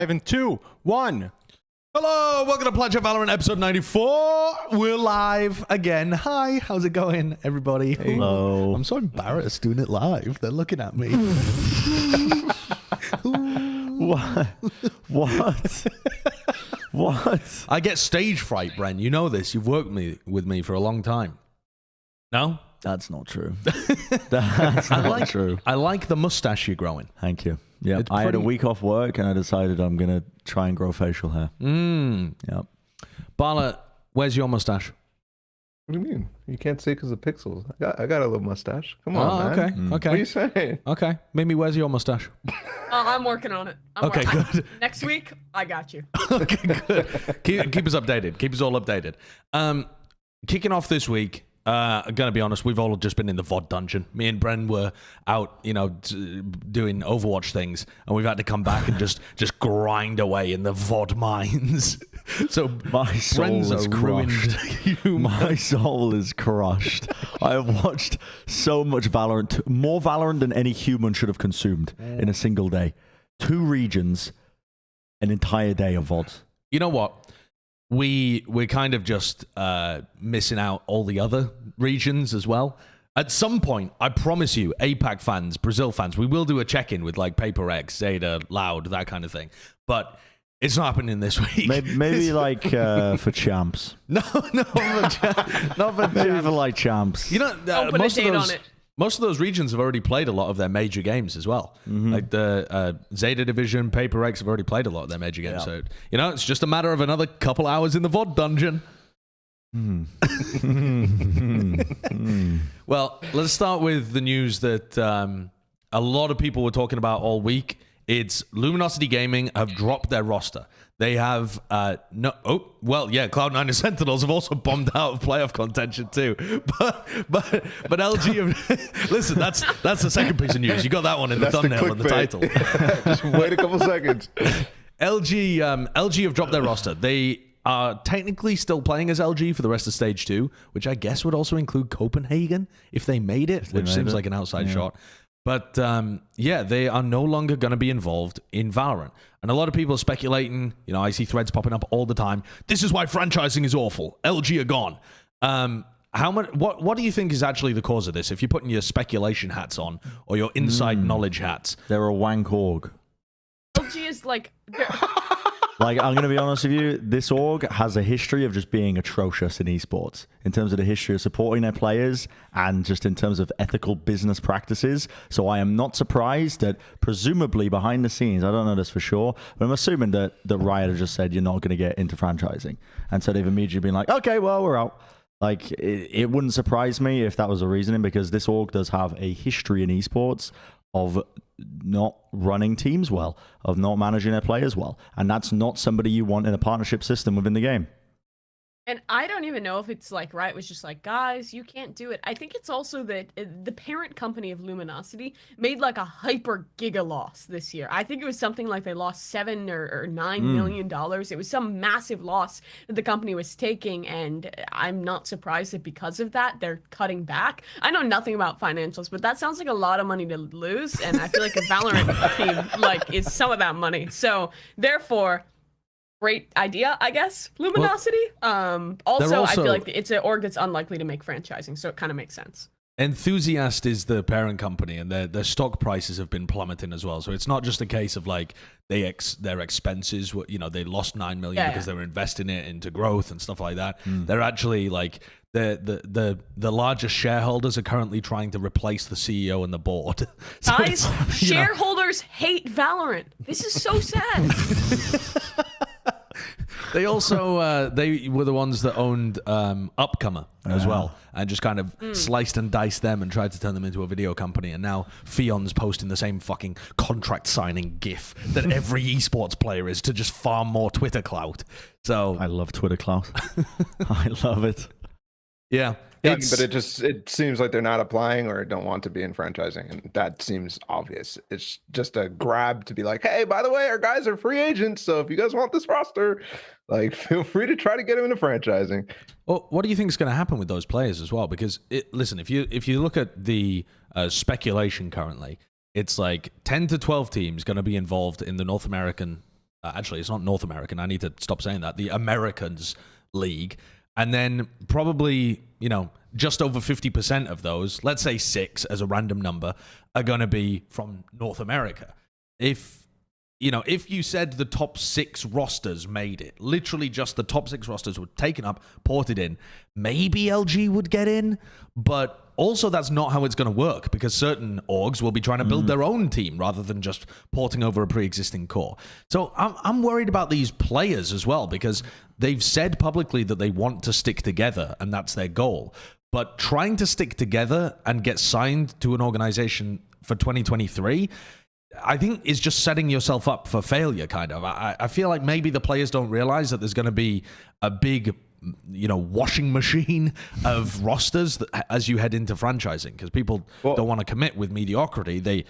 5, 2, 1. Hello, welcome to Plat Chat Valorant episode 94. We're live again. Hi, how's it going, everybody? Hello. I'm so embarrassed doing it live. They're looking at me. What? What? What? I get stage fright, Bren. You know this. You've worked with me for a long time. No? That's not true. That's not true. I like the mustache you're growing. Thank you. Yeah, It's I had a pretty- week off work and I decided I'm going to try and grow facial hair. Yep. Balla, where's your mustache? What do you mean? You can't see because of pixels. I got a little mustache. Come on, man. Okay, What are you saying? Okay. Mimi, where's your mustache? I'm working on it. Okay, good. Next week, I got you. Okay, good. Keep us updated. Keep us all updated. Kicking off this week, I'm gonna be honest, we've all just been in the VOD dungeon. Me and Bren were out, doing Overwatch things, and we've had to come back and just grind away in the VOD mines. So My soul Bren's is a ruined human. My soul is crushed. I have watched so much Valorant, more Valorant than any human should have consumed in a single day. 2 regions, an entire day of VODs. You know what? We're kind of just missing out all the other regions as well. At some point, I promise you, APAC fans, Brazil fans, we will do a check-in with like Paper X, Zeta, Loud, that kind of thing. But it's not happening this week. Maybe like for champs. No, not for Maybe for like champs. You know, Don't put a date on it. most of those regions have already played a lot of their major games as well. Like the Zeta Division, Paper X have already played a lot of their major games. Yeah. So, it's just a matter of another couple hours in the VOD dungeon. Well, let's start with the news that a lot of people were talking about all week. It's Luminosity Gaming have dropped their roster. They have Cloud9 and Sentinels have also bombed out of playoff contention too. But LG have, listen, that's the second piece of news. You got that one in the That's the thumbnail and the title. clickbait. Just wait a couple seconds. LG have dropped their roster. They are technically still playing as LG for the rest of stage 2, which I guess would also include Copenhagen if they made it, which seems like an outside shot. But they are no longer going to be involved in Valorant. And a lot of people are speculating, I see threads popping up all the time. This is why franchising is awful. LG are gone. What do you think is actually the cause of this? If you're putting your speculation hats on or your inside knowledge hats. They're a wank org. LG is like, Like, I'm going to be honest with you, this org has a history of just being atrocious in esports in terms of the history of supporting their players and just in terms of ethical business practices. So I am not surprised that presumably behind the scenes, I don't know this for sure, but I'm assuming that Riot have just said you're not going to get into franchising. And so they've immediately been like, okay, well, we're out. Like, it wouldn't surprise me if that was the reasoning, because this org does have a history in esports of not running teams well, of not managing their players well. And that's not somebody you want in a partnership system within the game. and I don't even know if it's like Riot was just like, guys, you can't do it. I think it's also that the parent company of Luminosity made like a hyper giga loss this year. I think it was something like they lost $7 or $9 million. It was some massive loss that the company was taking, and I'm not surprised that because of that they're cutting back. I know nothing about financials, but that sounds like a lot of money to lose, and I feel like a Valorant team is some of that money. So therefore, great idea, I guess, Luminosity. Also, I feel like it's an org that's unlikely to make franchising, so it kind of makes sense. Enthusiast is the parent company, and their stock prices have been plummeting as well. So it's not just a case of like their expenses. They lost $9 million because they were investing it into growth and stuff like that. They're actually like the largest shareholders are currently trying to replace the CEO and the board. So Guys, shareholders hate Valorant. This is so sad. They also they were the ones that owned Upcomer as well, and just kind of sliced and diced them and tried to turn them into a video company. And now Fion's posting the same fucking contract signing gif that every esports player is to just farm more Twitter clout. So I love Twitter clout. I love it. Yeah. Yeah, but it seems like they're not applying or don't want to be in franchising, and that seems obvious. It's just a grab to be like, hey, by the way, our guys are free agents, so if you guys want this roster, like, feel free to try to get them into franchising. Well, what do you think is going to happen with those players as well? Because listen, if you look at the speculation currently, it's like 10 to 12 teams going to be involved in the North American Actually, it's not North American. I need to stop saying that. The Americans League. And then probably, just over 50% of those, let's say 6 as a random number, are going to be from North America. If you said the top 6 rosters made it, literally just the top 6 rosters were taken up, ported in, maybe LG would get in, but also that's not how it's going to work, because certain orgs will be trying to build their own team rather than just porting over a pre-existing core. So I'm worried about these players as well, because they've said publicly that they want to stick together and that's their goal. But trying to stick together and get signed to an organization for 2023, I think is just setting yourself up for failure, kind of. I feel like maybe the players don't realize that there's going to be a big, washing machine of rosters as you head into franchising, because people don't want to commit with mediocrity. They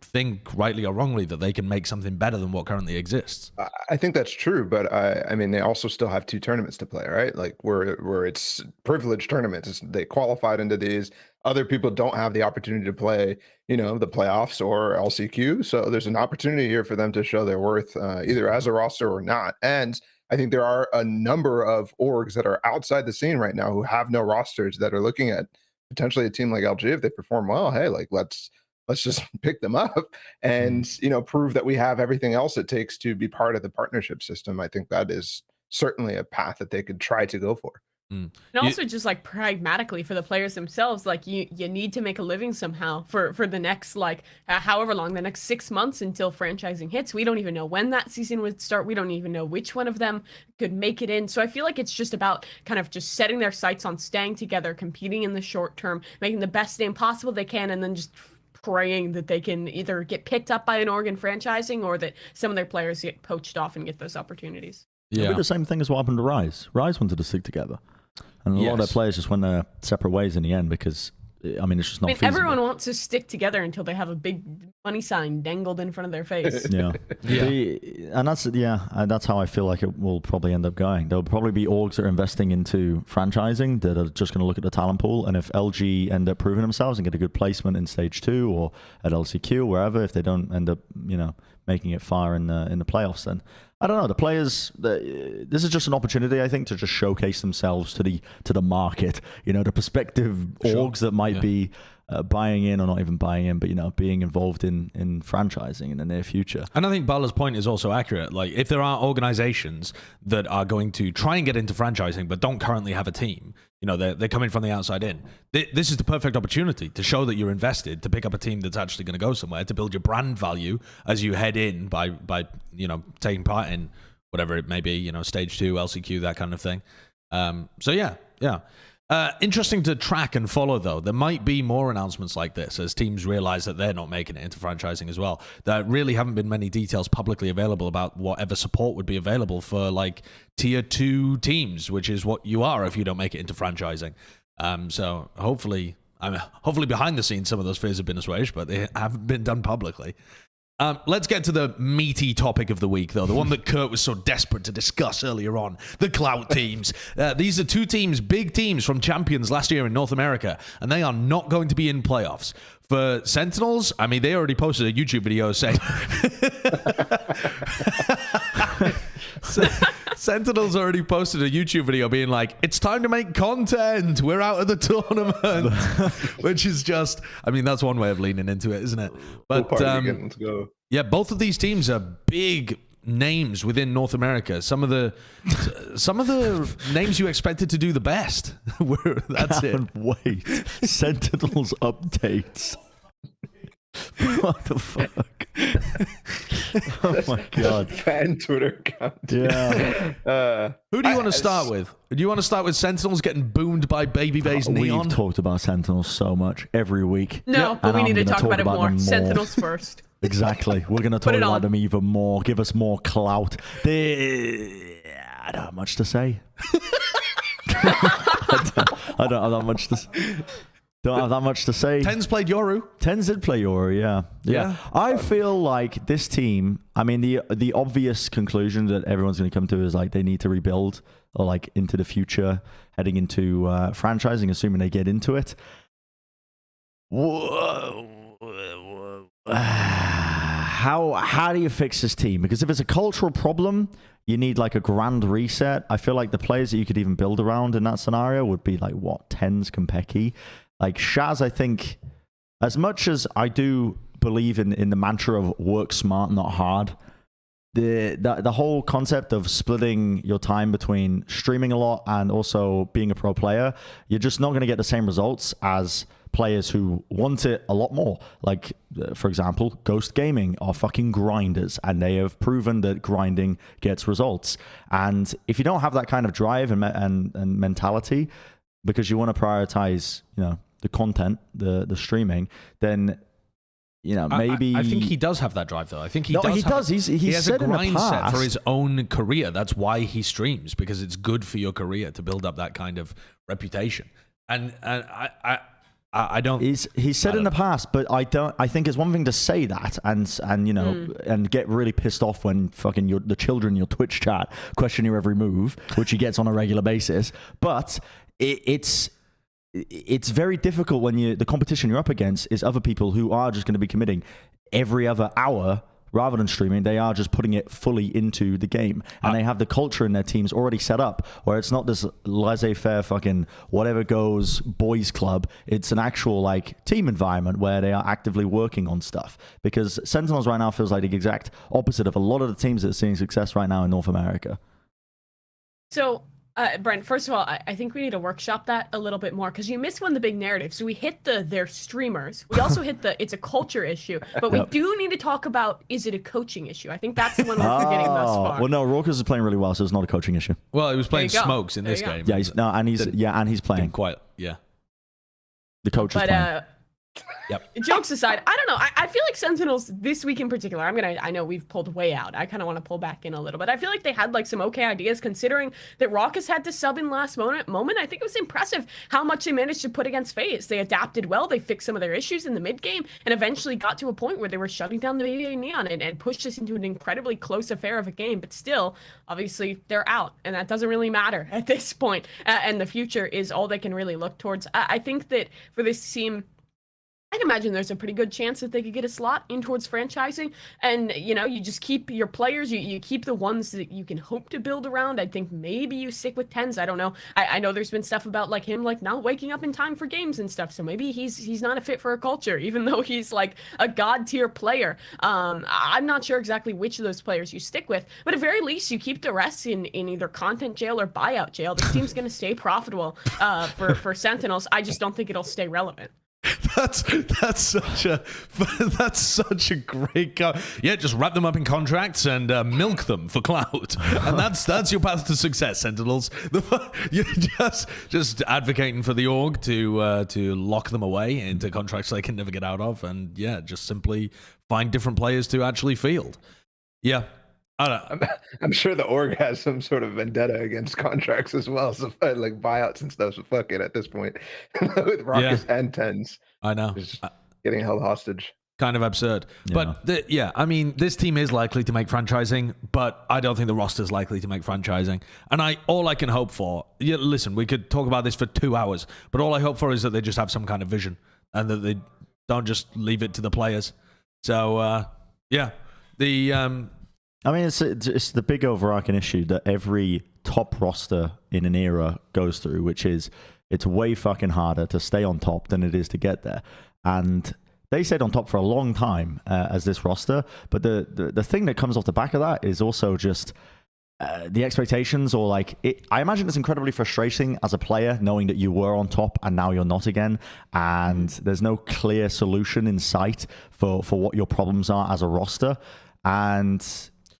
think, rightly or wrongly, that they can make something better than what currently exists. I think that's true, but I mean, they also still have 2 tournaments to play, right? Like where it's privileged tournaments. They qualified into these. Other people don't have the opportunity to play, the playoffs or LCQ. So there's an opportunity here for them to show their worth, either as a roster or not. And I think there are a number of orgs that are outside the scene right now who have no rosters that are looking at potentially a team like LG. If they perform well, hey, like let's just pick them up and prove that we have everything else it takes to be part of the partnership system. I think that is certainly a path that they could try to go for. And also just like pragmatically for the players themselves, like you need to make a living somehow for the next however long, the next 6 months until franchising hits. We don't even know when that season would start. We don't even know which one of them could make it in. So I feel like it's just about kind of just setting their sights on staying together, competing in the short term, making the best name possible they can, and then just praying that they can either get picked up by an org in franchising or that some of their players get poached off and get those opportunities. It'll be the same thing as what happened to Rise. Rise wanted to stick together. And a lot of their players just went their separate ways in the end because, it's just not feasible. Everyone wants to stick together until they have a big money sign dangled in front of their face. And that's how I feel like it will probably end up going. There'll probably be orgs that are investing into franchising that are just going to look at the talent pool. And if LG end up proving themselves and get a good placement in stage 2 or at LCQ, wherever, if they don't end up, making it far in the playoffs, then I don't know. The players, this is just an opportunity, I think, to just showcase themselves to the market. The prospective orgs that might be buying in or not even buying in, but being involved in franchising in the near future. And I think Balla's point is also accurate. Like, if there are organizations that are going to try and get into franchising but don't currently have a team, they're coming from the outside in. This is the perfect opportunity to show that you're invested, to pick up a team that's actually going to go somewhere, to build your brand value as you head in by taking part in whatever it may be, stage 2, LCQ, that kind of thing. Interesting to track and follow, though. There might be more announcements like this as teams realize that they're not making it into franchising as well. There really haven't been many details publicly available about whatever support would be available for like tier 2 teams, which is what you are if you don't make it into franchising. So hopefully behind the scenes, some of those fears have been assuaged, but they haven't been done publicly. Let's get to the meaty topic of the week, though, the one that Kurt was so desperate to discuss earlier on, the Cloud teams. These are 2 teams, big teams from Champions last year in North America, and they are not going to be in playoffs. For Sentinels, I mean, they already posted a YouTube video saying... Sentinels already posted a YouTube video being like, it's time to make content. We're out of the tournament. Which is just, that's one way of leaning into it, isn't it? But let's go. Yeah, both of these teams are big names within North America. Some of the names you expected to do the best. That's it. Wait. Sentinels updates. What the fuck? Oh my god. Fan Twitter account. Yeah. Who do you want to start with? Do you want to start with Sentinels getting boomed by Babyface Neon? We've talked about Sentinels so much every week. No, but we need to talk about it more. Sentinels first. Exactly. We're going to talk about them even more. Give us more clout. I don't have much to say. I don't have that much to say. Don't have that much to say. Tens played Yoru. Tens did play Yoru, yeah. I feel like this team, the obvious conclusion that everyone's going to come to is like they need to rebuild or like into the future, heading into franchising, assuming they get into it. how do you fix this team? Because if it's a cultural problem, you need like a grand reset. I feel like the players that you could even build around in that scenario would be like, what, TenZ, Konpeki? Like Shaz, I think, as much as I do believe in the mantra of work smart, not hard, the whole concept of splitting your time between streaming a lot and also being a pro player, you're just not going to get the same results as players who want it a lot more. Like, for example, Ghost Gaming are fucking grinders, and they have proven that grinding gets results. And if you don't have that kind of drive and mentality, because you want to prioritize, you know, the content, the streaming, then, you know, maybe I think he does have that drive, though. I think he No, does. he does. He has said a in the grind set past for his own career. That's why he streams, because it's good for your career to build up that kind of reputation. And I don't. He said in the past, but I don't. I think it's one thing to say that and you know and get really pissed off when fucking the children in your Twitch chat question your every move, which he gets on a regular basis. But it's very difficult when the competition you're up against is other people who are just going to be committing every other hour. Rather than streaming, they are just putting it fully into the game. And they have the culture in their teams already set up where it's not this laissez-faire fucking whatever goes boys club. It's an actual like team environment where they are actively working on stuff. Because Sentinels right now feels like the exact opposite of a lot of the teams that are seeing success right now in North America. So, Brent, first of all, I think we need to workshop that a little bit more, because you missed one of the big narratives. So we hit they're streamers. We also hit it's a culture issue. But we do need to talk about, is it a coaching issue? I think that's the one we're forgetting thus far. Well, no, Raucus is playing really well, so it's not a coaching issue. Well, he was playing smokes in this game. Yeah, he's playing. Quite, yeah. The coach is playing. Yep. Jokes aside, I don't know. I feel like Sentinels this week in particular, I know we've pulled way out. I kind of want to pull back in a little bit. I feel like they had like some okay ideas, considering that Raucus had to sub in last moment. I think it was impressive how much they managed to put against FaZe. They adapted well. They fixed some of their issues in the mid game and eventually got to a point where they were shutting down the BBA Neon and pushed us into an incredibly close affair of a game. But still, obviously, they're out, and that doesn't really matter at this point. And the future is all they can really look towards. I think that for this team, I can imagine there's a pretty good chance that they could get a slot in towards franchising. And, you know, you just keep your players, you keep the ones that you can hope to build around. I think maybe you stick with TenZ. I don't know. I know there's been stuff about like him, like not waking up in time for games and stuff. So maybe he's not a fit for a culture, even though he's like a god tier player. I'm not sure exactly which of those players you stick with, but at very least you keep the rest in either content jail or buyout jail. This team's going to stay profitable for Sentinels. I just don't think it'll stay relevant. That's such a great yeah, just wrap them up in contracts and milk them for clout, and that's your path to success, Sentinels. You're just advocating for the org to lock them away into contracts they can never get out of, and yeah, just simply find different players to actually field. Yeah. I don't know. I'm sure the org has some sort of vendetta against contracts as well, so like buyouts and stuff. So fuck it at this point with Raucus and TenZ. I know, just getting held hostage. Kind of absurd, yeah. But I mean, this team is likely to make franchising, but I don't think the roster is likely to make franchising. And all I can hope for, listen, we could talk about this for 2 hours, but all I hope for is that they just have some kind of vision and that they don't just leave it to the players. So I mean, it's the big overarching issue that every top roster in an era goes through, which is it's way fucking harder to stay on top than it is to get there. And they stayed on top for a long time as this roster, but the thing that comes off the back of that is also just the expectations, or like I imagine it's incredibly frustrating as a player knowing that you were on top and now you're not again, and there's no clear solution in sight for what your problems are as a roster. And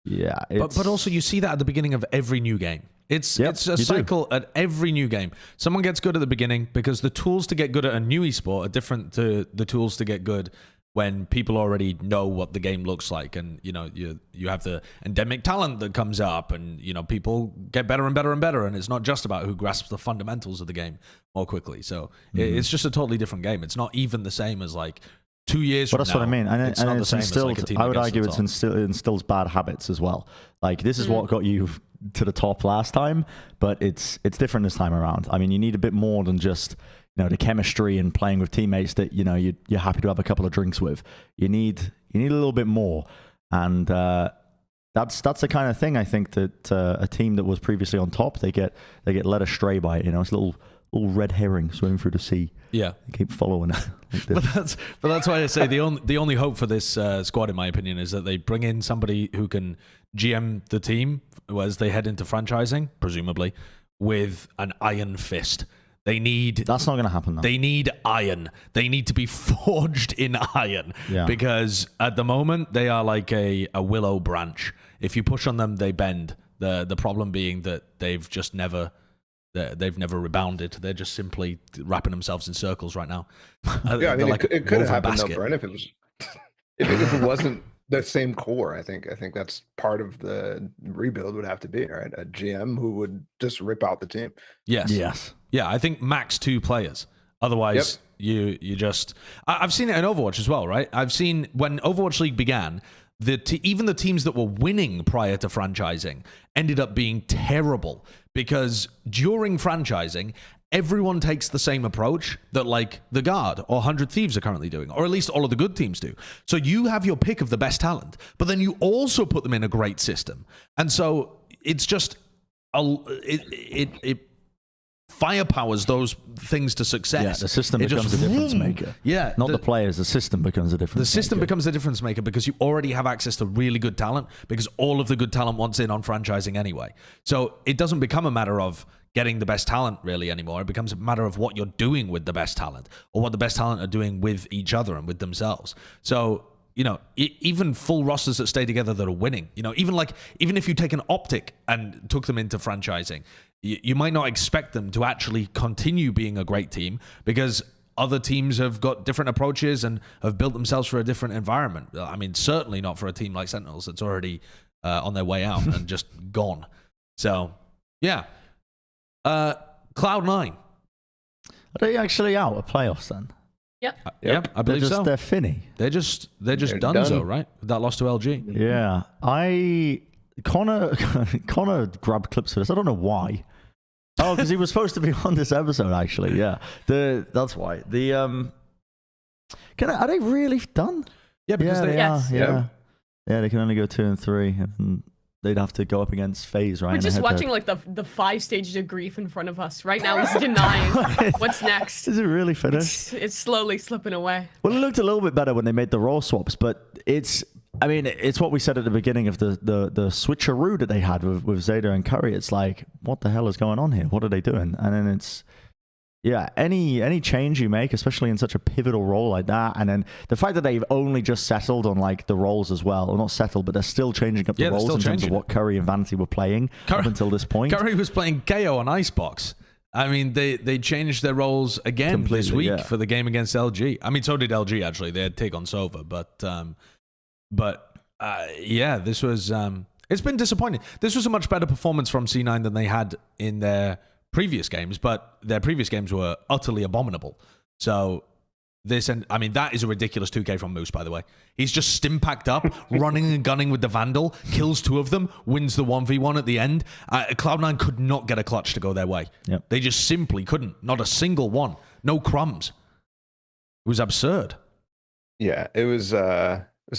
yeah, but also you see that at the beginning of every new game. It's a cycle at every new game. Someone gets good at the beginning because the tools to get good at a new esport are different to the tools to get good when people already know what the game looks like, and you know you have the endemic talent that comes up, and you know people get better and better and better, and it's not just about who grasps the fundamentals of the game more quickly. So it's just a totally different game. It's not even the same as like 2 years from now. But that's what I mean. And it's not the same as like a team I would that argue gets it instills bad habits as well. Like this is what got you to the top last time, but it's different this time around. I mean, you need a bit more than just the chemistry and playing with teammates that you're happy to have a couple of drinks with. You need a little bit more. and that's the kind of thing I think that a team that was previously on top, they get led astray by it. You know, it's a little red herring swimming through the sea. Yeah, they keep following it. Like this. But that's why I say the only hope for this squad, in my opinion, is that they bring in somebody who can GM the team as they head into franchising, presumably, with an iron fist. That's not going to happen, though. They need iron. They need to be forged in iron. Yeah. Because at the moment, they are like a willow branch. If you push on them, they bend. The problem being that they've never rebounded. They're just simply wrapping themselves in circles right now. Yeah, I mean, like it could have happened, though, Bren, if it was... if it wasn't the same core. I think that's part of the rebuild would have to be, right? A GM who would just rip out the team. Yes. Yeah, I think max 2 players. Otherwise, you just... I've seen it in Overwatch as well, right? I've seen when Overwatch League began, even the teams that were winning prior to franchising ended up being terrible because during franchising, everyone takes the same approach that like the Guard or 100 Thieves are currently doing, or at least all of the good teams do. So you have your pick of the best talent, but then you also put them in a great system. And so it's just, it firepowers those things to success. Yeah, the system becomes a difference maker. Yeah. Not the players, the system becomes a difference maker. The system becomes a difference maker because you already have access to really good talent because all of the good talent wants in on franchising anyway. So it doesn't become a matter of getting the best talent really anymore. It becomes a matter of what you're doing with the best talent or what the best talent are doing with each other and with themselves. So, you know, even full rosters that stay together that are winning, you know, even if you take an OpTic and took them into franchising, you might not expect them to actually continue being a great team because other teams have got different approaches and have built themselves for a different environment. I mean, certainly not for a team like Sentinels that's already on their way out and just gone. So, yeah. Cloud9. Are they actually out of playoffs then? Yep, I believe so. They're finny. They're just done, right? That loss to LG. Yeah. Connor grabbed clips for this. I don't know why. Oh, because he was supposed to be on this episode, actually. Yeah. That's why. Are they really done? Yeah, because they are. Yeah, they can only go 2 and 3, and they'd have to go up against FaZe, right? We're just watching like the 5 stages of grief in front of us right now. He's denying what's next. Is it really finished? It's slowly slipping away. Well, it looked a little bit better when they made the role swaps, but it's what we said at the beginning of the switcheroo that they had with Zeta and Curry. It's like, what the hell is going on here? What are they doing? And then it's, yeah, any change you make, especially in such a pivotal role like that, and then the fact that they've only just settled on like the roles as well, or not settled, but they're still changing up the roles in terms of what Curry and Vanity were playing up until this point. Curry was playing KO on Icebox. I mean, they changed their roles again completely, this week for the game against LG. I mean, so did LG actually. They had Tig on Sova, but yeah, this was it's been disappointing. This was a much better performance from C9 than they had in their previous games, but their previous games were utterly abominable. So that is a ridiculous 2K from Moose, by the way. He's just stim packed up, running and gunning with the Vandal, kills 2 of them, wins the 1v1 at the end. Cloud9 could not get a clutch to go their way. Yep. They just simply couldn't. Not a single one. No crumbs. It was absurd. Yeah, it was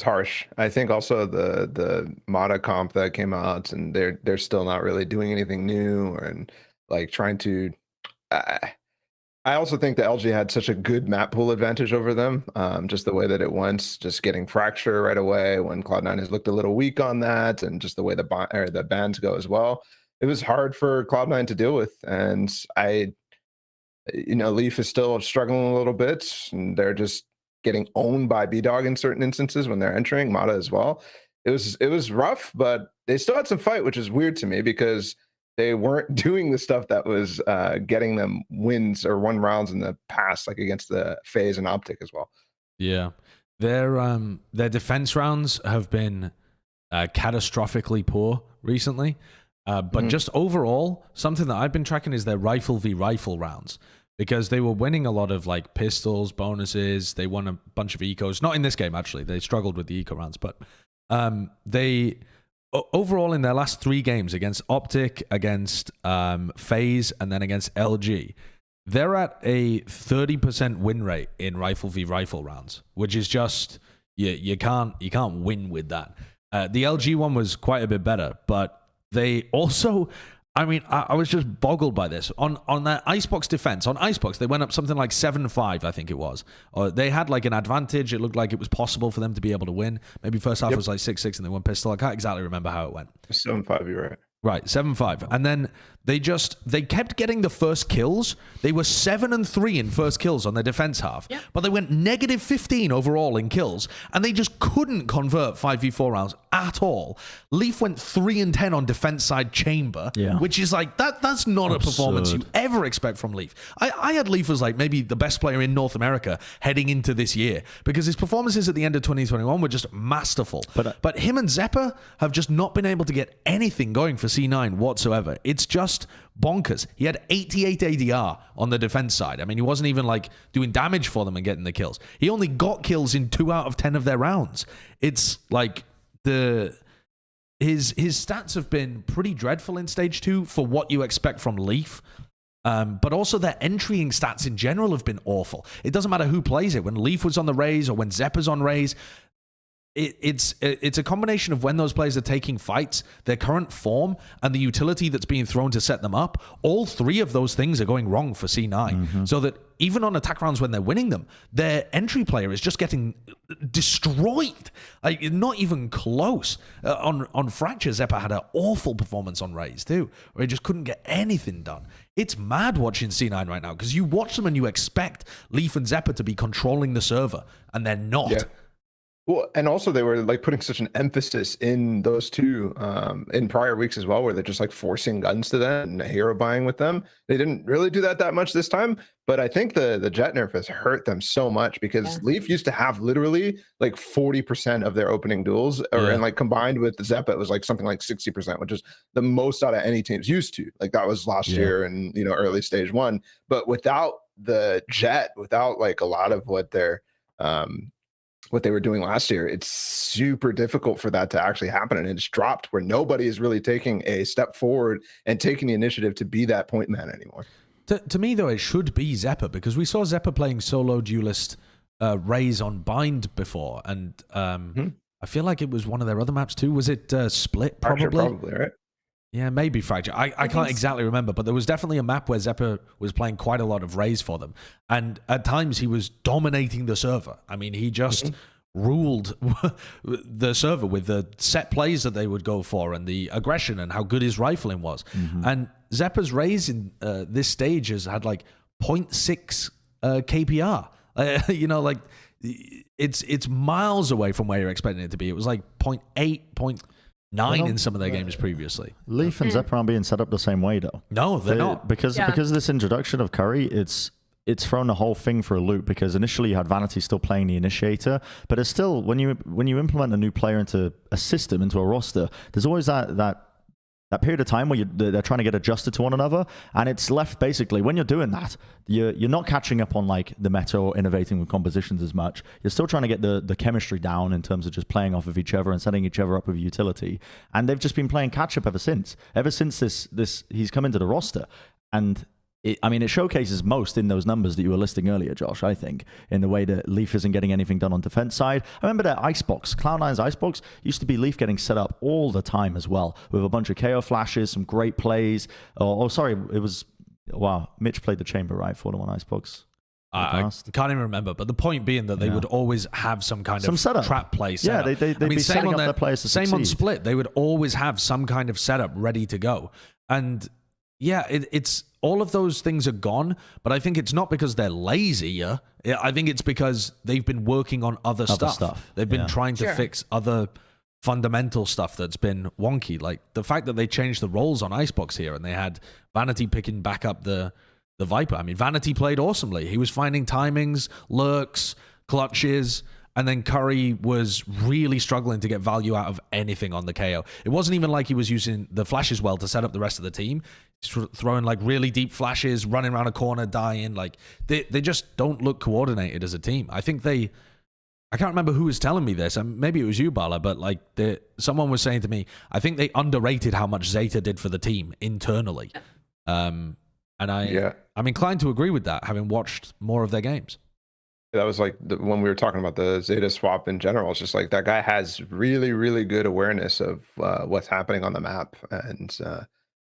harsh. I think also the Mata comp that came out, and they're still not really doing anything new and like trying to. I also think that LG had such a good map pool advantage over them. Just the way that it went, just getting Fracture right away when Cloud9 has looked a little weak on that, and just the way the bans go as well. It was hard for Cloud9 to deal with, and Leaf is still struggling a little bit, and they're just getting owned by B-Dog in certain instances when they're entering Mata as well. It was rough, but they still had some fight, which is weird to me because they weren't doing the stuff that was getting them wins or 1 rounds in the past, like against the FaZe and OpTic as well. Yeah, their defense rounds have been catastrophically poor recently, but just overall, something that I've been tracking is their rifle v rifle rounds, because they were winning a lot of like pistols, bonuses. They won a bunch of ecos. Not in this game actually. They struggled with the eco rounds, but they. Overall, in their last 3 games against OpTic, against FaZe, and then against LG, they're at a 30% win rate in rifle v rifle rounds, which is just you can't win with that. The LG one was quite a bit better, but they also, I mean, I was just boggled by this. On that Icebox defense, on Icebox, they went up something like 7-5, I think it was. Or they had like an advantage. It looked like it was possible for them to be able to win. Maybe first half was like 6-6 and they won pistol. I can't exactly remember how it went. 7-5, you're right. Right, 7-5. And then they kept getting the first kills. They were 7-3 in first kills on their defense half. Yep. But they went -15 overall in kills. And they just couldn't convert 5v4 rounds at all. Leaf went 3-10 on defense side chamber, which is like, that's not a performance you ever expect from Leaf. I had Leaf as like maybe the best player in North America heading into this year because his performances at the end of 2021 were just masterful. But him and Zeppa have just not been able to get anything going for C9 whatsoever. It's just bonkers. He had 88 ADR on the defense side. I mean, he wasn't even like doing damage for them and getting the kills. He only got kills in 2 out of 10 of their rounds. It's like his stats have been pretty dreadful in stage 2 for what you expect from Leaf. But also their entrying stats in general have been awful. It doesn't matter who plays it. When Leaf was on the Raze or when Zeppa's on Raze, it's a combination of when those players are taking fights, their current form, and the utility that's being thrown to set them up. All 3 of those things are going wrong for C9. So that even on attack rounds when they're winning them, their entry player is just getting destroyed. Like, not even close. On Fracture, Zeppa had an awful performance on Raze too, where he just couldn't get anything done. It's mad watching C9 right now because you watch them and you expect Leaf and Zeppa to be controlling the server, and they're not. Yeah. Well, and also they were like putting such an emphasis in those two in prior weeks as well, where they're just like forcing guns to them and hero buying with them. They didn't really do that much this time, but I think the Jett nerf has hurt them so much because Leaf used to have literally like 40% of their opening duels, and like combined with the Zeppa, it was like something like 60%, which is the most out of any teams used to. Like that was last year and early stage 1, but without the Jett, without like a lot of what they were doing last year, it's super difficult for that to actually happen. And it's dropped where nobody is really taking a step forward and taking the initiative to be that point man anymore. To me, though, it should be Zeppa because we saw Zeppa playing solo duelist Raze on Bind before. And I feel like it was one of their other maps too. Was it Split? Probably, right? Yeah, maybe Fracture. I can't exactly remember, but there was definitely a map where Zeppa was playing quite a lot of Raze for them. And at times he was dominating the server. I mean, he just ruled the server with the set plays that they would go for and the aggression and how good his rifling was. And Zeppa's Raze in this stage has had like 0.6 KPR. Like it's miles away from where you're expecting it to be. It was like 0.8, 0.9 in some of their games previously. Leaf and Zeppa aren't being set up the same way though. No, they're not. Because of this introduction of Curry, it's thrown the whole thing for a loop because initially you had Vanity still playing the initiator, but it's still when you implement a new player into a system, into a roster, there's always that period of time where they're trying to get adjusted to one another, and it's left basically when you're doing that, you're not catching up on like the meta or innovating with compositions as much. You're still trying to get the chemistry down in terms of just playing off of each other and setting each other up with utility, and they've just been playing catch up ever since this he's come into the roster. And it showcases most in those numbers that you were listing earlier, Josh, I think, in the way that Leaf isn't getting anything done on defense side. I remember that Icebox, Cloud9's Icebox, used to be Leaf getting set up all the time as well, with a bunch of KO flashes, some great plays. Mitch played the chamber, right, for them on Icebox? I can't even remember, but the point being that they would always have some kind of setup. Trap play set up. They'd be setting up their players to succeed. Same on Split, they would always have some kind of setup ready to go. And yeah, it's all of those things are gone, but I think it's not because they're lazier. I think it's because they've been working on other stuff. They've been trying to fix other fundamental stuff that's been wonky. Like the fact that they changed the roles on Icebox here and they had Vanity picking back up the Viper. I mean, Vanity played awesomely. He was finding timings, lurks, clutches, and then Curry was really struggling to get value out of anything on the KO. It wasn't even like he was using the flashes well to set up the rest of the team. He's throwing like really deep flashes, running around a corner, dying. Like they just don't look coordinated as a team. I think I can't remember who was telling me this. Maybe it was you, Balla, but like someone was saying to me, I think they underrated how much Zeta did for the team internally. And I'm inclined to agree with that, having watched more of their games. That was like when we were talking about the Zeta swap in general. It's just like that guy has really, really good awareness of what's happening on the map, and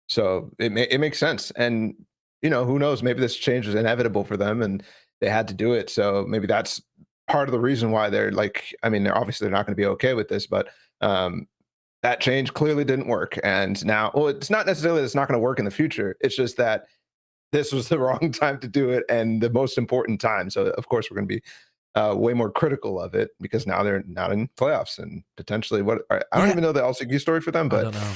so it makes sense. And who knows? Maybe this change was inevitable for them, and they had to do it. So maybe that's part of the reason why they're like. I mean, they're obviously not going to be okay with this, but that change clearly didn't work. And now, well, it's not necessarily that it's not going to work in the future. It's just that this was the wrong time to do it and the most important time. So of course we're going to be way more critical of it because now they're not in playoffs and potentially I don't even know the LCQ story for them, but I don't know.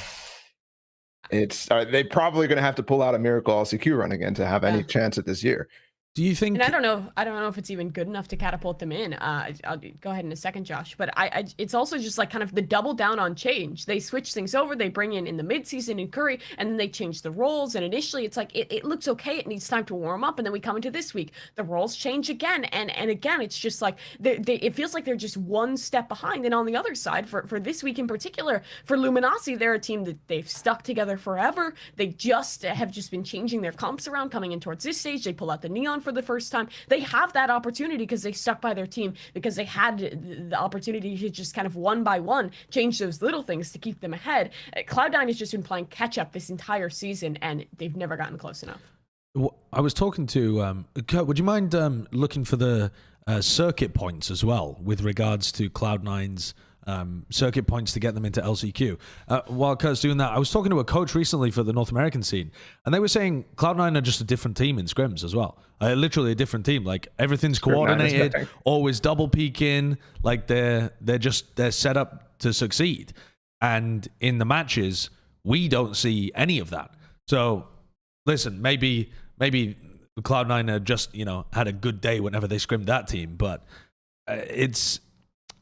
It's they probably going to have to pull out a miracle LCQ run again to have any chance at this year. Do you think? And I don't know if it's even good enough to catapult them in. I'll go ahead in a second, Josh. But it's also just like kind of the double down on change. They switch things over. They bring in the midseason in Curry, and then they change the roles. And initially, it's like it looks okay. It needs time to warm up, and then we come into this week. The roles change again, and again, it's just like it feels like they're just one step behind. And on the other side, for this week in particular, for Luminosity, they're a team that they've stuck together forever. They have just been changing their comps around coming in towards this stage. They pull out the neon for the first time. They have that opportunity because they stuck by their team, because they had the opportunity to just kind of one by one change those little things to keep them ahead. Cloud9 has just been playing catch up this entire season, and they've never gotten close enough. I was talking to Kurt. Would you mind looking for the circuit points as well with regards to Cloud9's circuit points to get them into LCQ? While Kurt's doing that, I was talking to a coach recently for the North American scene, and they were saying Cloud9 are just a different team in scrims as well. Literally a different team. Like everything's coordinated, always double peeking. Like they're set up to succeed. And in the matches, we don't see any of that. So listen, maybe Cloud9 are just had a good day whenever they scrimmed that team, but it's.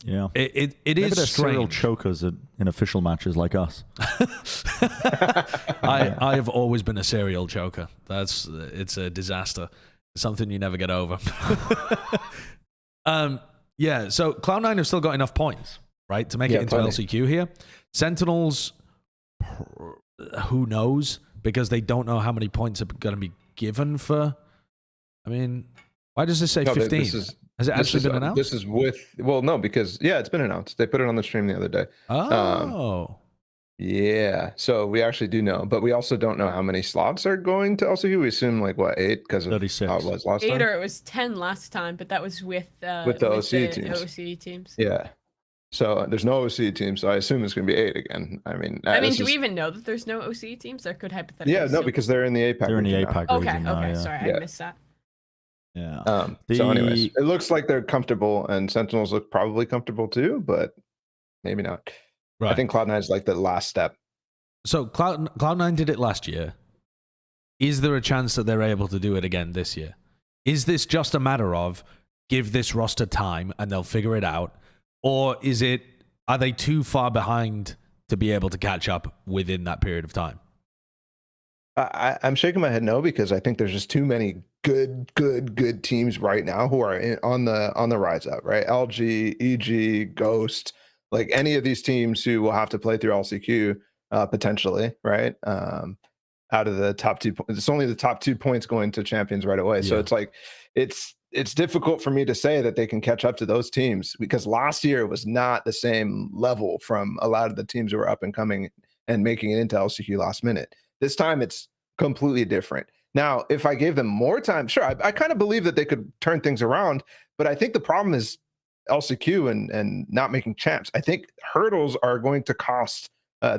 Yeah, it Maybe is they're serial strange. chokers in official matches like us. I have always been a serial choker. It's a disaster. It's something you never get over. Yeah. So Cloud9 have still got enough points, right, to make it into LCQ here. Sentinels, who knows, because they don't know how many points are going to be given for. I mean, why does this say 15? Has it actually been announced? This is no, because it's been announced. They put it on the stream the other day. Oh. Yeah. So we actually do know, but we also don't know how many slots are going to LCQ. We assume 8 because of 36. how it was last 8 time. or it was 10 last time, but that was with the OCE teams. OCE teams. Yeah. So there's no OCE team, so I assume it's going to be 8 again. I mean, do we even know that there's no OCE teams? There could hypothetically. Yeah, no, because they're in the APAC. They're in the APAC region now. Okay. Sorry, I missed that. Yeah. So anyways, it looks like they're comfortable, and Sentinels look probably comfortable too, but maybe not. Right. I think Cloud9 is like the last step. So Cloud9 did it last year. Is there a chance that they're able to do it again this year? Is this just a matter of give this roster time and they'll figure it out? Or are they too far behind to be able to catch up within that period of time? I'm shaking my head no, because I think there's just too many good teams right now who are on the rise up, right? LG, EG, Ghost, like any of these teams who will have to play through LCQ potentially, right? Out of the top 2 points, it's only the top 2 points going to champions right away. So it's like it's difficult for me to say that they can catch up to those teams, because last year was not the same level from a lot of the teams who were up and coming and making it into LCQ last minute. This time it's completely different. Now, if I gave them more time, sure, I kind of believe that they could turn things around, but I think the problem is LCQ and not making champs. I think hurdles are going to cost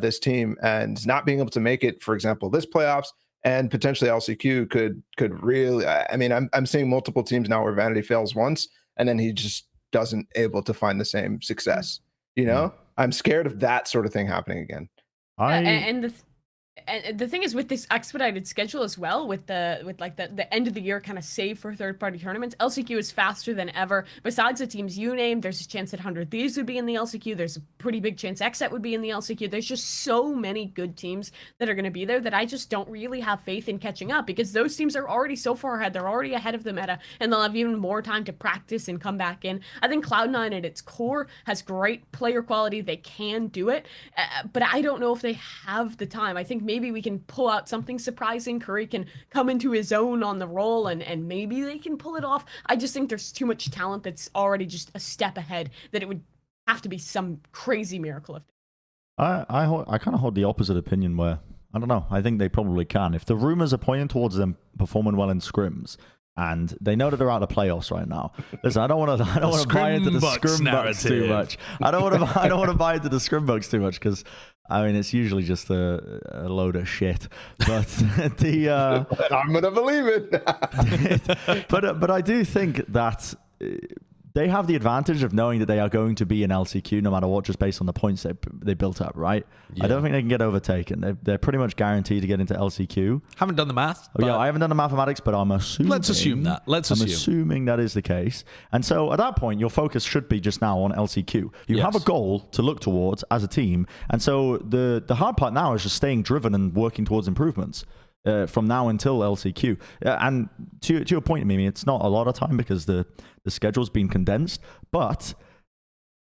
this team, and not being able to make it, for example, this playoffs and potentially LCQ could really. I mean, I'm seeing multiple teams now where Vanity fails once and then he just doesn't able to find the same success. I'm scared of that sort of thing happening again. And the thing is, with this expedited schedule as well, with the end of the year kind of save for third-party tournaments, LCQ is faster than ever. Besides the teams you named, there's a chance that 100 Thieves would be in the LCQ. There's a pretty big chance XSET would be in the LCQ. There's just so many good teams that are going to be there that I just don't really have faith in catching up, because those teams are already so far ahead. They're already ahead of the meta, and they'll have even more time to practice and come back in. I think Cloud9 at its core has great player quality. They can do it, but I don't know if they have the time. I think maybe we can pull out something surprising. Curry can come into his own on the role, and maybe they can pull it off. I just think there's too much talent that's already just a step ahead, that it would have to be some crazy miracle. If I kind of hold the opposite opinion where, I don't know, I think they probably can. If the rumors are pointing towards them performing well in scrims, and they know that they're out of the playoffs right now. Listen, I don't want to buy into the scrim bucks too much. I don't want to buy into the scrim bucks too much, because I mean it's usually just a load of shit. But I'm gonna believe it. but I do think that they have the advantage of knowing that they are going to be in LCQ no matter what, just based on the points they built up, right? Yeah. I don't think they can get overtaken. They're pretty much guaranteed to get into LCQ. Haven't done the math. Yeah, I haven't done the mathematics, but I'm assuming. Let's assume that. I'm assuming that is the case. And so at that point, your focus should be just now on LCQ. You have a goal to look towards as a team. And so the hard part now is just staying driven and working towards improvements. From now until LCQ. And to your point, Mimi, it's not a lot of time because the schedule's been condensed, but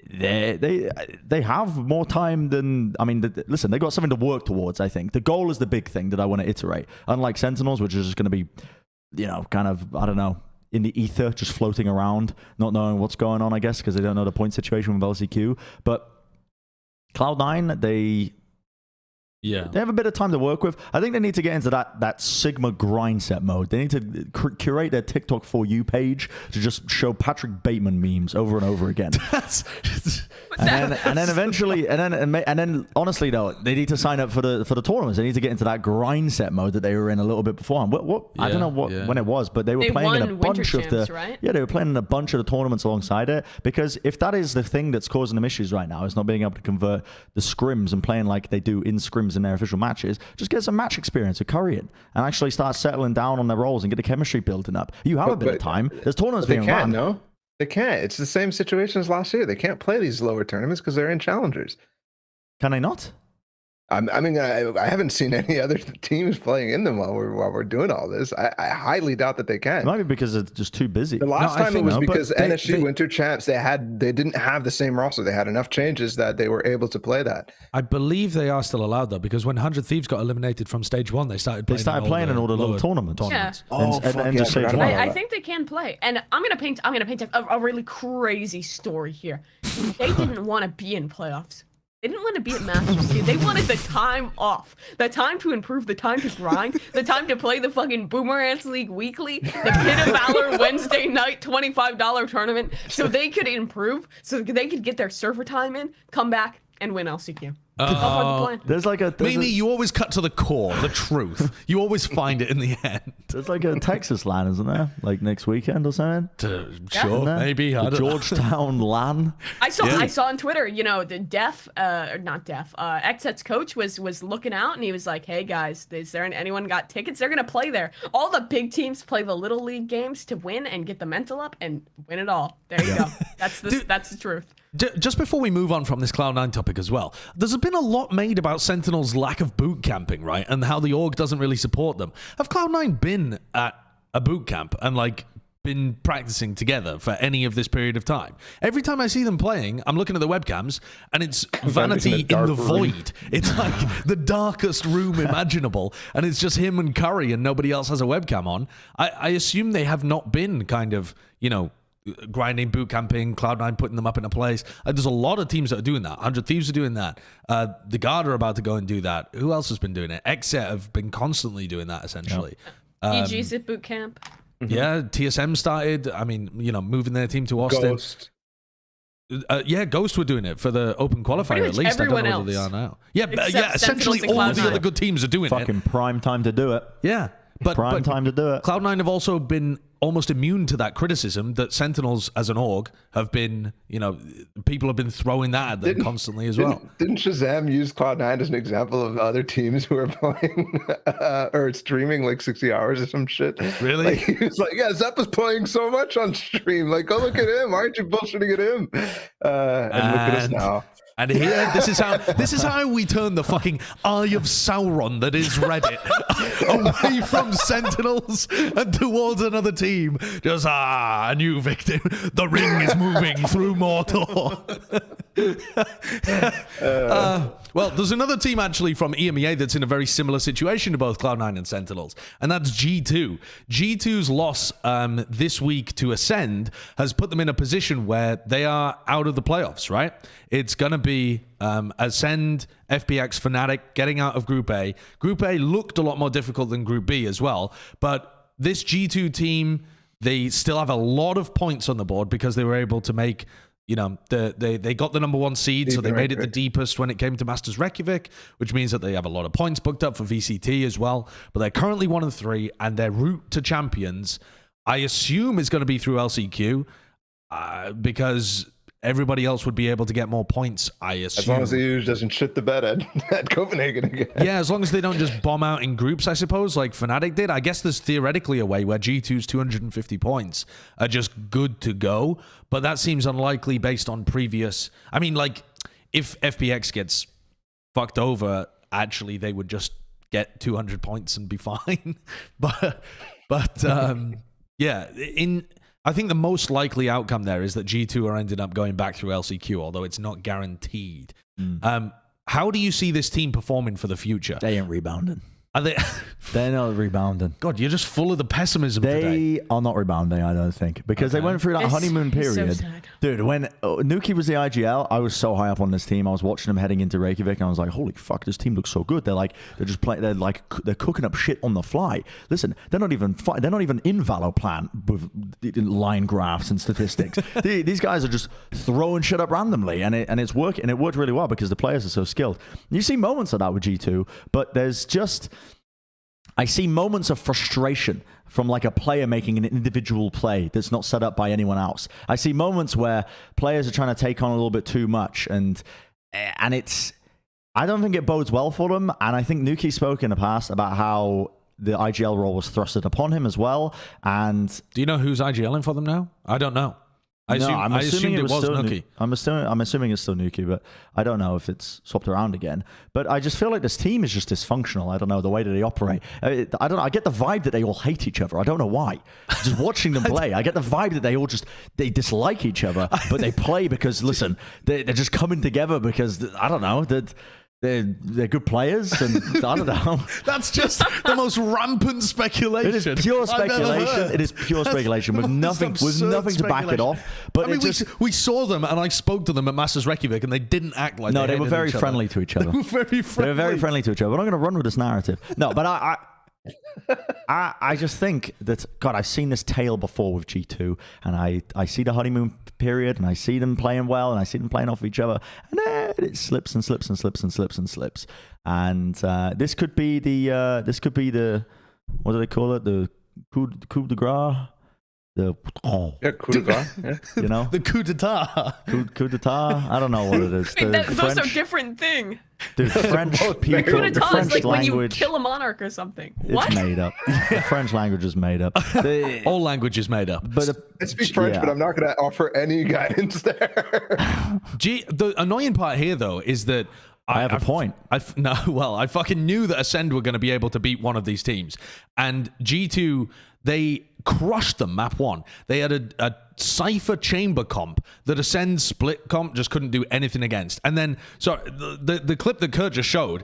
they have more time than, I mean, listen, they got something to work towards, I think. The goal is the big thing that I want to iterate. Unlike Sentinels, which is just going to be, kind of, I don't know, in the ether, just floating around, not knowing what's going on, I guess, because they don't know the point situation with LCQ. But Cloud9, they have a bit of time to work with. I think they need to get into that Sigma grind set mode. They need to curate their TikTok For You page to just show Patrick Bateman memes over and over again. and then eventually, and then honestly though, they need to sign up for the tournaments. They need to get into that grind set mode that they were in a little bit before. I don't know when it was, but they were playing in a bunch of right? they were playing in a bunch of the tournaments alongside it. Because if that is the thing that's causing them issues right now, is not being able to convert the scrims and playing like they do in scrims in their official matches, just get some match experience with Curry and actually start settling down on their roles and get the chemistry building up. You have a bit of time. There's tournaments being run. No, they can't. It's the same situation as last year. They can't play these lower tournaments because they're in challengers. Can they not? I mean, I haven't seen any other teams playing in them while we're doing all this. I highly doubt that they can. It might be because it's just too busy. The last time it was because NSG Winter Champs, they didn't have the same roster. They had enough changes that they were able to play that. I believe they are still allowed though, because when 100 Thieves got eliminated from stage 1, they started playing in all the little tournaments. Yeah. I think they can play. And I'm gonna paint a really crazy story here. They didn't want to be in playoffs. They didn't want to be at Masters 2. They wanted the time off. The time to improve, the time to grind, the time to play the fucking Wermcrantz League weekly, the Pit of Valor Wednesday night $25 tournament, so they could improve, so they could get their server time in, come back, and win LCQ. There's Mimi, you always cut to the core, the truth. You always find it in the end. There's like a Texas LAN, isn't there? Like next weekend or something? Sure, maybe. The Georgetown LAN. I saw on Twitter, the XSET's coach was looking out and he was like, hey guys, is there anyone got tickets? They're going to play there. All the big teams play the little league games to win and get the mental up and win it all. There you go. That's the truth. Just before we move on from this Cloud9 topic as well, there's been a lot made about Sentinels' lack of boot camping, right? And how the org doesn't really support them. Have Cloud9 been at a boot camp and been practicing together for any of this period of time? Every time I see them playing, I'm looking at the webcams and it's vanity in the void. It's like the darkest room imaginable and it's just him and Curry and nobody else has a webcam on. I assume they have not been grinding, boot camping, Cloud9 putting them up in a place. There's a lot of teams that are doing that. 100 Thieves are doing that. The Guard are about to go and do that. Who else has been doing it? XSET have been constantly doing that, essentially. EG's at boot camp. Yeah, TSM started. I mean, moving their team to Austin. Ghost. Ghost were doing it for the open qualifier, at least. I don't know whether they are now. Yeah, essentially all the other good teams are doing it. Fucking prime time to do it. Yeah. But time to do it. Cloud9 have also been almost immune to that criticism that Sentinels as an org have been, people have been throwing that at them constantly as well. Didn't Shazam use Cloud9 as an example of other teams who are playing or streaming like 60 hours or some shit? Really? He was like, yeah, Zepp is playing so much on stream. Like, go look at him. Why aren't you bullshitting at him? And look at us now. And here, this is how we turn the fucking Eye of Sauron that is Reddit away from Sentinels and towards another team. Just, a new victim. The ring is moving through Mordor. Well, there's another team actually from EMEA that's in a very similar situation to both Cloud9 and Sentinels, and that's G2. G2's loss this week to ACEND has put them in a position where they are out of the playoffs, right? It's going to be ACEND, FPX, Fnatic getting out of Group A. Group A looked a lot more difficult than Group B as well, but this G2 team, they still have a lot of points on the board because they were able to make, you know, they got the number 1 seed, so they made it the deepest when it came to Masters Reykjavik, which means that they have a lot of points booked up for VCT as well. But they're currently 1-3, and their route to champions, I assume, is going to be through LCQ because everybody else would be able to get more points, I assume. As long as the EU doesn't shit the bed at Copenhagen again. Yeah, as long as they don't just bomb out in groups, I suppose, like Fnatic did. I guess there's theoretically a way where G2's 250 points are just good to go, but that seems unlikely based on previous... I mean, like, if FPX gets fucked over, actually, they would just get 200 points and be fine. but yeah, I think the most likely outcome there is that G2 are ended up going back through LCQ, although it's not guaranteed. How do you see this team performing for the future? They ain't rebounding. Are they? They're not rebounding. God, you're just full of the pessimism today. They are not rebounding, I don't think, because they went through that honeymoon period. So sad. Dude, when Nuki was the IGL, I was so high up on this team. I was watching them heading into Reykjavik, and I was like, "Holy fuck, this team looks so good." They're just playing. They're cooking up shit on the fly. Listen, they're not even in Valo plan with line graphs and statistics. These guys are just throwing shit up randomly, and it's working. And it worked really well because the players are so skilled. You see moments of that with G2, but there's just. I see moments of frustration from like a player making an individual play that's not set up by anyone else. I see moments where players are trying to take on a little bit too much, and it's. I don't think it bodes well for them. And I think Nuki spoke in the past about how the IGL role was thrusted upon him as well. And do you know who's IGLing for them now? I don't know. I assumed it was Nuki. I'm assuming it's still Nuki, but I don't know if it's swapped around again. But I just feel like this team is just dysfunctional. I don't know the way that they operate. I don't know. I get the vibe that they all hate each other. I don't know why. Just watching them play, I get the vibe that they all they dislike each other, but they play because listen, they're just coming together because I don't know that. They're good players, and I don't know. That's just the most rampant speculation. It is pure speculation. It is pure speculation with nothing to back it off. But I mean, we saw them, and I spoke to them at Masters Reykjavik, and they didn't act like they were very friendly to each other. They were very friendly. They were very friendly to each other. But I'm going to run with this narrative. No, but I just think that, God, I've seen this tale before with G2, and I see the honeymoon period, and I see them playing well, and I see them playing off each other, and then it slips and slips and slips and slips and slips. And this could be the what do they call it? The coup de grace. Coup de grace. Yeah. You know, the coup d'etat. Coup d'etat. I don't know what it is. Those are different things. Dude, French people. Coup The d'etat French is like language. when you kill a monarch or something. What? It's made up. The French language is made up. All language is made up. But I speak French, but I'm not going to offer any guidance there. The annoying part here, though, is that I have a point. I fucking knew that ACEND were going to be able to beat one of these teams. And G2, they crushed them map 1. They had a Cypher chamber comp that ACEND split comp just couldn't do anything against. And then, the clip that Kurt just showed,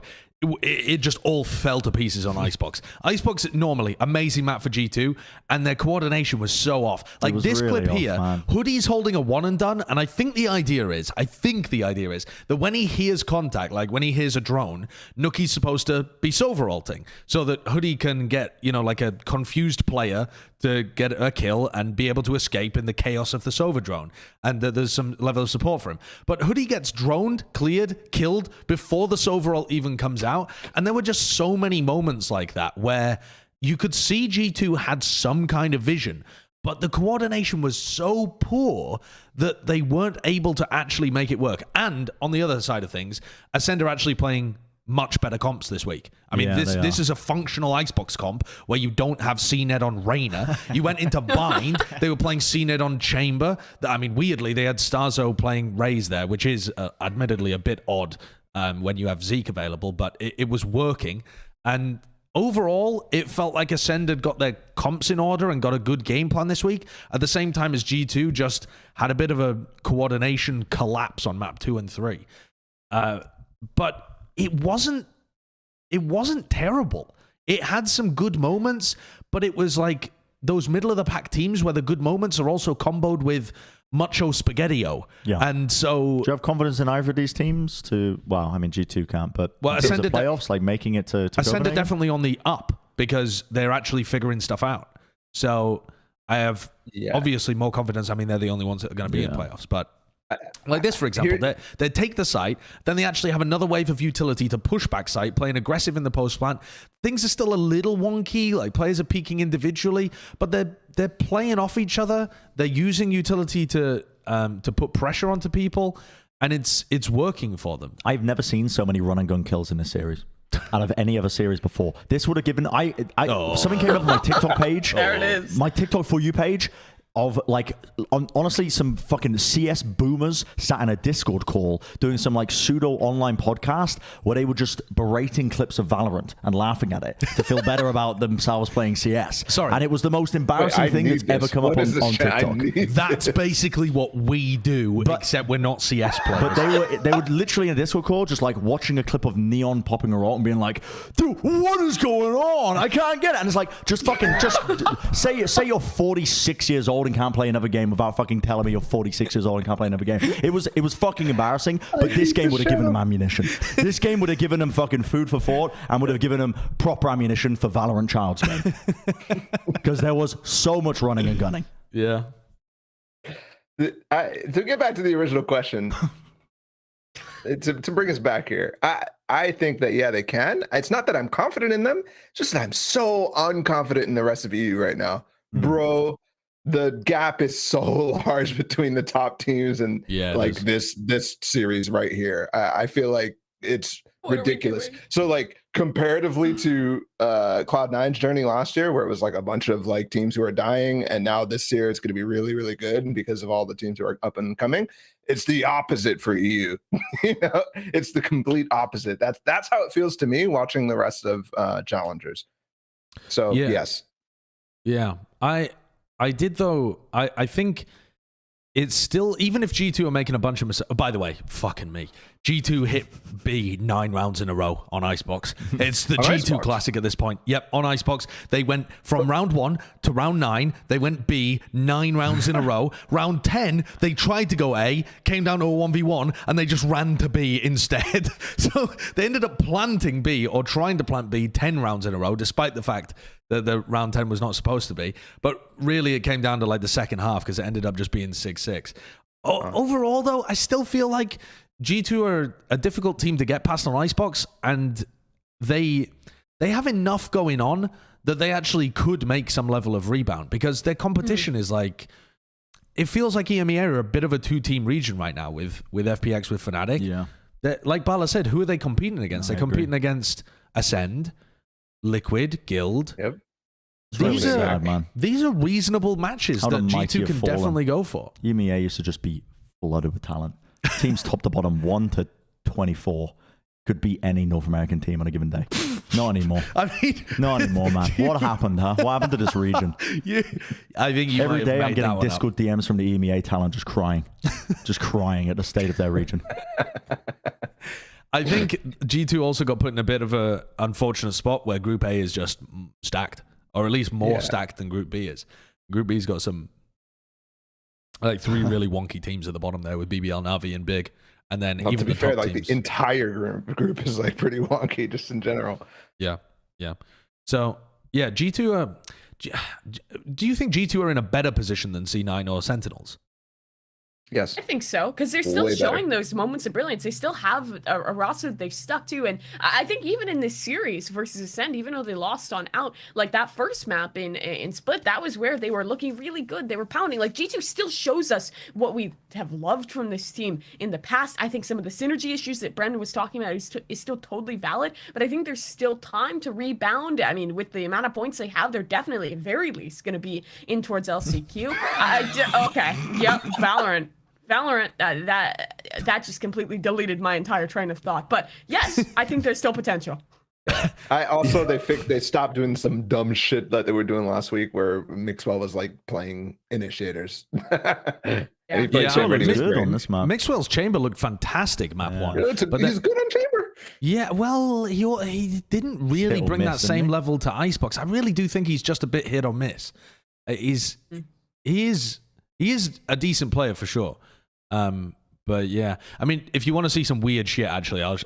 it just all fell to pieces on Icebox. Icebox, normally, amazing map for G2, and their coordination was so off. Like this really clip here, man. Hoodie's holding a one and done, and I think the idea is that when he hears contact, like when he hears a drone, Nuki's supposed to be Soveralting, so that Hoodie can get, like a confused player to get a kill and be able to escape in the chaos of the Sova drone. And there's some level of support for him. But Hoodie gets droned, cleared, killed before the Soveralt even comes out. And there were just so many moments like that where you could see G2 had some kind of vision, but the coordination was so poor that they weren't able to actually make it work. And on the other side of things, ACEND are actually playing much better comps this week. I mean, this is a functional Icebox comp where you don't have CNED on Reyna. You went into Bind. They were playing CNED on Chamber. I mean, weirdly, they had Starzo playing Raze there, which is admittedly a bit odd when you have Zeke available, but it was working. And overall, it felt like ACEND had got their comps in order and got a good game plan this week. At the same time as G2 just had a bit of a coordination collapse on map 2 and 3. But it wasn't terrible. It had some good moments, but it was like those middle of the pack teams where the good moments are also comboed with Mucho Spaghetti-O. Yeah. And so... Do you have confidence in either of these teams to... Well, I mean, G2 can't, but well, in terms of playoffs, like making it to ACEND are Copenhagen? definitely on the up because they're actually figuring stuff out. So I have obviously more confidence. I mean, they're the only ones that are going to be in playoffs. But like this, for example, they take the site, then they actually have another wave of utility to push back site, playing aggressive in the post plant. Things are still a little wonky, like players are peaking individually, but they're playing off each other. They're using utility to put pressure onto people, and it's working for them. I've never seen so many run and gun kills in this series out of any other series before. This would have given something came up on my TikTok page. There it is. My TikTok For You page of like honestly some fucking CS boomers sat in a Discord call doing some like pseudo online podcast where they were just berating clips of Valorant and laughing at it to feel better about themselves playing CS. Sorry. And it was the most embarrassing thing that's ever come up on TikTok. That's basically what we do, except we're not CS players. But they were literally in a Discord call just like watching a clip of Neon popping a rock and being like, dude, what is going on? I can't get it. And it's like, just say you're 46 years old and can't play another game without fucking telling me you're 46 years old and can't play another game. It was fucking embarrassing, but this game would have given them ammunition. This game would have given them fucking food for thought and would have given them proper ammunition for Valorant Child's game. Because there was so much running and gunning. Yeah. To get back to the original question, to bring us back here, I think that, they can. It's not that I'm confident in them, it's just that I'm so unconfident in the rest of EU right now. Bro, the gap is so large between the top teams and this series right here. I feel like it's ridiculous. So like comparatively to Cloud9's journey last year, where it was like a bunch of like teams who are dying, and now this year it's going to be really, really good because of all the teams who are up and coming. It's the opposite for EU. It's the complete opposite. That's how it feels to me watching the rest of challengers. So yes. Yeah. I did, though. I think it's still, even if G2 are making a bunch of mistakes. By the way, fucking me. G2 hit B 9 rounds in a row on Icebox. It's the G2 Icebox. classic at this point. Yep, on Icebox. They went from round 1 to round 9. They went B 9 rounds in a row. Round 10, they tried to go A, came down to a 1v1, and they just ran to B instead. So they ended up planting B, or trying to plant B 10 rounds in a row, despite the fact that the round 10 was not supposed to be. But really, it came down to like the second half because it ended up just being 6-6. Overall, though, I still feel like G2 are a difficult team to get past on Icebox, and they have enough going on that they actually could make some level of rebound because their competition is like, it feels like EMEA are a bit of a two-team region right now with FPX, with Fnatic. Yeah. Like Balla said, who are they competing against? They're competing against ACEND, Liquid, Guild. Yep. These really are bad, man. These are reasonable matches How that the mighty G2 can have fallen. definitely go for. EMEA used to just be flooded with talent. Teams top to bottom 1 to 24 could beat any North American team on a given day. Not anymore. I mean, Not anymore, man. What happened, huh? What happened to this region? I think you Every might day have I'm made that getting one Discord DMs from the EMEA talent just crying. Just crying at the state of their region. I think G2 also got put in a bit of a unfortunate spot where Group A is just stacked, or at least more stacked than Group B is. Group B's got some like 3 really wonky teams at the bottom there with BBL, Navi, and Big. And then even to be the fair, top like teams. the entire group is like pretty wonky just in general. Yeah. So, yeah, G2 do you think G2 are in a better position than C9 or Sentinels? Yes. I think so, because they're still Way showing better. those moments of brilliance. They still have a roster that they've stuck to, and I think even in this series versus ACEND, even though they lost on out, like that first map in Split, that was where they were looking really good. They were pounding. Like G2 still shows us what we have loved from this team in the past. I think some of the synergy issues that Brennan was talking about is still totally valid, but I think there's still time to rebound. I mean, with the amount of points they have, they're definitely, at very least, going to be in towards LCQ. Okay, yep, Valorant, that just completely deleted my entire train of thought. But yes, I think there's still potential. I also they stopped doing some dumb shit that they were doing last week where Mixwell was like playing initiators. And he played Chamber and he was good great. on this map. Mixwell's Chamber looked fantastic map one. He's good on Chamber. Yeah, well, he didn't really Hit or bring miss, that didn't same he? level to Icebox. I really do think he's just a bit hit or miss. He is a decent player for sure. But yeah, I mean, if you want to see some weird shit, actually, I'll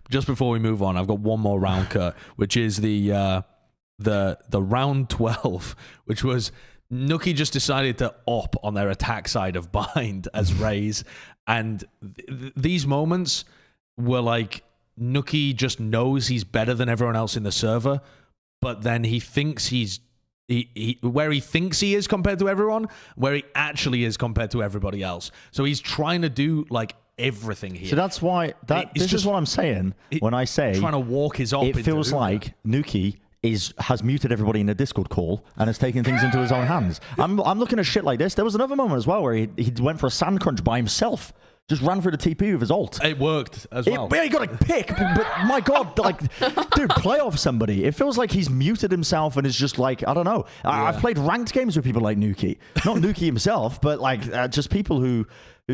just before we move on, I've got one more round cut, which is the round 12, which was Nuki just decided to op on their attack side of bind as Raze, and these moments were like Nuki just knows he's better than everyone else in the server, but then he thinks where he thinks he is compared to everyone, where he actually is compared to everybody else. So he's trying to do like everything here. So that's why this is what I'm saying when I say trying to walk his op. It feels like Nuki has muted everybody in the Discord call and has taken things into his own hands. I'm looking at shit like this. There was another moment as well where he went for a sand crunch by himself. Just ran through the TP with his ult. It worked as well. Yeah, he got a pick, but my God, like, dude, play off somebody. It feels like he's muted himself and is just like, I don't know. I've played ranked games with people like Nuki. Not Nuki himself, but like just people who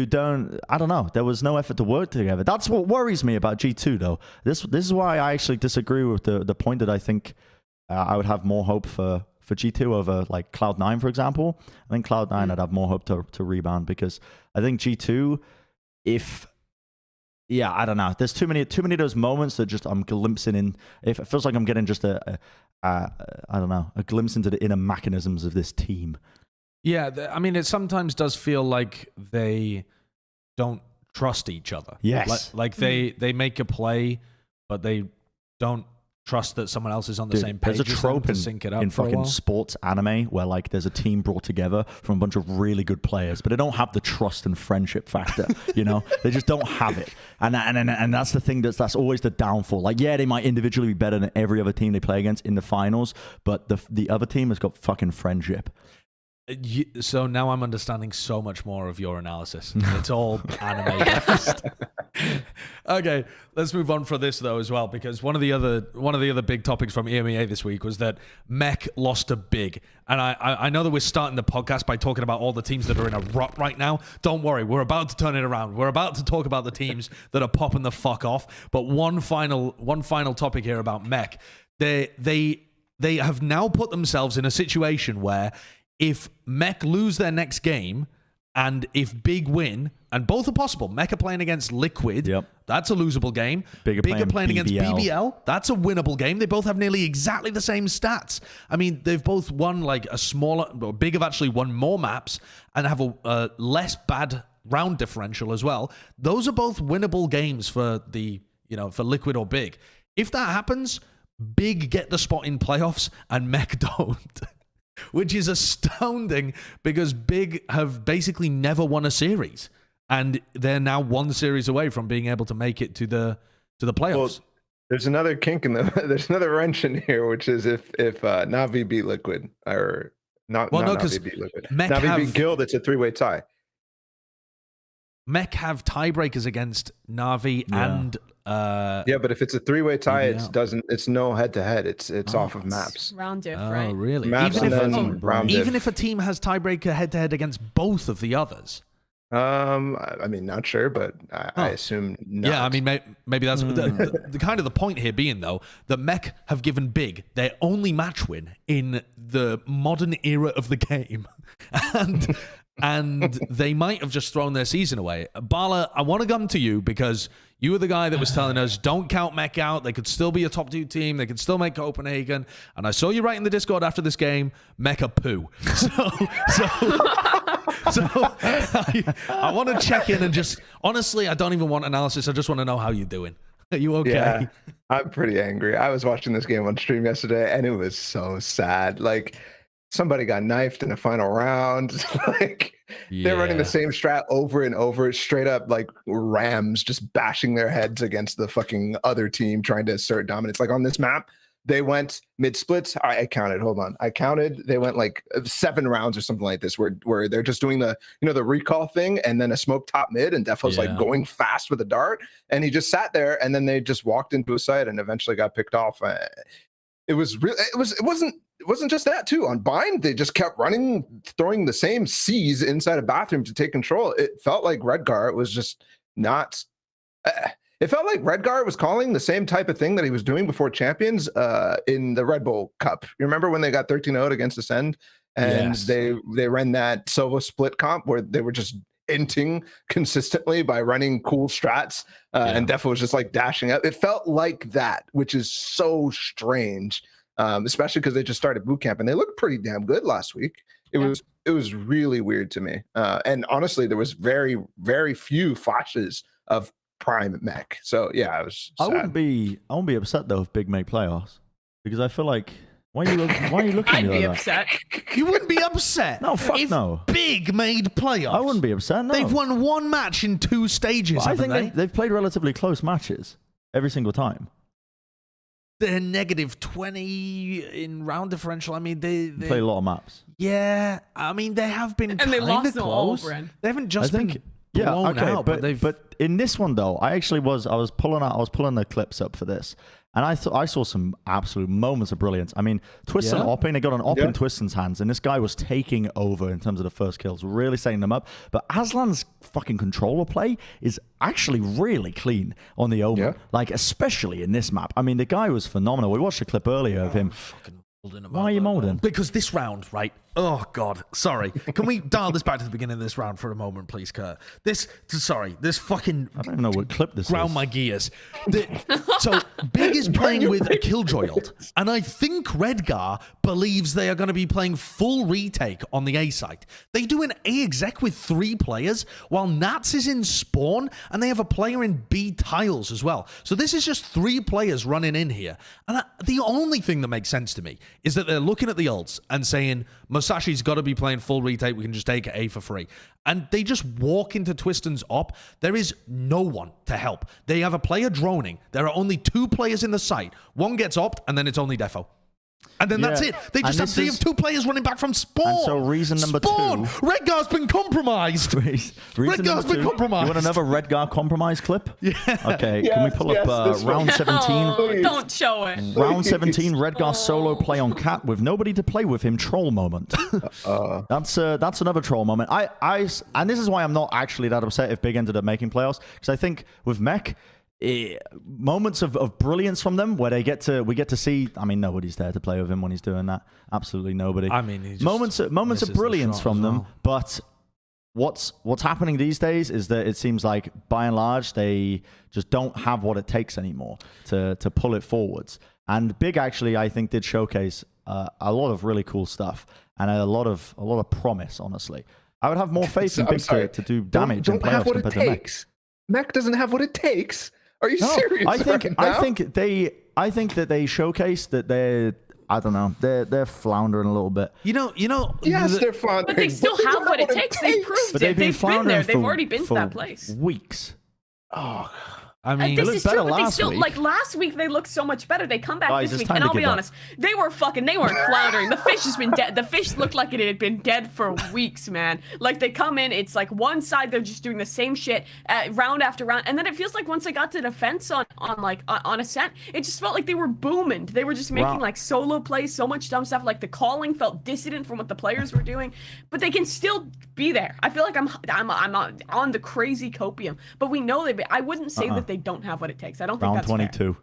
don't, I don't know. There was no effort to work together. That's what worries me about G2, though. This is why I actually disagree with the point that I think I would have more hope for G2 over like Cloud9, for example. I think Cloud9 I'd have more hope to rebound, because I think G2, I don't know. There's too many of those moments that just I'm glimpsing in. It feels like I'm getting just I don't know, a glimpse into the inner mechanisms of this team. Yeah, I mean, it sometimes does feel like they don't trust each other. Yes, like they make a play, but they don't trust that someone else is on the same page. There's a trope to sync it up in for a fucking while. sports anime where like there's a team brought together from a bunch of really good players, but they don't have the trust and friendship factor. You know, they just don't have it, and that's the thing that's always the downfall. Like, yeah, they might individually be better than every other team they play against in the finals, but the other team has got fucking friendship. So now I'm understanding so much more of your analysis. It's all anime based. Okay, let's move on for this though as well, because one of the other big topics from EMEA this week was that Mech lost to Big, and I know that we're starting the podcast by talking about all the teams that are in a rut right now. Don't worry, we're about to turn it around. We're about to talk about the teams that are popping the fuck off. But one final topic here about Mech. They have now put themselves in a situation where if Mech lose their next game and if Big win, and both are possible. Mech are playing against Liquid. Yep. That's a losable game. Big are playing against BBL. BBL. That's a winnable game. They both have nearly exactly the same stats. I mean, they've both won like a smaller... Big have actually won more maps and have a less bad round differential as well. Those are both winnable games for for Liquid or Big. If that happens, Big get the spot in playoffs and Mech don't. Which is astounding, because Big have basically never won a series, and they're now one series away from being able to make it to the playoffs. Well, there's another kink in there's another wrench in here, which is if Navi beat Liquid or not. Well, no, Navi beat Liquid. Mech Navi beat Guild. It's a 3-way tie. Mech have tiebreakers against Navi and yeah, but if it's a 3-way tie, BBL. it's no head to head. It's off of It's maps. round diff, Oh, right? really? Maps Even and if, then round even diff. if a team has tiebreaker head to head against both of the others. I mean, not sure, but I assume not. Yeah, I mean, maybe that's the kind of the point here being, though, that Mech have given Big their only match win in the modern era of the game. And they might have just thrown their season away. Balla, I want to come to you because you were the guy that was telling us, don't count Mech out. They could still be a top 2 team. They could still make Copenhagen. And I saw you write in the Discord after this game, Mech a poo. So I want to check in and just, honestly, I don't even want analysis. I just want to know how you're doing. Are you okay? Yeah, I'm pretty angry. I was watching this game on stream yesterday, and it was so sad. Like, somebody got knifed in the final round. Like, they're running the same strat over and over, straight up like Rams, just bashing their heads against the fucking other team, trying to assert dominance. Like on this map, they went mid splits. I counted. Hold on, I counted. They went like 7 rounds or something like this, where they're just doing the the recall thing, and then a smoke top mid, and Defo's like going fast with a dart, and he just sat there, and then they just walked into a site and eventually got picked off. It was really. It wasn't just that too. On Bind, they just kept running, throwing the same C's inside a bathroom to take control. It felt like Redgar was just not. It felt like Redgar was calling the same type of thing that he was doing before Champions in the Red Bull Cup. You remember when they got 13-0 against Ascend, and they ran that solo split comp where they were just inting consistently by running cool strats, and Defo was just like dashing up. It felt like that, which is so strange, especially because they just started boot camp and they looked pretty damn good last week. It was really weird to me, and honestly, there was very, very few flashes of prime mech. So yeah, I was sad. I won't be upset though if Big make playoffs, because I feel like why are you looking at me like that? I'd be upset. You wouldn't be upset. No, fuck if no. Big made playoffs. I wouldn't be upset. No. They've won 1 match in 2 stages. But I think they've played relatively close matches every single time. They're negative 20 in round differential. I mean, they play a lot of maps. Yeah, I mean they have been and they lost them all, close. Bren. They haven't just been blown out, but in this one though, I was pulling the clips up for this, and I saw some absolute moments of brilliance. I mean, Twist and Opping, they got an Opp in Twiston's hands, and this guy was taking over in terms of the first kills, really setting them up. But Aslan's fucking controller play is actually really clean on the Omen, like especially in this map. I mean, the guy was phenomenal. We watched a clip earlier of him. Why are you molding? Because this round, right? Oh, God. Sorry. Can we dial this back to the beginning of this round for a moment, please, Kurt? This fucking... I don't even know what clip this ground is. My gears. So, Big is playing with a Killjoy ult, and I think Redgar believes they are going to be playing full retake on the A site. They do an A exec with 3 players, while Nats is in spawn, and they have a player in B tiles as well. So this is just 3 players running in here. And the only thing that makes sense to me is that they're looking at the ults and saying, Musashi's got to be playing full retake. We can just take A for free. And they just walk into Twiston's op. There is no one to help. They have a player droning. There are only 2 players in the site. One gets opt, and then it's only Defo. And then that's it. They just have 2 players running back from spawn. And so reason number 2. Redgar's been compromised. Redgar's been compromised. You want another Redgar compromise clip? Yeah. Okay, can we pull up round 17? No, don't show it. Round 17, Redgar solo play on Cat with nobody to play with him, troll moment. That's another troll moment. And this is why I'm not actually that upset if Big ended up making playoffs, because I think with Mech, moments of brilliance from them where we get to see. I mean, nobody's there to play with him when he's doing that. Absolutely nobody. I mean, moments of brilliance from them. But what's happening these days is that it seems like by and large they just don't have what it takes anymore to pull it forwards. And Big actually, I think, did showcase a lot of really cool stuff and a lot of promise. Honestly, I would have more faith in Big to do damage in playoffs compared to Mech. Mech doesn't have what it takes. Are you serious? I think that they showcased that they're floundering a little bit. You know. Yes, they're floundering. But they still have what it takes. They've proved it. They've been there. They've already been to that place. Weeks. Oh. I mean, this is true, but they still, like last week, they looked so much better. They come back this week, and I'll be honest, they weren't floundering. The fish has been dead. The fish looked like it had been dead for weeks, man. Like they come in, it's like one side they're just doing the same shit round after round, and then it feels like once they got to defense on Ascent, it just felt like they were booming. They were just making like solo plays, so much dumb stuff. Like the calling felt dissident from what the players were doing, but they can still be there. I feel like I'm on the crazy copium, but we know I wouldn't say that they don't have what it takes. I don't think that's fair.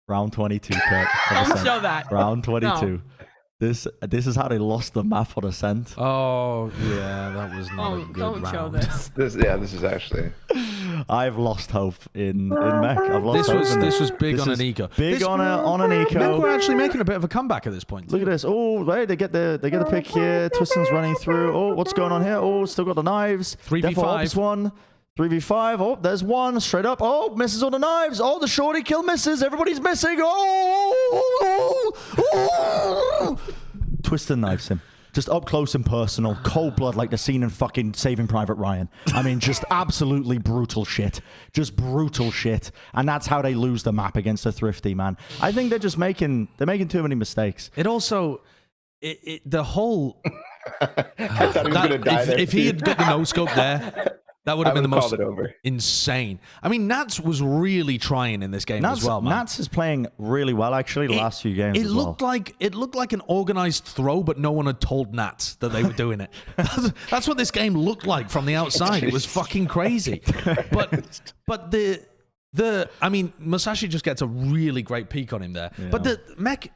Round 22, Kurt. Don't show that. Round 22. No. This is how they lost the map on Ascent. Oh, yeah, that was not a good round. Don't show this. This is actually... I've lost hope in Mech. I've lost hope. This was big on an eco. Big on an eco. Mech were actually making a bit of a comeback at this point. Look at this. Oh, they get the pick here. Twiston's running through. Oh, what's going on here? Oh, still got the knives. 3v5. One. 3v5. Oh, there's one. Straight up. Oh, misses on the knives. Oh, the shorty kill misses. Everybody's missing. Oh! Twiston knives him. just up close and personal, cold blood like the scene in fucking Saving Private Ryan. I mean, just absolutely brutal shit. Just brutal shit. And that's how they lose the map against a Thrifty, man. I think they're just making too many mistakes. It also, the whole... I thought he was going to die there. If he had got the no-scope there... That would have been the most over. insane. I mean, Nats was really trying in this game as well, man. Nats is playing really well, actually, the last few games as well. It looked like an organized throw, but no one had told Nats that they were doing it. That's what this game looked like from the outside. It was fucking crazy. But I mean, Musashi just gets a really great peek on him there. Yeah. But the mech...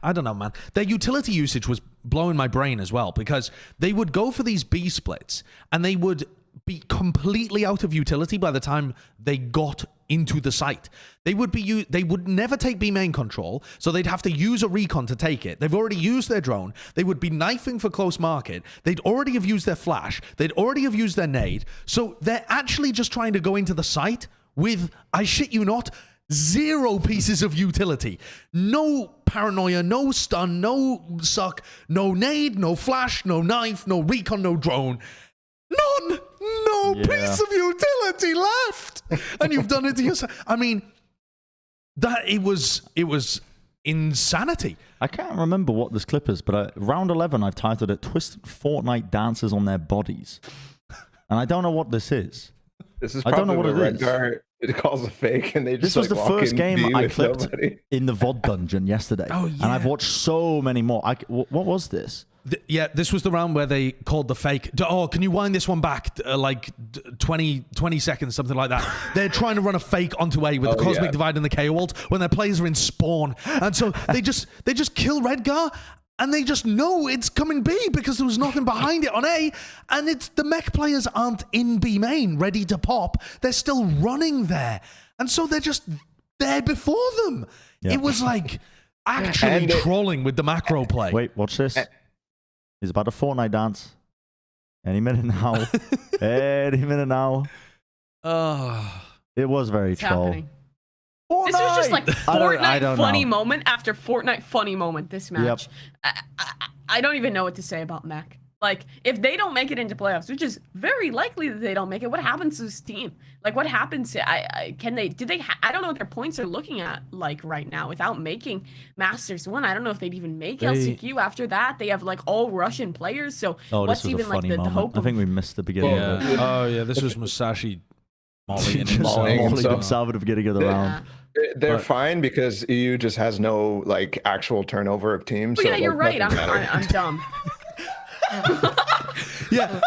I don't know, man. Their utility usage was blowing my brain as well, because they would go for these B splits and they would be completely out of utility by the time they got into the site. They would never take B main control, so they'd have to use a recon to take it. They've already used their drone. They would be knifing for close market. They'd already have used their flash. They'd already have used their nade. So they're actually just trying to go into the site with, I shit you not, 0 pieces of utility. No paranoia, no stun, no suck, no nade, no flash, no knife, no recon, no drone. None! No piece of utility left! And you've done it to yourself. I mean, it was insanity. I can't remember what this clip is, but round 11, I've titled it Twisted Fortnite Dances on Their Bodies. And I don't know what this is. This is probably what Redgar it calls a fake, and they just. This was the first game I clipped in the VOD dungeon yesterday. Oh, yeah. And I've watched so many more. What was this? This was the round where they called the fake. Oh, can you wind this one back like 20 seconds, something like that? They're trying to run a fake onto A with the Cosmic Divide and the KO ult when their players are in spawn. And so they just kill Redgar, and they just know it's coming B because there was nothing behind it on A. And the mech players aren't in B main ready to pop. They're still running there. And so they're just there before them. Yeah. It was like actually trolling with the macro play. Wait, watch this. He's about a Fortnite dance. Any minute now. Any minute now. It was very troll. Happening. Fortnite! This was just like Fortnite funny moment after Fortnite funny moment, this match. Yep. I don't even know what to say about mech. Like, if they don't make it into playoffs, which is very likely that they don't make it, what happens to this team? Like, what happens to, I don't know what their points are looking at, like, right now, without making Masters 1. I don't know if they'd even make LCQ after that. They have, like, all Russian players, so what's even, like, the hope of... I think we missed the beginning of it. Oh, yeah, this was Musashi mollying himself at the beginning of the round. They're fine because EU just has no, like, actual turnover of teams. Well, so, yeah, you're right. I'm dumb. Yeah,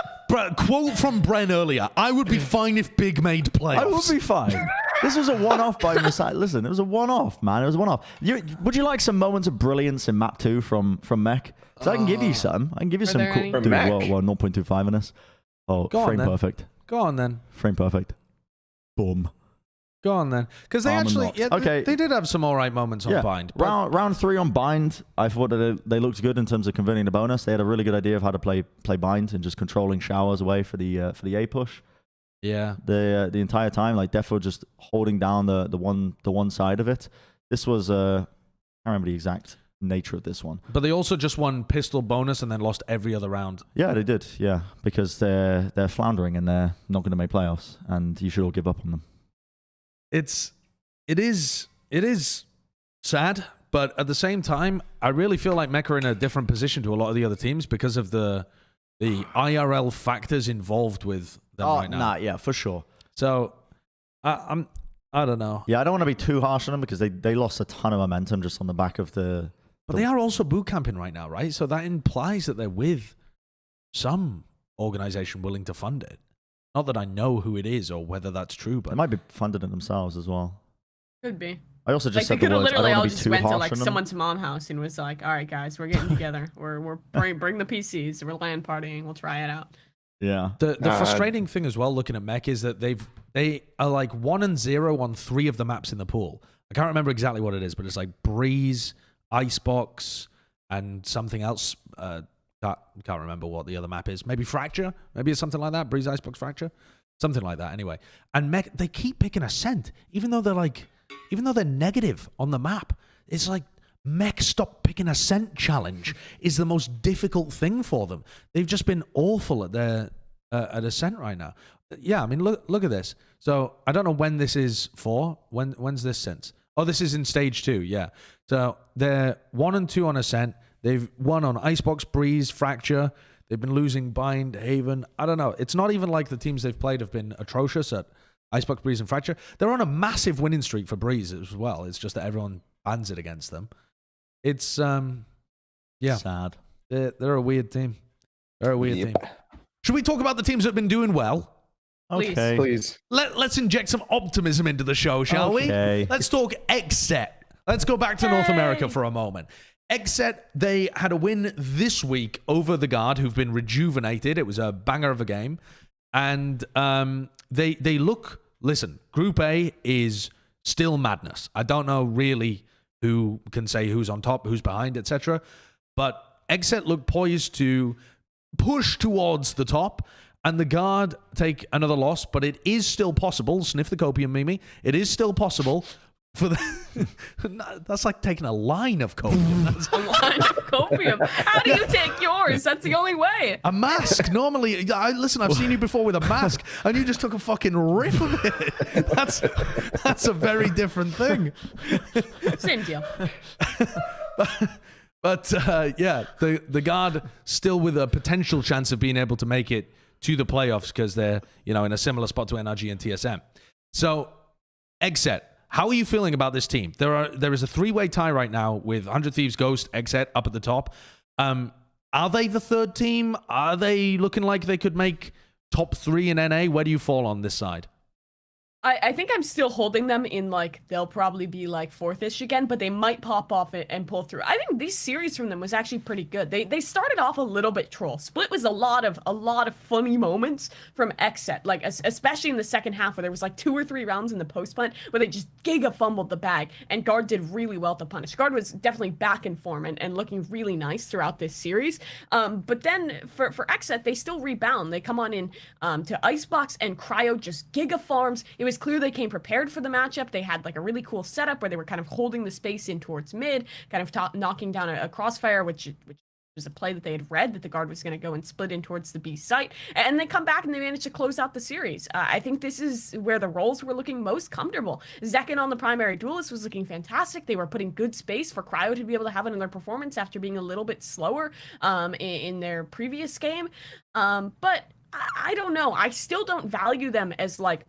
quote from Bren earlier. I would be fine if Big made playoffs. I would be fine. This was a one-off by Messiah. Listen, it was a one-off, man. It was a one-off. Would you like some moments of brilliance in map 2 from Mech? Because I can give you some. I can give you some cool. Dude, 0.25 in this. Oh, frame perfect. Go on then. Frame perfect. Boom. Go on then, because they actually, they did have some all right moments on Bind. Round 3 on Bind, I thought that they looked good in terms of converting the bonus. They had a really good idea of how to play Bind and just controlling showers away for the A push. Yeah, the entire time, like Defo just holding down the one side of it. This was I can't remember the exact nature of this one, but they also just won pistol bonus and then lost every other round. Yeah, they did. Yeah, because they're floundering and they're not going to make playoffs, and you should all give up on them. It is sad, but at the same time, I really feel like Mech are in a different position to a lot of the other teams because of the IRL factors involved with them right now. Yeah, for sure. So I don't know. Yeah, I don't want to be too harsh on them because they lost a ton of momentum just on the back of the. But they are also boot camping right now, right? So that implies that they're with some organization willing to fund it. Not that I know who it is or whether that's true, but they might be funding it themselves as well. Could be. I also just said the words. Literally, I don't all want to be just too went to harsh like on them. someone's mom house and was like, "All right, guys, we're getting together. We're bring the PCs. We're LAN partying. We'll try it out." Yeah. The frustrating thing as well, looking at Mech, is that they are like 1-0 on 3 of the maps in the pool. I can't remember exactly what it is, but it's like Breeze, Icebox, and something else. Can't remember what the other map is. Maybe Fracture. Maybe it's something like that. Breeze, Icebox, Fracture. Something like that, anyway. And Mech, they keep picking Ascent, even though they're negative on the map. It's like Mech Stop Picking Ascent challenge is the most difficult thing for them. They've just been awful at their at Ascent right now. Yeah, I mean, look at this. So I don't know when this is for. When's this since? Oh, this is in stage 2. Yeah. So they're 1 and 2 on Ascent. They've won on Icebox, Breeze, Fracture. They've been losing Bind, Haven. I don't know. It's not even like the teams they've played have been atrocious at Icebox, Breeze, and Fracture. They're on a massive winning streak for Breeze as well. It's just that everyone bans it against them. It's yeah, sad. They're a weird team. They're a weird team. Should we talk about the teams that have been doing well? Okay. Please. Let's inject some optimism into the show, shall we? Let's talk XSET. Let's go back to North America for a moment. XSET, they had a win this week over the Guard, who've been rejuvenated. It was a banger of a game. And they look, listen, Group A is still madness. I don't know really who can say who's on top, who's behind, etc. But XSET look poised to push towards the top, and the Guard take another loss, but it is still possible. Sniff the copium, Mimi. It is still possible for the... That's like taking a line of copium. That's A line of copium. How do you take yours? That's the only way. a mask. Normally, listen, I've seen you before with a mask, and you just took a fucking rip of it. That's a very different thing. Same deal. But yeah, the Guard still with a potential chance of being able to make it to the playoffs because they're, in a similar spot to NRG and TSM. So, XSET, how are you feeling about this team? There is a 3-way tie right now with 100 Thieves, Ghost, XSET up at the top. Are they the third team? Are they looking like they could make top 3 in NA? Where do you fall on this side? I think I'm still holding them in, like, they'll probably be, like, 4th-ish again, but they might pop off it and pull through. I think this series from them was actually pretty good. They started off a little bit troll. Split was a lot of funny moments from XSET, like, especially in the second half where there was, like, 2 or 3 rounds in the post-plant where they just giga-fumbled the bag, and Guard did really well to punish. Guard was definitely back in form and looking really nice throughout this series. But then for XSET, they still rebound. They come on in to Icebox, and Cryo just giga-farms. It was clear they came prepared for the matchup. They had like a really cool setup where they were kind of holding the space in towards mid, kind of knocking down a crossfire, which was a play that they had read that the Guard was going to go and split in towards the B site. And they come back and they managed to close out the series. I think this is where the roles were looking most comfortable. Zekin on the primary duelist was looking fantastic. They were putting good space for Cryo to be able to have another performance after being a little bit slower in their previous game. But I don't know. I still don't value them as like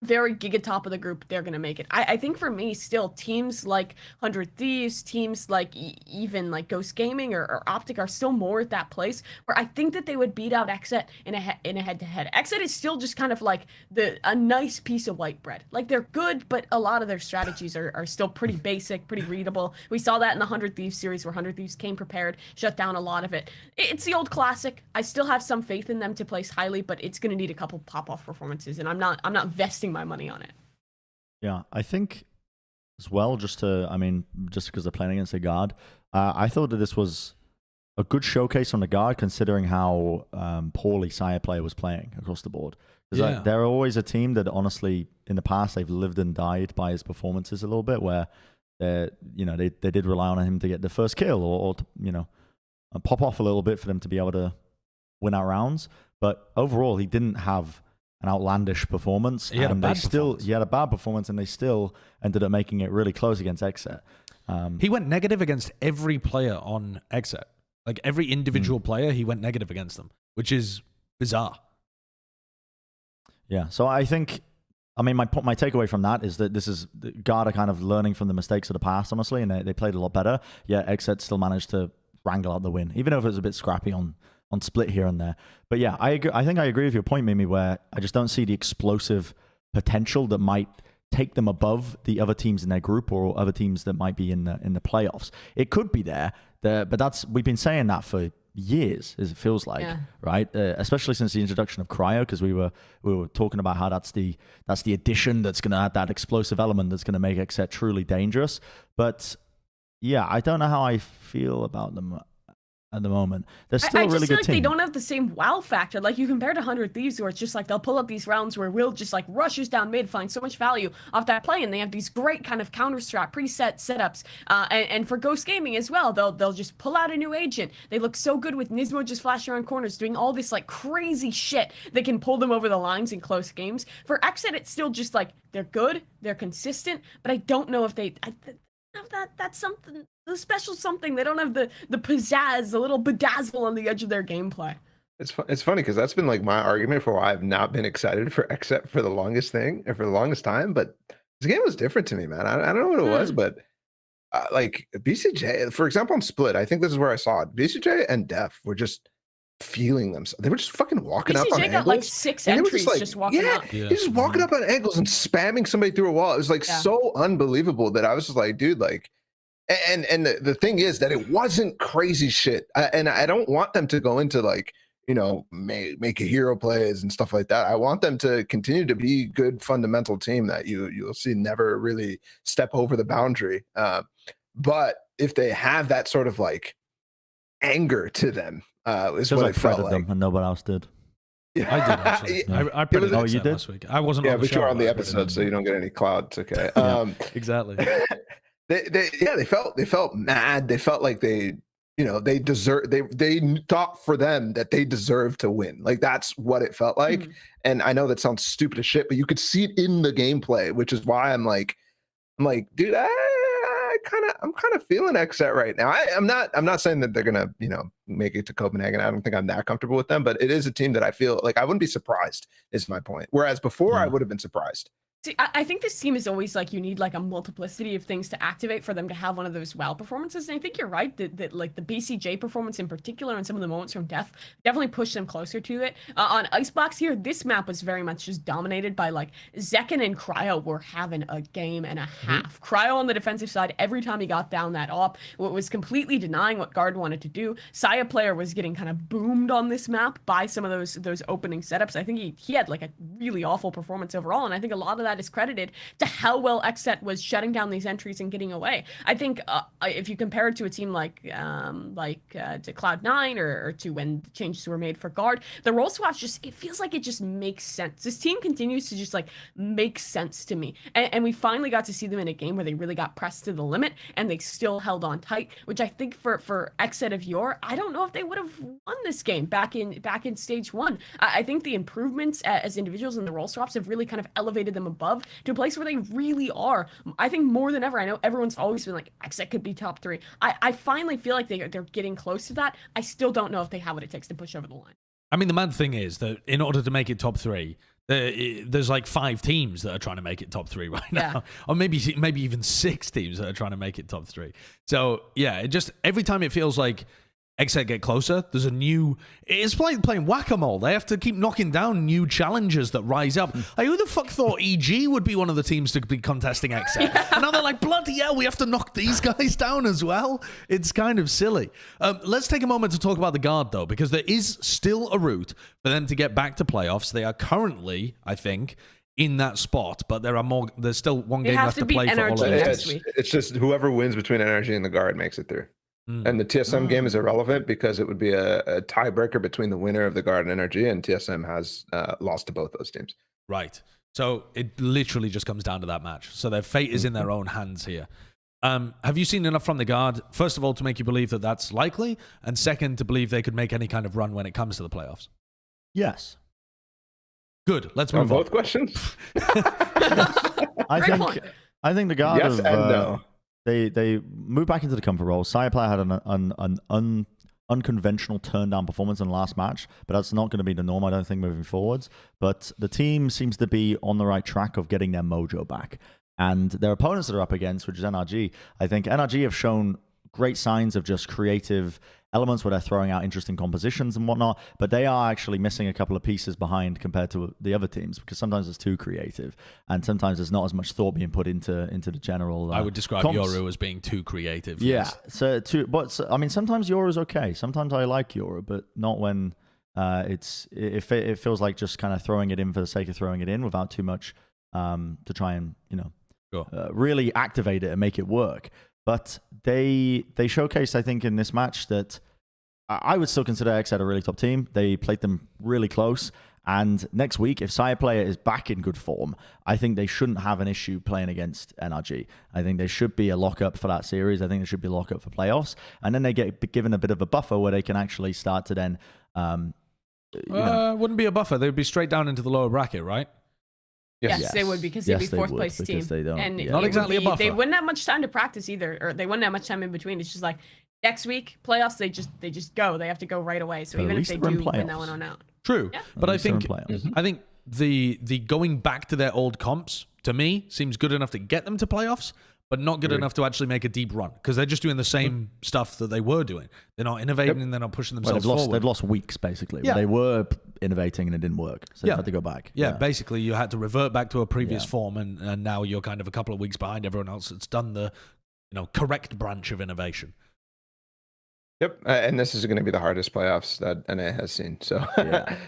very giga top of the group. They're gonna make it. I think for me still teams like 100 Thieves, teams like even like Ghost Gaming or OpTic are still more at that place where I think that they would beat out XSET in a head-to-head. XSET is still just kind of like a nice piece of white bread. Like they're good, but a lot of their strategies are still pretty basic, pretty readable. We saw that in the 100 Thieves series where 100 Thieves came prepared, shut down a lot of it. It's the old classic. I still have some faith in them to place highly, but it's gonna need a couple pop-off performances, and I'm not vesting my money on it. Yeah, I think as well, just because they're playing against a Guard, I thought that this was a good showcase on the Guard considering how poorly Sire Player was playing across the board. Because they're always a team that honestly, in the past, they've lived and died by his performances a little bit, where they did rely on him to get the first kill or pop off a little bit for them to be able to win out rounds. But overall, he didn't have an outlandish performance. He had a bad performance, and they still ended up making it really close against XSET. He went negative against every player on XSET. Like every individual player, he went negative against them, which is bizarre. Yeah, so I think, my takeaway from that is that this is Guard are kind of learning from the mistakes of the past, honestly, and they played a lot better. Yeah, XSET still managed to wrangle out the win, even if it was a bit scrappy on split here and there. But yeah, I think I agree with your point, Mimi, where I just don't see the explosive potential that might take them above the other teams in their group or other teams that might be in the playoffs. It could be there, but we've been saying that for years, as it feels like, right? Especially since the introduction of Cryo, because we were talking about how that's the addition that's going to add that explosive element that's going to make XSET truly dangerous. But yeah, I don't know how I feel about them at the moment. They're I still a just really feel good like team. they don't have the same wow factor. Like you compare to 100 Thieves, where it's just like they'll pull up these rounds where Will just like rushes down mid, finds so much value off that play, and they have these great kind of counter strat preset setups. And for Ghost Gaming as well, they'll just pull out a new agent. They look so good with Nismo just flashing around corners, doing all this like crazy shit that can pull them over the lines in close games. For XSET, it's still just like they're good, they're consistent, but I don't know if they have that's something, the special something. They don't have the pizzazz, the little bedazzle on the edge of their gameplay. It's funny because that's been like my argument for why I've not been excited for XSET for the longest time. But this game was different to me, man. I don't know what it was, but like BCJ, for example, on Split, I think this is where I saw it. BCJ and Def were just feeling themselves. They were just fucking walking up on BCJ got angles. like 6 And they were entries just walking yeah, up. he's just walking up on angles and spamming somebody through a wall. It was like so unbelievable that I was just like, dude, like, and the thing is that it wasn't crazy shit. And I don't want them to go into like, you know, make a hero plays and stuff like that. I want them to continue to be good fundamental team that you'll see never really step over the boundary. But if they have that sort of like anger to them, is what it felt like. Them and nobody else did. Yeah, I did actually. I predicted you did last week. I wasn't. Yeah, on the but you're show, on the I episode, predicted so you don't get any cloud. It's okay. exactly. They felt mad. They felt like they thought for them that they deserved to win. Like that's what it felt like. And I know that sounds stupid as shit, but you could see it in the gameplay, which is why I'm like, dude, I'm kind of feeling XSET right now. I'm not saying that they're gonna, make it to Copenhagen. I don't think I'm that comfortable with them, but it is a team that I feel like I wouldn't be surprised, is my point. Whereas before I would have been surprised. See, I think this team is always like you need like a multiplicity of things to activate for them to have one of those wow performances. And I think you're right that like the BCJ performance in particular and some of the moments from Death definitely pushed them closer to it. On Icebox here, this map was very much just dominated by like Zekken and Cryo were having a game and a half. Cryo on the defensive side, every time he got down that op, was completely denying what Guard wanted to do. Saya player was getting kind of boomed on this map by some of those opening setups. I think he had like a really awful performance overall, and I think a lot of that is credited to how well XSET was shutting down these entries and getting away. I think if you compare it to a team like to Cloud9 or to when the changes were made for Guard, the role swaps it feels like it just makes sense. This team continues to just like make sense to me. And we finally got to see them in a game where they really got pressed to the limit and they still held on tight, which I think for XSET of yore, I don't know if they would have won this game back in stage 1. I think the improvements as individuals in the role swaps have really kind of elevated them above to a place where they really are. I think more than ever. I know everyone's always been like, XSET could be top 3. I finally feel like they're getting close to that. I still don't know if they have what it takes to push over the line. I mean, the mad thing is that in order to make it top 3, there's like 5 teams that are trying to make it top 3 right now, or maybe even 6 teams that are trying to make it top 3. So yeah, it just every time it feels like XSET get closer, there's a new... It's playing whack-a-mole. They have to keep knocking down new challenges that rise up. Like, who the fuck thought EG would be one of the teams to be contesting XSET? And now they're like, bloody hell, we have to knock these guys down as well? It's kind of silly. Let's take a moment to talk about the Guard, though, because there is still a route for them to get back to playoffs. They are currently, I think, in that spot, but there's still one game left to play for all of them. It's just whoever wins between NRG and the Guard makes it through. And the TSM game is irrelevant because it would be a tiebreaker between the winner of the Guard and NRG, and TSM has lost to both those teams. Right. So it literally just comes down to that match. So their fate is in their own hands here. Have you seen enough from the Guard, first of all, to make you believe that that's likely, and second, to believe they could make any kind of run when it comes to the playoffs? Yes. Good. Let's move on. Both questions? I think the Guard yes and no. They moved back into the comfort role. Saya player had an unconventional turn down performance in the last match, but that's not going to be the norm, I don't think, moving forwards. But the team seems to be on the right track of getting their mojo back. And their opponents that are up against, which is NRG, I think NRG have shown great signs of just creative elements where they're throwing out interesting compositions and whatnot, but they are actually missing a couple of pieces behind compared to the other teams, because sometimes it's too creative and sometimes there's not as much thought being put into the general. I would describe Yoru as being too creative. Yeah, yes. I mean, sometimes Yoru's okay. Sometimes I like Yoru, but not when it feels like just kind of throwing it in for the sake of throwing it in without too much to try and really activate it and make it work. But they showcased, I think, in this match that I would still consider XSET a really top team. They played them really close. And next week, if Sire Player is back in good form, I think they shouldn't have an issue playing against NRG. I think there should be a lockup for that series. I think there should be a lockup for playoffs. And then they get given a bit of a buffer where they can actually start to then... wouldn't be a buffer. They'd be straight down into the lower bracket, right? Yes, they would, because they'd be fourth place team. They don't, and not exactly a buffer. They wouldn't have much time to practice either, or they wouldn't have much time in between. It's just like next week playoffs, they just go. They have to go right away. So even if they do win that one on out. True, yeah. But I think the going back to their old comps to me seems good enough to get them to playoffs, but not good enough to actually make a deep run, because they're just doing the same stuff that they were doing. They're not innovating and they're not pushing themselves forward. They've lost weeks, basically. Yeah. They were innovating and it didn't work, so they had to go back. Yeah, basically you had to revert back to a previous form, and now you're kind of a couple of weeks behind everyone else that's done the correct branch of innovation. Yep, and this is going to be the hardest playoffs that NA has seen. So,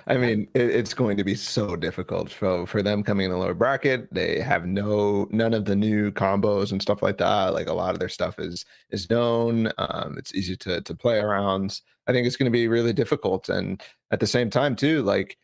I mean, it's going to be so difficult for them coming in the lower bracket. They have none of the new combos and stuff like that. Like a lot of their stuff is known. It's easy to play around. I think it's going to be really difficult. And at the same time, too, like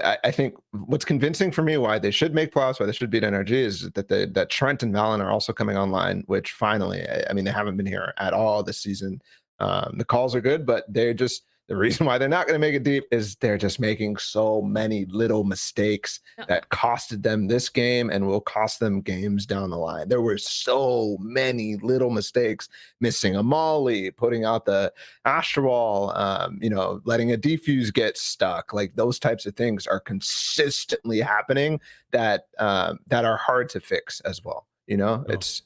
I think what's convincing for me why they should make playoffs, why they should beat NRG, is that Trent and Valen are also coming online. Which finally, I mean, they haven't been here at all this season. The calls are good, but they're just, the reason why they're not going to make it deep is they're just making so many little mistakes that costed them this game and will cost them games down the line. There were so many little mistakes, missing a molly, putting out the Astral, letting a defuse get stuck. Like those types of things are consistently happening that are hard to fix as well. It's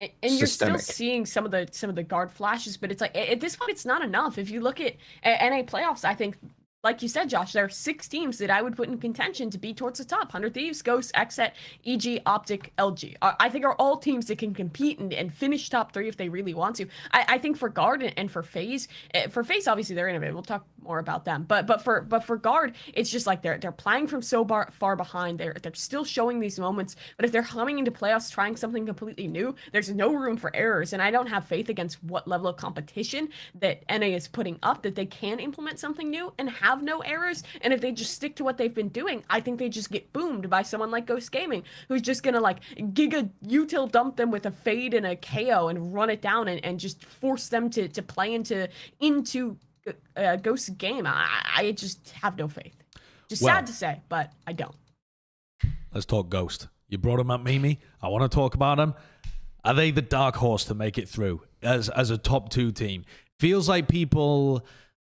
and you're still seeing some of the guard flashes, but it's like at this point it's not enough. If you look at NA playoffs, I think, like you said, Josh, there are 6 teams that I would put in contention to be towards the top. 100 Thieves, Ghost, XSET, EG, OpTic, LG. I think are all teams that can compete and finish top 3 if they really want to. I think for Guard and for FaZe, obviously they're innovative. We'll talk more about them. But for Guard, it's just like they're playing from so far behind. They're still showing these moments. But if they're coming into playoffs trying something completely new, there's no room for errors. And I don't have faith against what level of competition that NA is putting up that they can implement something new and have no errors. And if they just stick to what they've been doing, I think they just get boomed by someone like Ghost Gaming, who's just gonna like giga util dump them with a fade and a KO and run it down and just force them to play into Ghost's game. I just have no faith. Just sad to say, but I don't. Let's talk Ghost. You brought him up, Mimi. I want to talk about him. Are they the dark horse to make it through as a top 2 team? Feels like people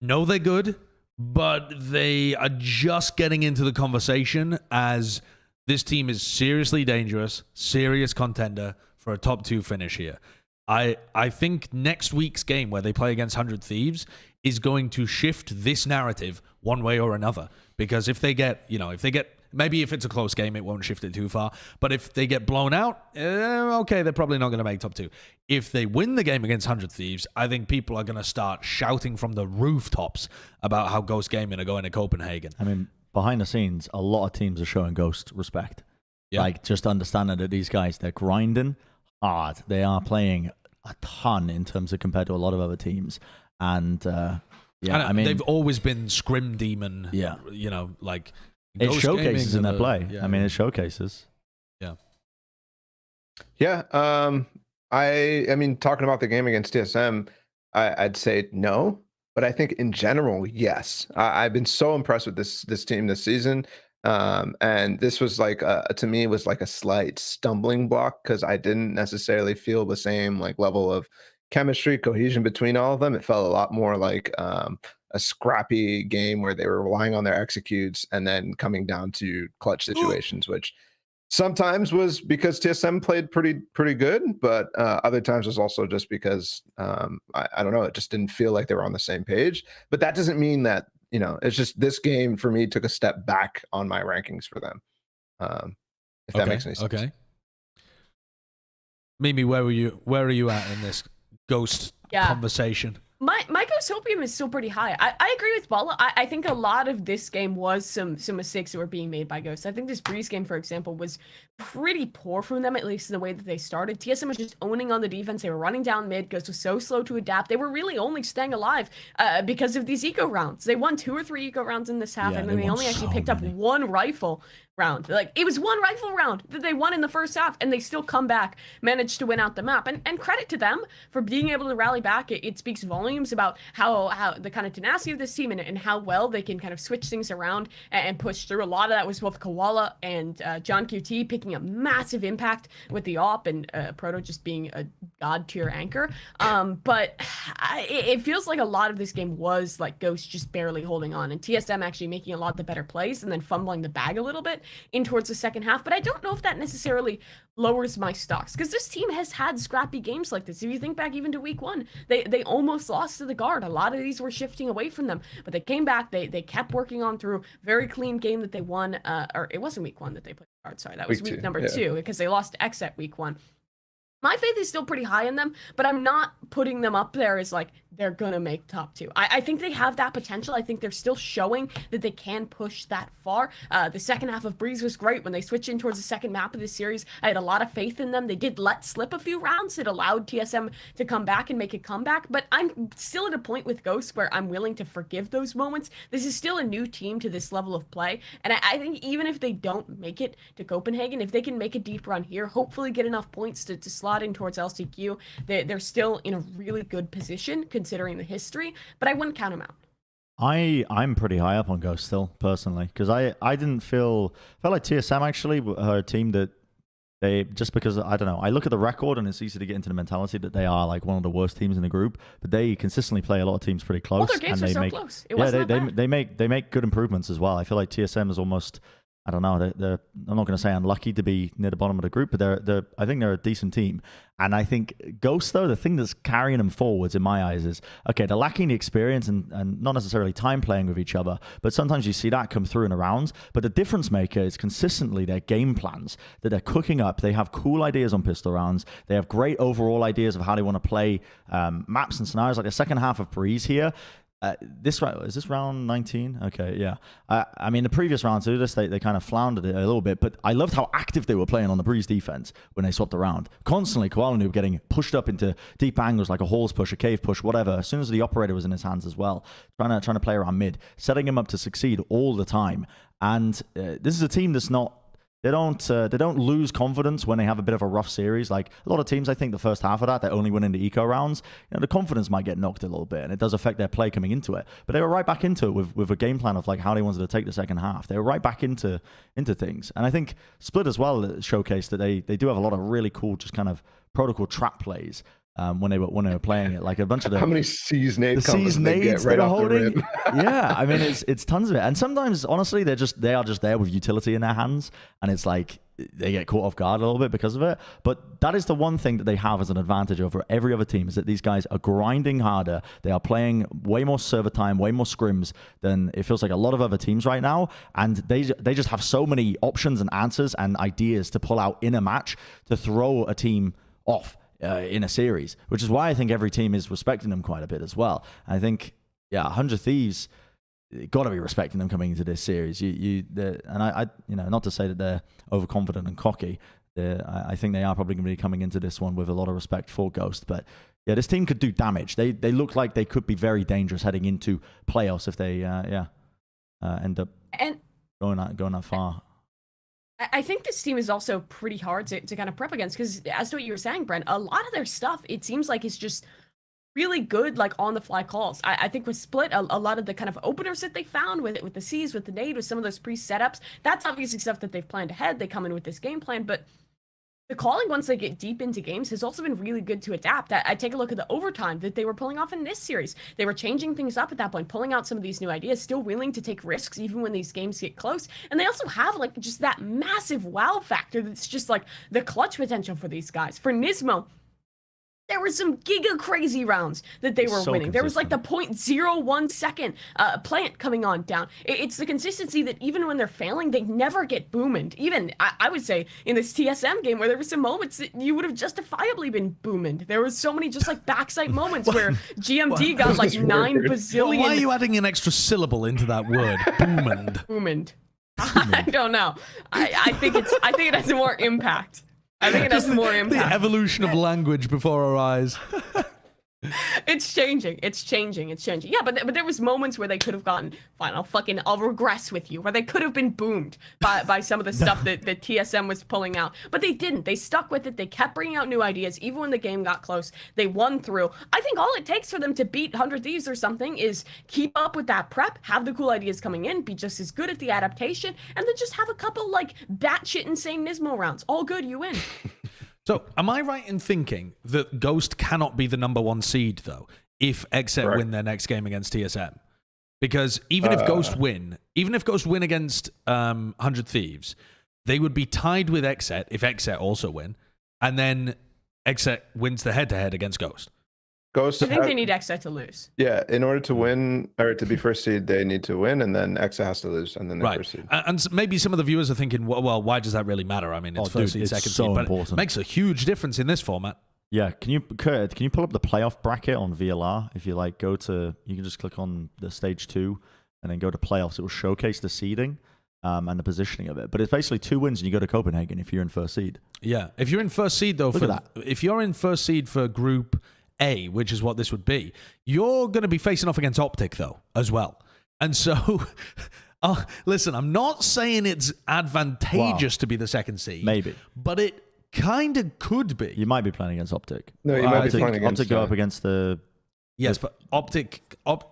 know they're good, but they are just getting into the conversation as this team is seriously dangerous, serious contender for a top 2 finish here. I think next week's game where they play against 100 Thieves is going to shift this narrative one way or another. Because if they get, maybe if it's a close game, it won't shift it too far. But if they get blown out, okay, they're probably not going to make top 2. If they win the game against 100 Thieves, I think people are going to start shouting from the rooftops about how Ghost Gaming are going to Copenhagen. I mean, behind the scenes, a lot of teams are showing Ghost respect. Yeah. Like, just understanding that these guys, they're grinding hard. They are playing a ton in terms of compared to a lot of other teams. And, I mean, they've always been scrim demon, like... It showcases in their play. Yeah, I mean, it showcases. Yeah. Yeah. I mean, talking about the game against TSM, I'd say no, but I think in general, yes. I've been so impressed with this team this season. And this was like, to me, was like a slight stumbling block because I didn't necessarily feel the same like level of chemistry, cohesion between all of them. It felt a lot more like a scrappy game where they were relying on their executes and then coming down to clutch situations, which sometimes was because TSM played pretty good, but other times was also just because I don't know, it just didn't feel like they were on the same page. But that doesn't mean that, it's just this game for me took a step back on my rankings for them. If that makes any sense. Okay. Mimi, where are you at in this Ghost conversation? My Ghost Hopium is still pretty high. I agree with Balla. I think a lot of this game was some mistakes that were being made by Ghost. I think this Breeze game, for example, was pretty poor from them, at least in the way that they started. TSM was just owning on the defense. They were running down mid. Ghost was so slow to adapt. They were really only staying alive because of these eco rounds. They won 2 or 3 eco rounds in this half, Yeah, and then they only actually picked up 1 rifle round. Like, it was 1 rifle round that they won in the first half, and they still come back, managed to win out the map. And credit to them for being able to rally back. It speaks volumes about how the kind of tenacity of this team and how well they can kind of switch things around and push through. A lot of that was both Koala and John QT picking a massive impact with the op, and Proto just being a god tier anchor. But it feels like a lot of this game was like Ghost just barely holding on, and TSM actually making a lot of the better plays and then fumbling the bag a little bit in towards the second half. But I don't know if that necessarily lowers my stocks, because this team has had scrappy games like this. If you think back even to week 1, they almost lost to the Guard. A lot of these were shifting away from them, but they came back. They kept working on through. Very clean game that they won. Or it wasn't week 1 that they played the Guard. Sorry, that was week number 2, because they lost to XSET week 1. My faith is still pretty high in them, but I'm not putting them up there as like they're gonna make top 2. I think they have that potential. I think they're still showing that they can push that far. The second half of Breeze was great. When they switched in towards the second map of this series, I had a lot of faith in them. They did let slip a few rounds. It allowed TSM to come back and make a comeback, but I'm still at a point with Ghost where I'm willing to forgive those moments. This is still a new team to this level of play, and I think even if they don't make it to Copenhagen, if they can make a deep run here, hopefully get enough points to slot in towards LCQ, they're still in a really good position considering the history, but I wouldn't count them out. I'm pretty high up on Ghost still, personally, because I didn't felt like TSM actually are a team that they, just because, I don't know, I look at the record and it's easy to get into the mentality that they are like one of the worst teams in the group, but they consistently play a lot of teams pretty close. Well, their games and are so make, close. It wasn't that bad. they make good improvements as well. I feel like TSM is almost, I don't know, they're I'm not going to say unlucky to be near the bottom of the group, but I think they're a decent team. And I think Ghost, though, the thing that's carrying them forwards in my eyes is, okay, they're lacking the experience and not necessarily time playing with each other, but sometimes you see that come through in the rounds. But the difference maker is consistently their game plans that they're cooking up. They have cool ideas on pistol rounds. They have great overall ideas of how they want to play maps and scenarios. Like the second half of Breeze here, is this round 19? Okay, yeah. I mean, the previous round to this, they kind of floundered it a little bit, but I loved how active they were playing on the Breeze defense when they swapped around. Constantly, Koala were getting pushed up into deep angles like a halls push, a cave push, whatever. As soon as the operator was in his hands as well, trying to play around mid, setting him up to succeed all the time. And this is a team that's not. They don't lose confidence when they have a bit of a rough series. Like a lot of teams, I think the first half of that, they're only winning the eco rounds. You know, the confidence might get knocked a little bit, and it does affect their play coming into it. But they were right back into it with a game plan of like how they wanted to take the second half. They were right back into things. And I think Split as well showcased that they do have a lot of really cool, just kind of protocol trap plays. When they were playing it, like a bunch of how many C's nades they get right off holding. the rip? Yeah, I mean it's tons of it, and sometimes honestly they are just there with utility in their hands, and it's like they get caught off guard a little bit because of it. But that is the one thing that they have as an advantage over every other team, is that these guys are grinding harder. They are playing way more server time, way more scrims than it feels like a lot of other teams right now, and they just have so many options and answers and ideas to pull out in a match to throw a team off. In a series, which is why I think every team is respecting them quite a bit as well. I think, 100 Thieves, got to be respecting them coming into this series. I not to say that they're overconfident and cocky. I think they are probably going to be coming into this one with a lot of respect for Ghost. But yeah, this team could do damage. They look like they could be very dangerous heading into playoffs if they end up going that far. I think this team is also pretty hard to kind of prep against, because as to what you were saying, Bren, a lot of their stuff, it seems like, is just really good, like on the fly calls. I think with Split, a lot of the kind of openers that they found with the C's, with the nade, with some of those pre-setups, that's obviously stuff that they've planned ahead. They come in with this game plan, but the calling, once they get deep into games, has also been really good to adapt. I take a look at the overtime that they were pulling off in this series. They were changing things up at that point, pulling out some of these new ideas, still willing to take risks even when these games get close. And they also have like just that massive wow factor that's just like the clutch potential for these guys. For Nismo, There were some giga crazy rounds that they were So winning. There was like the consistent. 0.01 second plant coming on down. It's the consistency that even when they're failing, they never get boomed. Even, I would say, in this TSM game where there were some moments that you would have justifiably been boomed. There was so many just like backside moments where GMD got like 9 bazillion. Why are you adding an extra syllable into that word? Boomed. Boomed. I don't know. I think it has more impact. I think it has more The impact. evolution of language before our eyes. It's changing. Yeah, but there was moments where they could have gotten, fine, I'll regress with you, where they could have been boomed by some of the stuff that TSM was pulling out. But they didn't. They stuck with it. They kept bringing out new ideas. Even when the game got close, they won through. I think all it takes for them to beat 100 Thieves or something is keep up with that prep, have the cool ideas coming in, be just as good at the adaptation, and then just have a couple like batshit insane Nismo rounds. All good, you win. So, am I right in thinking that Ghost cannot be the #1 seed, though, if XSET win their next game against TSM? Because even if Ghost win against 100 Thieves, they would be tied with XSET if XSET also win, and then XSET wins the head-to-head against Ghost. Ghost. I think they need XSET to lose. Yeah, in order to win or to be first seed, they need to win, and then XSET has to lose, and then they're first seed. And maybe some of the viewers are thinking, well, why does that really matter? I mean, it's first seed, second seed, but it makes a huge difference in this format. Yeah, can you pull up the playoff bracket on VLR? If you like, you can just click on the stage 2 and then go to playoffs. It will showcase the seeding and the positioning of it. But it's basically 2 wins and you go to Copenhagen if you're in first seed. Yeah, if you're in first seed though, if you're in first seed for Group A, which is what this would be, you're going to be facing off against OpTic though as well. And so, listen, I'm not saying it's advantageous to be the second seed, maybe, but it kind of could be. You might be playing against OpTic. No, you might be playing against OpTic go up against the. Yes, but OpTic,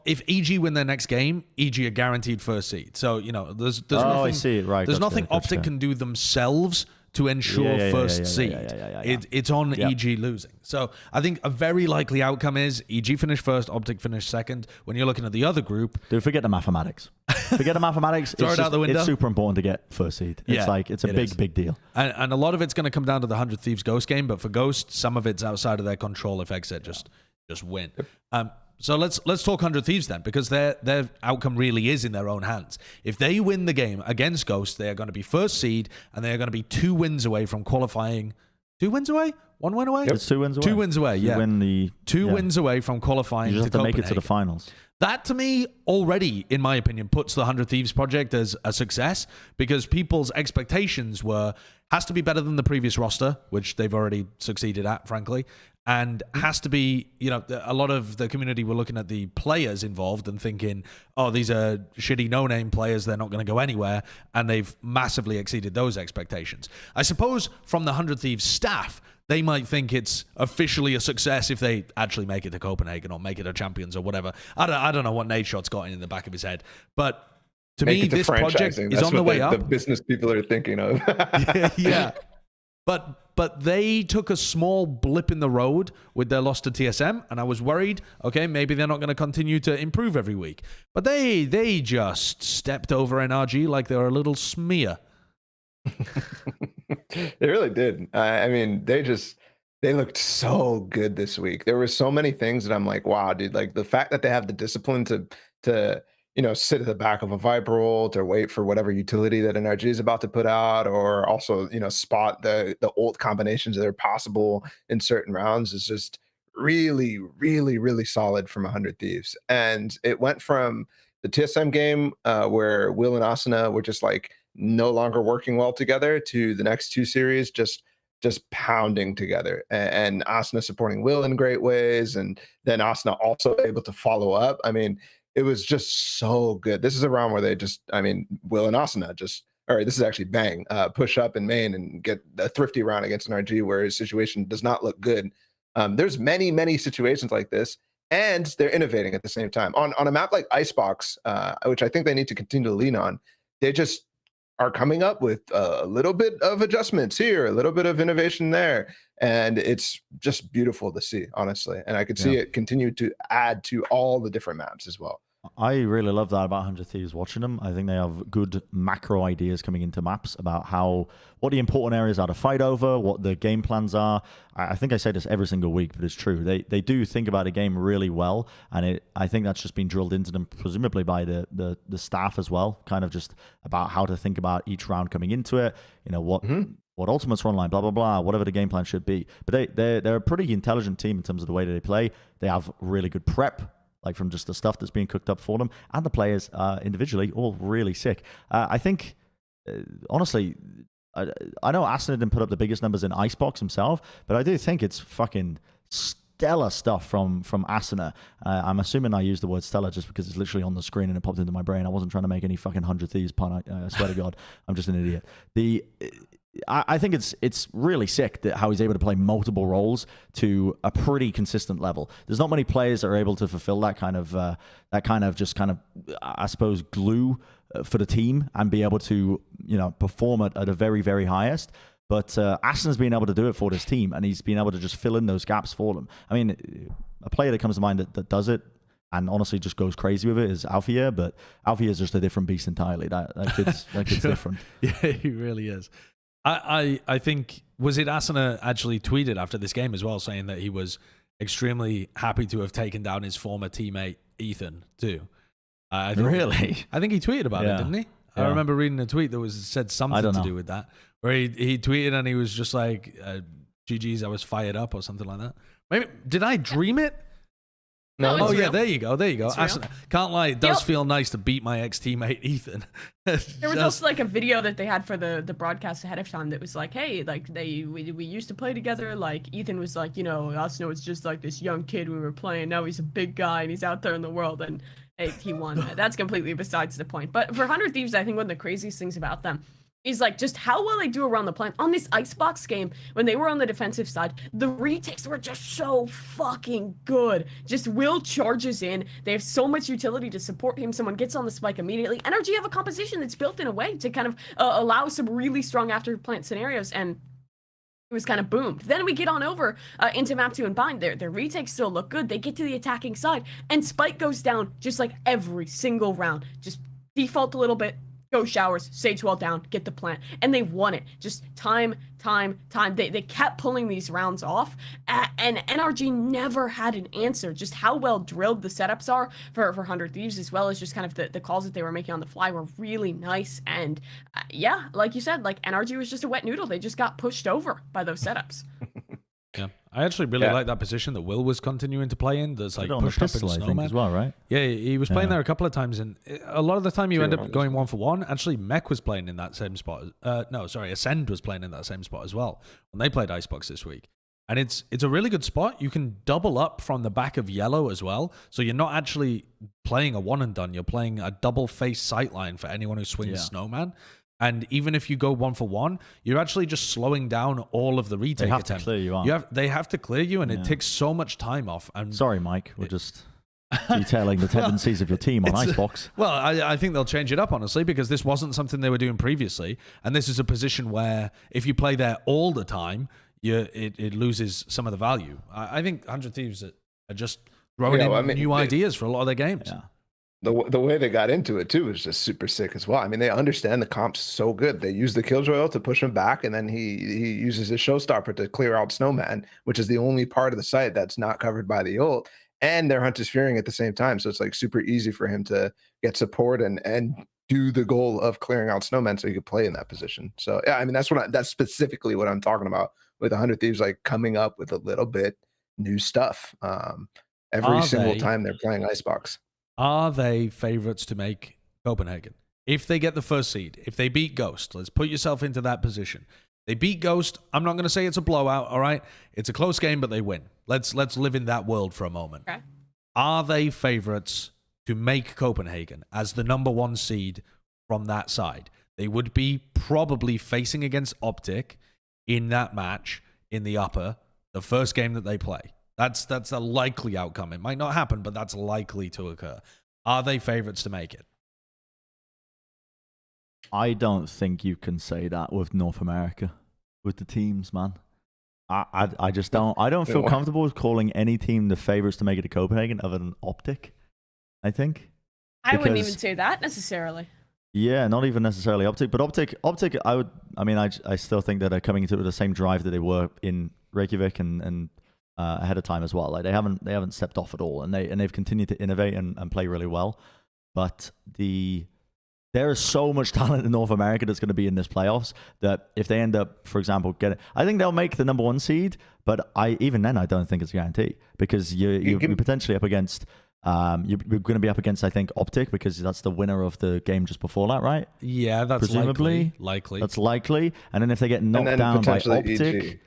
if EG win their next game, EG are guaranteed first seed. So, there's nothing. I see it, right. There's nothing OpTic can do themselves to ensure first seed. It's on EG losing. So I think a very likely outcome is EG finish first, OpTic finish second. When you're looking at the other group, dude, forget the mathematics. Forget the mathematics. Throw it out the window. It's super important to get first seed. It's a big deal. And a lot of it's going to come down to the 100 Thieves Ghost game. But for Ghost, some of it's outside of their control if XSET just win. So let's talk 100 Thieves then, because their outcome really is in their own hands. If they win the game against Ghost, they are going to be first seed, and they are going to be 2 wins away from qualifying. 2 wins away? 1 win away? Yep. It's 2 wins away. 2 wins away, yeah. Two wins away from qualifying. You just have to make it to the finals. That, to me, already, in my opinion, puts the 100 Thieves project as a success, because people's expectations has to be better than the previous roster, which they've already succeeded at, frankly, and has to be, a lot of the community were looking at the players involved and thinking, oh, these are shitty no-name players, they're not going to go anywhere, and they've massively exceeded those expectations. I suppose from the 100 Thieves staff, they might think it's officially a success if they actually make it to Copenhagen or make it to Champions or whatever. I don't know what Nate Shot's got in the back of his head, but to me, this project is on the way up. The business people are thinking of. Yeah. But they took a small blip in the road with their loss to TSM, and I was worried, okay, maybe they're not going to continue to improve every week. But they just stepped over NRG like they were a little smear. They really did. I mean, they looked so good this week. There were so many things that I'm like, wow, dude, like the fact that they have the discipline to sit at the back of a Viper ult or wait for whatever utility that NRG is about to put out, or also, spot the ult combinations that are possible in certain rounds is just really, really, really solid from 100 Thieves. And it went from the TSM game where Will and Asuna were just like no longer working well together to the next 2 series just pounding together, and Asuna supporting Will in great ways, and then Asuna also able to follow up. I mean, it was just so good. This is a round where they Will and Asuna this is actually Bang, push up in main and get a thrifty round against an RG where his situation does not look good. There's many situations like this, and they're innovating at the same time. On a map like Icebox, which I think they need to continue to lean on, they just are coming up with a little bit of adjustments here, a little bit of innovation there. And it's just beautiful to see, honestly. And I could see it continue to add to all the different maps as well. I really love that about 100 Thieves watching them. I think they have good macro ideas coming into maps about what the important areas are to fight over, what the game plans are. I think I say this every single week, but it's true. They do think about a game really well, and I think that's just been drilled into them, presumably by the staff as well, kind of just about how to think about each round coming into it, what ultimates are online, blah, blah, blah, whatever the game plan should be. But they're a pretty intelligent team in terms of the way that they play. They have really good prep, like from just the stuff that's being cooked up for them, and the players individually, all really sick. I think, honestly, I know ACEND didn't put up the biggest numbers in Icebox himself, but I do think it's fucking stellar stuff from ACEND. I'm assuming I used the word stellar just because it's literally on the screen and it popped into my brain. I wasn't trying to make any fucking 100 Thieves pun. I swear to God, I'm just an idiot. I think it's really sick that how he's able to play multiple roles to a pretty consistent level. There's not many players that are able to fulfill that kind of I suppose glue for the team and be able to perform at a very, very highest. But ACEND's been able to do it for this team, and he's been able to just fill in those gaps for them. I mean, a player that comes to mind that does it and honestly just goes crazy with it is Alfia, but Alfia is just a different beast entirely. That kid's different. Yeah, he really is. I think, was it Asuna actually tweeted after this game as well, saying that he was extremely happy to have taken down his former teammate Ethan too. Really? I think he tweeted about it, didn't he? Yeah. I remember reading a tweet that said something to do with that, where he tweeted and he was just like, GG's, I was fired up or something like that. Maybe, did I dream it? No. Oh, yeah, there you go. Can't lie, it does Yep. feel nice to beat my ex-teammate Ethan. There was also like a video that they had for the broadcast ahead of time that was like, hey, like we used to play together. Like Ethan was like, Asuna was just like this young kid when we were playing. Now he's a big guy and he's out there in the world, and hey, he won. That's completely besides the point. But for 100 Thieves, I think one of the craziest things about them is like just how well they do around the plant. On this Icebox game, when they were on the defensive side, the retakes were just so fucking good. Just Will charges in. They have so much utility to support him. Someone gets on the spike immediately. NRG have a composition that's built in a way to kind of allow some really strong after plant scenarios, and it was kind of boomed. Then we get on over into map 2 and bind. Their retakes still look good. They get to the attacking side, and spike goes down just like every single round. Just default a little bit, go showers, Sage well down, get the plant, and they won it. Just time. They kept pulling these rounds off, and NRG never had an answer. Just how well drilled the setups are for 100 Thieves, as well as just kind of the calls that they were making on the fly were really nice. And yeah, like you said, like NRG was just a wet noodle. They just got pushed over by those setups. Yeah, I actually really like that position that Will was continuing to play in. There's like pushed up in Pistol, I think, as well, right? Yeah, he was playing there a couple of times, and a lot of the time you end up going 1-for-1. Actually, Mech was playing in that same spot. ACEND was playing in that same spot as well when they played Icebox this week. And it's a really good spot. You can double up from the back of yellow as well, so you're not actually playing a one and done. You're playing a double face sightline for anyone who swings Snowman. And even if you go 1-for-1, you're actually just slowing down all of the retake They have attempts. to clear you out. They have to clear you, and it takes so much time off. And sorry, Mike, we're just detailing the tendencies of your team on Icebox. Well, I think they'll change it up, honestly, because this wasn't something they were doing previously. And this is a position where if you play there all the time, it loses some of the value. I think 100 Thieves are just throwing in new ideas for a lot of their games. Yeah. The way they got into it too is just super sick as well. I mean, they understand the comps so good. They use the Killjoy ult to push him back, and then he uses his Showstopper to clear out Snowman, which is the only part of the site that's not covered by the ult. And they're Hunter's Fearing at the same time, so it's like super easy for him to get support and do the goal of clearing out Snowman so he could play in that position. So yeah, I mean that's specifically what I'm talking about with 100 Thieves, like coming up with a little bit new stuff every single time they're playing Icebox. Are they favorites to make Copenhagen? If they get the first seed, if they beat Ghost, let's put yourself into that position. They beat Ghost. I'm not going to say it's a blowout, all right? It's a close game, but they win. Let's live in that world for a moment. Okay. Are they favorites to make Copenhagen as the #1 seed from that side? They would be probably facing against OpTic in that match in the upper, the first game that they play. That's a likely outcome. It might not happen, but that's likely to occur. Are they favorites to make it? I don't think you can say that with North America, with the teams, man. I just don't. I don't feel comfortable with calling any team the favorites to make it to Copenhagen other than OpTic, I think. I wouldn't even Because- say that necessarily. Yeah, not even necessarily OpTic, but OpTic, I still think that they're coming into it with the same drive that they were in Reykjavik and ahead of time as well. Like they haven't stepped off at all, and they've continued to innovate and play really well. But there is so much talent in North America that's going to be in this playoffs that if they end up, for example, I think they'll make the number 1 seed, but even then I don't think it's a guarantee, because you're potentially up against. You're going to be up against, I think, OpTic, because that's the winner of the game just before that, right? Yeah, that's presumably likely. That's likely. And then if they get knocked down by OpTic, EG.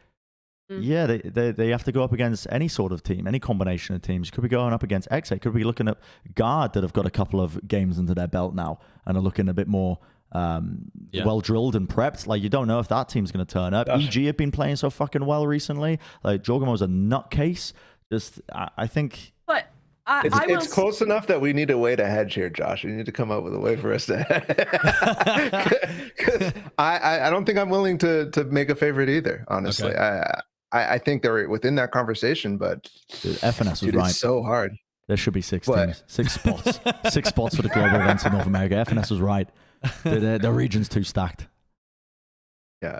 yeah, they have to go up against any sort of team, any combination of teams. Could be going up against XSET. Could be looking at Guard that have got a couple of games under their belt now and are looking a bit more well drilled and prepped. Like, you don't know if that team's going to turn up. EG have been playing so fucking well recently. Like, Jorgamo's a nutcase. Just, I think. But it's close enough that we need a way to hedge here, Josh. We need to come up with a way for us to hedge. I don't think I'm willing to make a favorite either, honestly. Okay. I think they're within that conversation, but Dude, FNS was right. It's so hard. There should be 6 teams, 6 spots, 6 spots for the global events in North America. FNS was right. The region's too stacked. Yeah.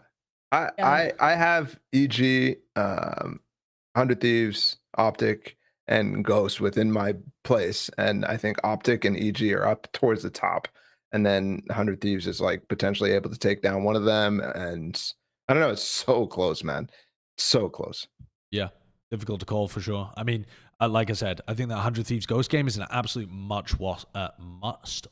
I have EG, 100 Thieves, OpTic, and Ghost within my place, and I think OpTic and EG are up towards the top, and then 100 Thieves is like potentially able to take down one of them, and I don't know, it's so close, man, so close. Yeah, difficult to call for sure. I mean, like I said, I think that 100 Thieves Ghost game is an absolute must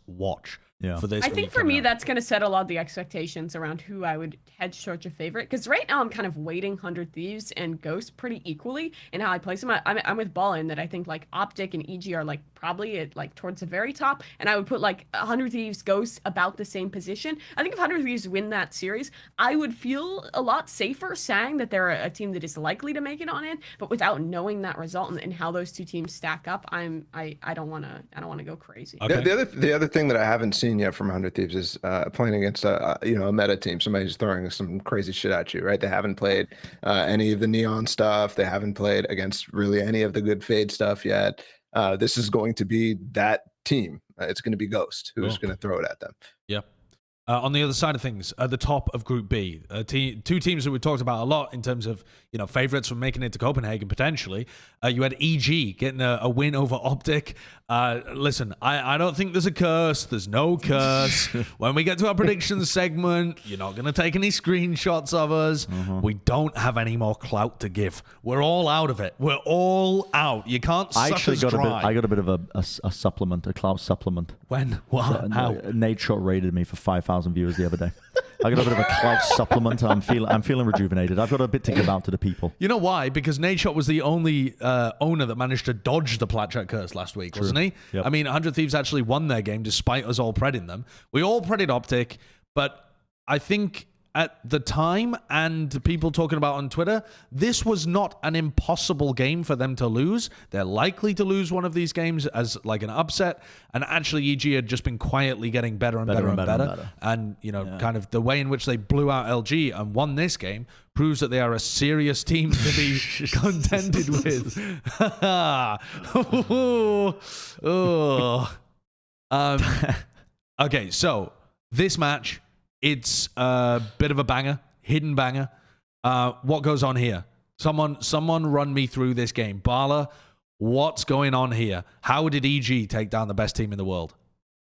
watch. Yeah. For this, I think for me, that's going to set a lot of the expectations around who I would hedge towards a favorite. Because right now, I'm kind of weighting 100 Thieves and Ghost pretty equally in how I place them. I'm with Balla in that I think like OpTic and EG are like probably at like towards the very top, and I would put like 100 Thieves, Ghost about the same position. I think if 100 Thieves win that series, I would feel a lot safer saying that they're a team that is likely to make it on in. But without knowing that result and how those two teams stack up, I don't want to go crazy. Okay. The other thing that I haven't seen yet from 100 Thieves is playing against a meta team. Somebody's throwing some crazy shit at you, right? They haven't played any of the Neon stuff. They haven't played against really any of the good Fade stuff yet. This is going to be that team. It's going to be Ghost who's going to throw it at them. Yeah. On the other side of things, at the top of Group B, two teams that we talked about a lot in terms of favorites from making it to Copenhagen potentially. You had EG getting a win over OpTic. Listen, I don't think there's a curse. There's no curse. When we get to our predictions segment, you're not going to take any screenshots of us. We don't have any more clout to give. We're all out of it. We're all out. You can't suck us dry. I got a bit of a supplement, a clout supplement. When? What? How? Nate Shot rated me for 5,000 viewers the other day. I got a bit of a clout supplement. I'm feeling rejuvenated. I've got a bit to give out to the people. You know why? Because Nate Shot was the only owner that managed to dodge the Plat Chat curse last week, wasn't he? Yep. I mean, 100 Thieves actually won their game despite us all predding them. We all predded OpTic, but I think at the time and people talking about on Twitter, this was not an impossible game for them to lose. They're likely to lose one of these games as like an upset. And actually, EG had just been quietly getting better and better. And, kind of the way in which they blew out LG and won this game proves that they are a serious team to be contended with. Okay, so this match, it's a bit of a banger, hidden banger. What goes on here? Someone run me through this game. Balla, what's going on here? How did EG take down the best team in the world?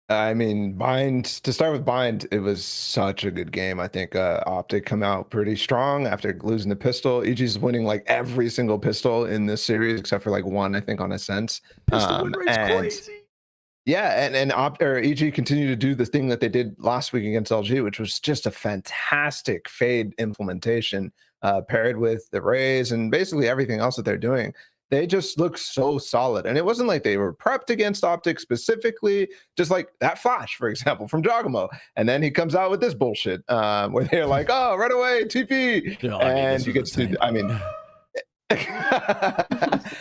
I mean, Bind, to start with Bind, it was such a good game. I think OpTic come out pretty strong after losing the pistol. EG's winning like every single pistol in this series, except for like one, I think, on Ascent. Pistol win rate's crazy. Yeah, and EG continued to do the thing that they did last week against LG, which was just a fantastic Fade implementation, paired with the Rays and basically everything else that they're doing. They just look so solid. And it wasn't like they were prepped against OpTic specifically, just like that flash, for example, from Jogamo. And then he comes out with this bullshit where they're like, oh, right away, TP. And you get to, I mean,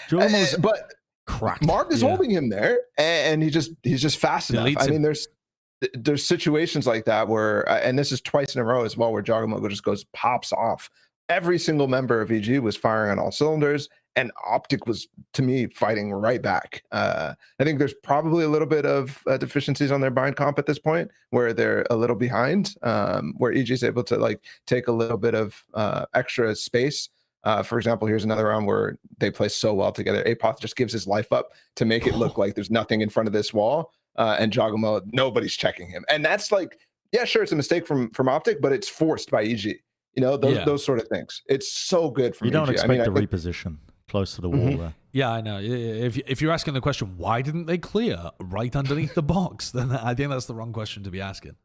Jogamo's but cracked. Mark is holding him there, and he's just fast enough. I mean, there's situations like that where, and this is twice in a row as well, where Jogamo just pops off. Every single member of EG was firing on all cylinders. and OpTic was, to me, fighting right back. I think there's probably a little bit of deficiencies on their bind comp at this point, where they're a little behind, where EG is able to like take a little bit of extra space. For example, here's another round where they play so well together. Apoth just gives his life up to make it look like there's nothing in front of this wall, and Jogamo, nobody's checking him, and that's like, yeah, sure, it's a mistake from OpTic, but it's forced by EG. You know, those sort of things. It's so good from You don't EG. expect a reposition close to the wall there. Yeah, I know. If you're asking the question, why didn't they clear right underneath the box, then I think that's the wrong question to be asking.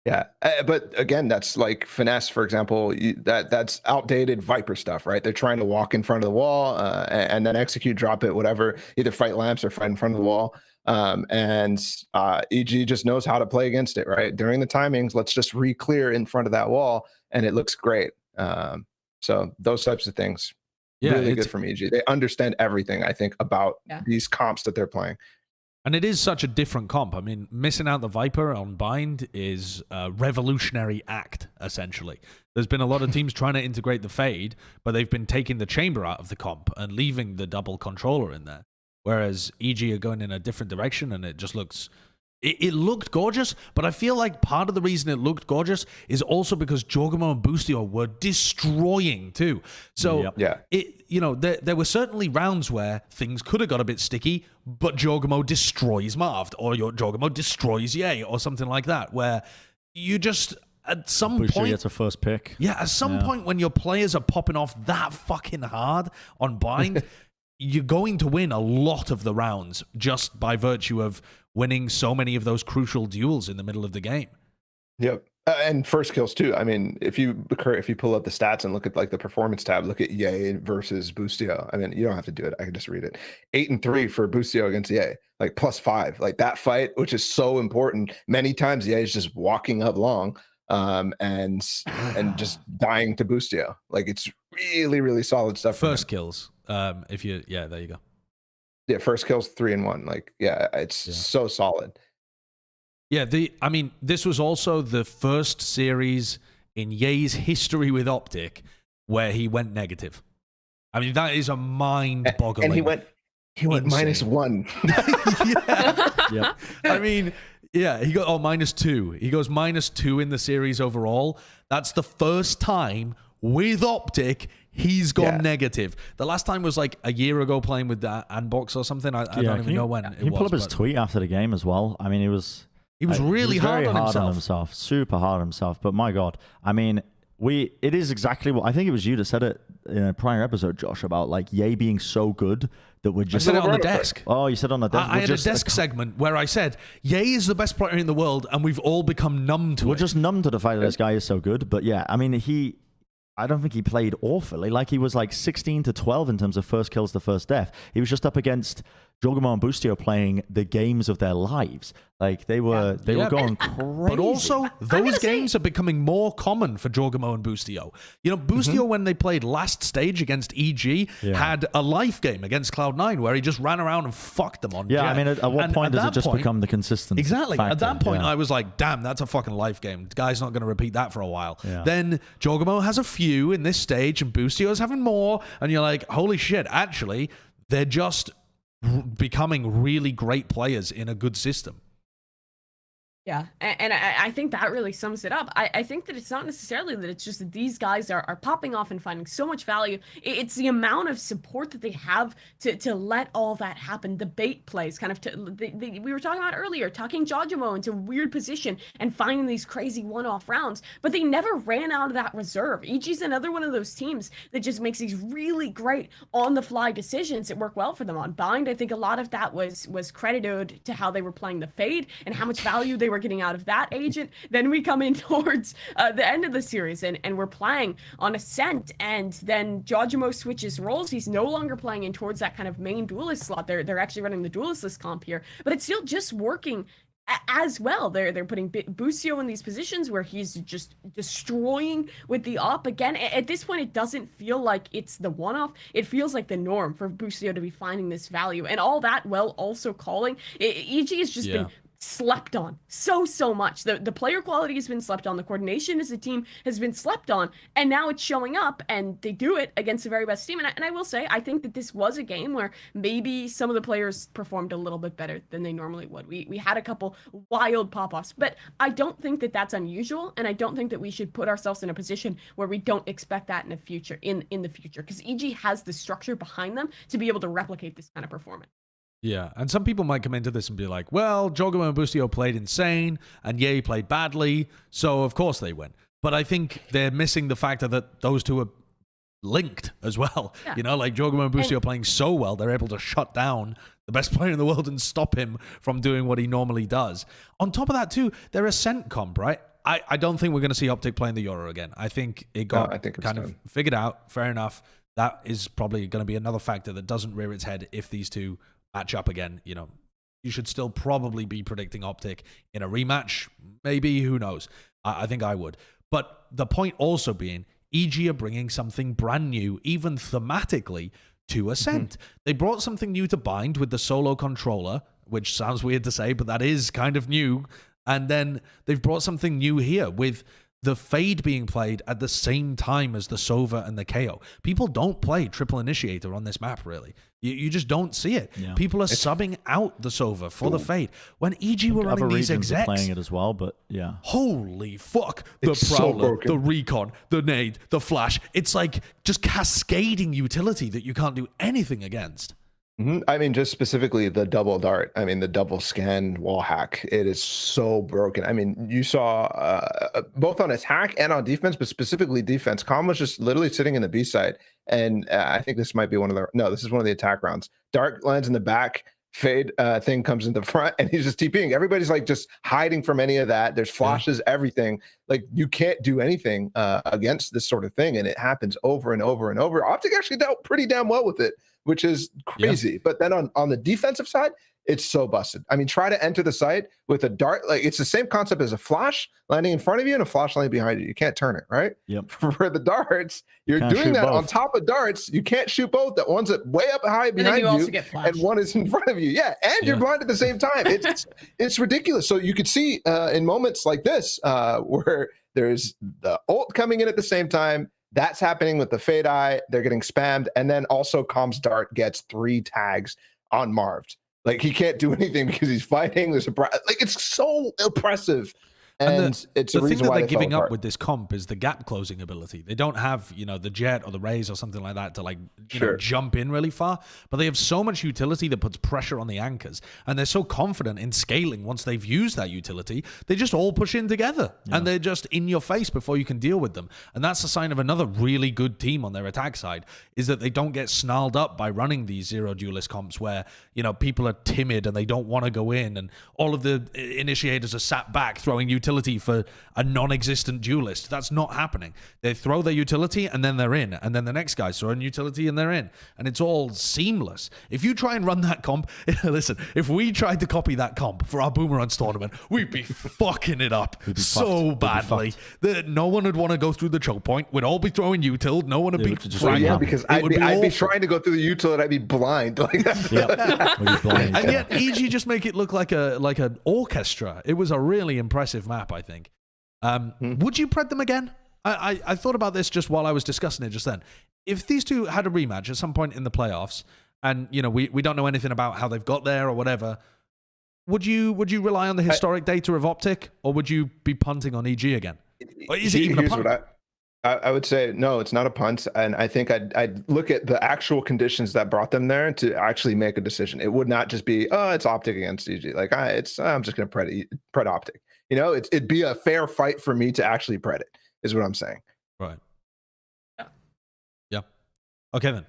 Yeah, but again, that's like finesse, for example. That's outdated Viper stuff, right? They're trying to walk in front of the wall and then execute, drop it, whatever. Either fight lamps or fight in front of the wall. And EG just knows how to play against it, right? During the timings, let's just re-clear in front of that wall, and it looks great. So those types of things. Yeah, really good from EG. They understand everything, I think, about these comps that they're playing. And it is such a different comp. I mean, missing out the Viper on Bind is a revolutionary act, essentially. There's been a lot of teams trying to integrate the Fade, but they've been taking the Chamber out of the comp and leaving the double controller in there. Whereas EG are going in a different direction, and it just looks... It looked gorgeous, but I feel like part of the reason it looked gorgeous is also because Jogamo and Boostio were destroying too. So, there were certainly rounds where things could have got a bit sticky, but Jogamo destroys Marved, or Jogamo destroys Ye, or something like that, where you just, at some point... gets a first pick. Yeah, at some point when your players are popping off that fucking hard on Bind... you're going to win a lot of the rounds just by virtue of winning so many of those crucial duels in the middle of the game. Yep. And first kills too. I mean, if you pull up the stats and look at like the performance tab, look at Ye versus Boostio. I mean, you don't have to do it. I can just read it. 8-3 for Boostio against Ye, like +5. Like that fight, which is so important. Many times Ye is just walking up long and just dying to Boostio. Like it's really, really solid stuff. First kills. There you go. Yeah, first kills 3-1. Like, it's so solid. Yeah, this was also the first series in Ye's history with OpTic where he went negative. I mean, that is a mind-boggling. And he went -1. Yeah. I mean, he got -2. He goes -2 in the series overall. That's the first time with OpTic he's gone negative. The last time was like a year ago playing with that Unbox or something. I don't even know when it was. Can you pull up his tweet after the game as well? I mean, he was really hard on himself. Super hard on himself. But my God, I mean, it is exactly what I think it was you that said it in a prior episode, Josh, about like Ye being so good that we're just... I said it on the desk. Oh, you said on the desk. I had a desk segment where I said, Ye is the best player in the world, and we've all become numb to it. We're just numb to the fact that this guy is so good. But yeah, I mean, I don't think he played awfully. Like, he was like 16-12 in terms of first kills to first death. He was just up against Jogamo and Boostio playing the games of their lives. Like, they were going crazy. But also, those games are becoming more common for Jogamo and Boostio. You know, Boostio, when they played last stage against EG, had a life game against Cloud9 where he just ran around and fucked them on Jett. I mean, at what point does it just become the consistent Exactly. factor? At that point, I was like, damn, that's a fucking life game. The guy's not going to repeat that for a while. Then Jogamo has a few in this stage, and Boostio's having more, and you're like, holy shit, actually, they're just becoming really great players in a good system. Yeah, and I think that really sums it up. I think that it's not necessarily that it's just that these guys are popping off and finding so much value. It's the amount of support that they have to let all that happen. The bait plays, kind of, we were talking about earlier, tucking Jojimo into a weird position and finding these crazy one-off rounds, but they never ran out of that reserve. EG's another one of those teams that just makes these really great on-the-fly decisions that work well for them. On Bind, I think a lot of that was credited to how they were playing the Fade and how much value they were getting out of that agent. Then we come in towards the end of the series and we're playing on ACEND, and then Jojimo switches roles. He's no longer playing in towards that kind of main duelist slot. They're actually running the duelist list comp here, but it's still just working as well. They're putting Boostio in these positions where he's just destroying with the op. Again, at this point, it doesn't feel like it's the one-off. It feels like the norm for Boostio to be finding this value, and all that while also calling. EG has just been slept on so much. The player quality has been slept on. The coordination as a team has been slept on, and now it's showing up, and they do it against the very best team. And I will say, I think that this was a game where maybe some of the players performed a little bit better than they normally would. We had a couple wild pop-offs, but I don't think that that's unusual, and I don't think that we should put ourselves in a position where we don't expect that in the future, because EG has the structure behind them to be able to replicate this kind of performance. Yeah, and some people might come into this and be like, well, Jogo and Busio played insane, and Ye played badly, so of course they win. But I think they're missing the factor that those two are linked as well. Yeah. You know, like Jogo and Busio playing so well, they're able to shut down the best player in the world and stop him from doing what he normally does. On top of that, too, they're a Ascent comp, right? I don't think we're going to see OpTic playing the Euro again. I think it got kind of figured out. Fair enough. That is probably going to be another factor that doesn't rear its head if these two match up again. You know, you should still probably be predicting OpTic in a rematch. Maybe, who knows? I think I would. But the point also being, EG are bringing something brand new, even thematically, to Ascent. They brought something new to bind with the solo controller, which sounds weird to say, but that is kind of new. And then they've brought something new here with the Fade being played at the same time as the Sova and the KO. People don't play Triple Initiator on this map, really. You just don't see it. Yeah. People are subbing out the Sova for the Fade. When EG were running these execs, playing it as well, but yeah. Holy fuck. The Prowler, the Recon, the Nade, the Flash. It's like just cascading utility that you can't do anything against. I mean, just specifically the double dart. I mean, the double scan wall hack. It is so broken. I mean, you saw both on attack and on defense, but specifically defense. Calm was just literally sitting in the B side, and I think this might be one of the this is one of the attack rounds. Dart lands in the back. Fade thing comes in the front, and he's just TPing. Everybody's like just hiding from any of that. There's flashes, everything. Like you can't do anything against this sort of thing, and it happens over and over and over. OpTic actually dealt pretty damn well with it, which is crazy. Yeah. But then on the defensive side, it's so busted. I mean, try to enter the site with a dart. Like it's the same concept as a flash landing in front of you and a flash landing behind you. You can't turn it, right? Yep. For the darts, you're doing that both on top of darts. You can't shoot both. That one's way up high behind you, and one is in front of you. Yeah, and you're blind at the same time. It's ridiculous. So you could see in moments like this where there's the ult coming in at the same time. That's happening with the Fade Eye. They're getting spammed. And then also Com's Dart gets 3 tags on Marved. Like he can't do anything because he's fighting. There's like it's so oppressive. And it's the a reason thing that why they're giving up with this comp is the gap closing ability. They don't have, the Jett or the Raze or something like that to like jump in really far, but they have so much utility that puts pressure on the anchors, and they're so confident in scaling once they've used that utility. They just all push in together, and they're just in your face before you can deal with them. And that's a sign of another really good team on their attack side, is that they don't get snarled up by running these zero duelist comps where people are timid and they don't want to go in, and all of the initiators are sat back throwing utility for a non-existent duelist. That's not happening. They throw their utility and then they're in, and then the next guys throw a utility and they're in, and it's all seamless. If you try and run that comp, listen, if we tried to copy that comp for our Boomerangs tournament, we'd be fucking it up so badly that no one would want to go through the choke point. We'd all be throwing util. No one would be fragging. Because I'd be trying to go through the util and I'd be blind. Like and yet EG just make it look like an orchestra. It was a really impressive map, I think. Would you pred them again? I thought about this just while I was discussing it just then. If these two had a rematch at some point in the playoffs, and we don't know anything about how they've got there or whatever, would you rely on the historic data of OpTic, or would you be punting on EG again? Or is it even a punt? I would say no, it's not a punt, and I think I'd look at the actual conditions that brought them there to actually make a decision. It would not just be it's OpTic against EG. Like I'm just going to pred OpTic. It'd be a fair fight for me to actually pred it, is what I'm saying. Right. Yeah. Okay, then.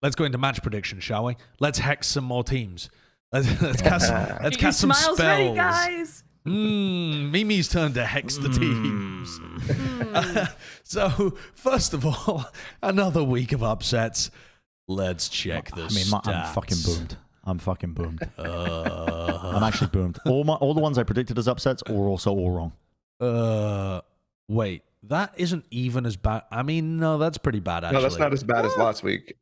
Let's go into match prediction, shall we? Let's hex some more teams. Let's cast some spells. Ready, guys. Mimi's turn to hex the teams. So, first of all, another week of upsets. Let's check the stats. I'm fucking boomed. I'm actually boomed. All the ones I predicted as upsets were also all wrong. Wait, that isn't even as bad. I mean, no, that's pretty bad, actually. No, that's not as bad as last week.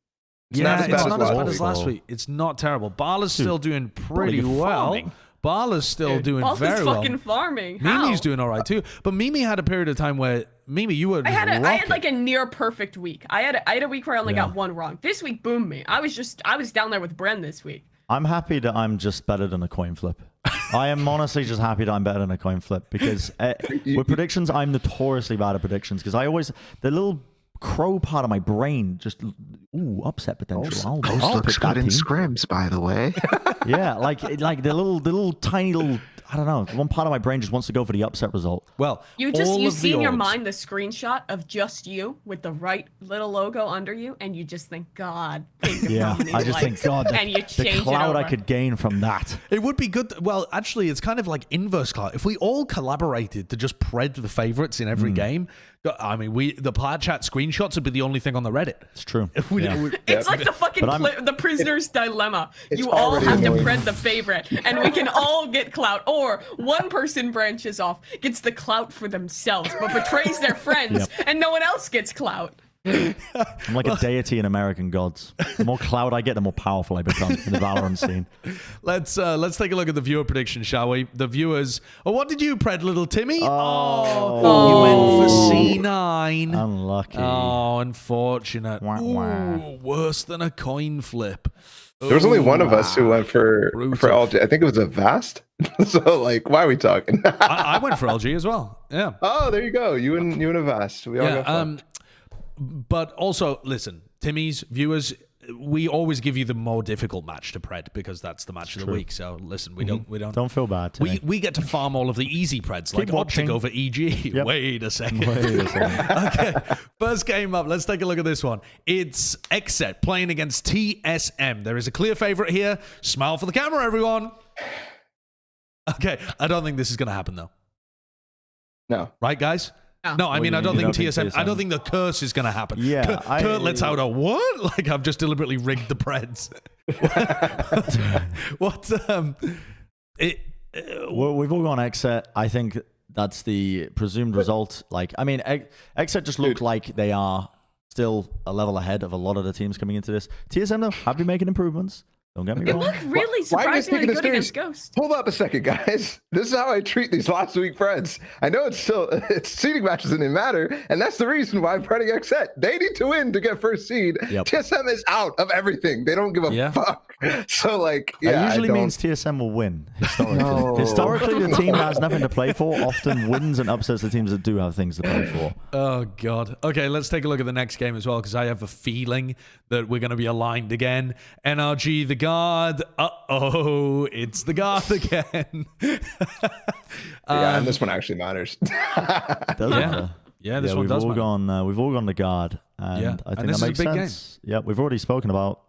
It's not as bad as last week. It's not terrible. Balla's still doing pretty well. Balla's still doing Balla's very well. fucking farming. How? Mimi's doing all right too. But Mimi had a period of time where Mimi, you were. I had like a near perfect week. I had a week where I only got one wrong. This week, boom me. I was down there with Bren this week. I'm happy that I'm just better than a coin flip. I am honestly just happy that I'm better than a coin flip because with predictions, I'm notoriously bad at predictions because the little crow part of my brain just upset potential. Post looks good in scrims, by the way. Yeah, like the little tiny little. I don't know. One part of my brain just wants to go for the upset result. Well, you see in your mind the screenshot of just you with the right little logo under you, and you just think, God, think of how many I just think, God, and you the change cloud it over. I could gain from that. it would be good. Well, actually, it's kind of like inverse cloud. If we all collaborated to just pred the favorites in every game, I mean, the Plat Chat screenshots would be the only thing on the Reddit. It's true. It's like the fucking the prisoner's dilemma. You all have to pred the favorite, and we can all get clout. Or one person branches off, gets the clout for themselves, but betrays their friends, and no one else gets clout. I'm like a deity in American Gods. The more cloud I get, the more powerful I become in the Valorant scene. Let's take a look at the viewer prediction, shall we? The viewers. Oh, what did you pred, little Timmy? You went for C9. Unlucky. Oh, unfortunate. Wah, wah. Ooh, worse than a coin flip. There was only one of us who went for LG. I think it was a Vast. So like, why are we talking? I went for LG as well. Yeah. Oh, there you go. You and a Vast. We all got fucked. But also, listen, Timmy's viewers, we always give you the more difficult match to pred because that's the match of the week. So listen, we don't feel bad. We get to farm all of the easy preds like watching. OpTic over EG. Yep. Wait a second. Okay, first game up. Let's take a look at this one. It's XSET playing against TSM. There is a clear favorite here. Smile for the camera, everyone. Okay, I don't think this is going to happen though. No. Right, guys? No, I mean, I don't think TSM. I don't think the curse is going to happen. Yeah, Kurt lets out a what? Like I've just deliberately rigged the preds. We've all gone XSET. I think that's the presumed result. Like, I mean, XSET just look like they are still a level ahead of a lot of the teams coming into this. TSM though have been making improvements. Don't get me It wrong. looked really Why are you guys surprisingly taking this good serious? against Ghost. Hold up a second, guys. This is how I treat these last week friends. I know it's seeding matches and they matter, and that's the reason why I'm printing XSET. They need to win to get first seed. Yep. TSM is out of everything. They don't give a fuck. So like, yeah, That usually means TSM will win historically. No. Historically, the team that has nothing to play for often wins and upsets the teams that do have things to play for. Oh, God. Okay, let's take a look at the next game as well, because I have a feeling that we're going to be aligned again. NRG, the guard. Uh-oh, it's the guard again. and this one actually matters. Does matter. Yeah, this one does matter. We've all gone the guard, and I think that makes sense. Yeah, we've already spoken about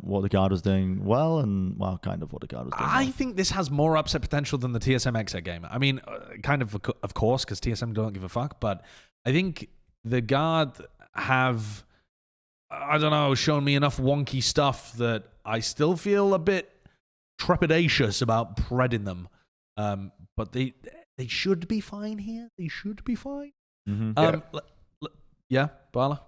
what the guard was doing well, and kind of what the guard was doing. I think this has more upset potential than the TSM XSET game. I mean, kind of course, because TSM don't give a fuck, but I think the guard have, I don't know, shown me enough wonky stuff that I still feel a bit trepidatious about predding them. But they should be fine here. They should be fine. Yeah, Balla?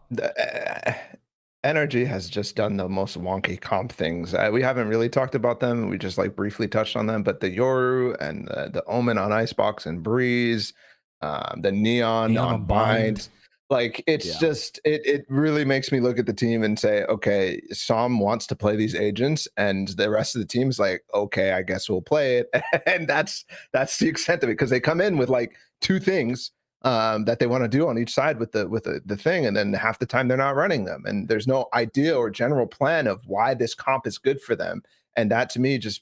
NRG has just done the most wonky comp things. We haven't really talked about them. We just like briefly touched on them, but the Yoru and the Omen on Icebox and Breeze, the Neon on Bind. Like, it's just, it really makes me look at the team and say, okay, Som wants to play these agents, and the rest of the team is like, okay, I guess we'll play it. And that's the extent of it, because they come in with like two things that they want to do on each side with the thing, and then half the time they're not running them, and there's no idea or general plan of why this comp is good for them. And that to me, just,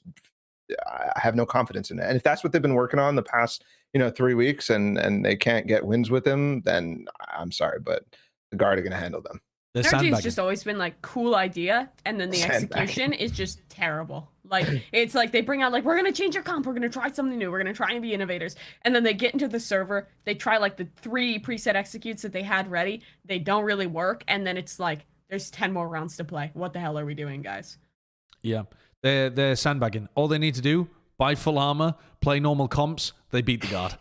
I have no confidence in it. And if that's what they've been working on the past 3 weeks, and they can't get wins with them, then I'm sorry, but the guard are going to handle them. NRG's just always been like, cool idea, and then the execution is just terrible. Like, it's like they bring out like, we're gonna change your comp, we're gonna try something new, we're gonna try and be innovators, and then they get into the server, they try like the 3 preset executes that they had ready, they don't really work, and then it's like, there's 10 more rounds to play. What the hell are we doing, guys? Yeah, they're sandbagging. All they need to do, buy full armor, play normal comps, they beat the guard.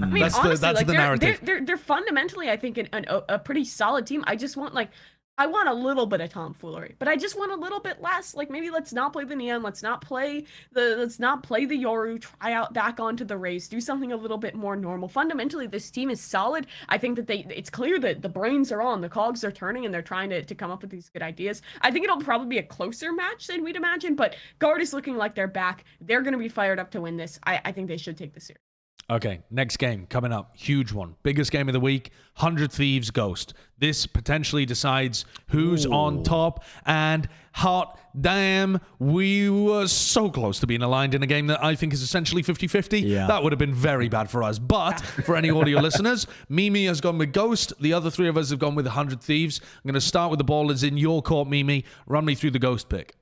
Honestly, that's the narrative. They're fundamentally, I think, a pretty solid team. I just want, like, I want a little bit of tomfoolery, but I just want a little bit less. Like maybe let's not play the Neon, let's not play the Yoru, try out back onto the Raze, do something a little bit more normal. Fundamentally, this team is solid. I think that it's clear that the brains are on, the cogs are turning, and they're trying to come up with these good ideas. I think it'll probably be a closer match than we'd imagine, but Guard is looking like they're back. They're going to be fired up to win this. I think they should take this serious. Okay, next game coming up. Huge one. Biggest game of the week. 100 Thieves Ghost. This potentially decides who's on top. And hot damn, we were so close to being aligned in a game that I think is essentially 50-50. Yeah. That would have been very bad for us. But for any audio listeners, Mimi has gone with Ghost. The other three of us have gone with 100 Thieves. I'm going to start with the ball as in your court, Mimi. Run me through the Ghost pick.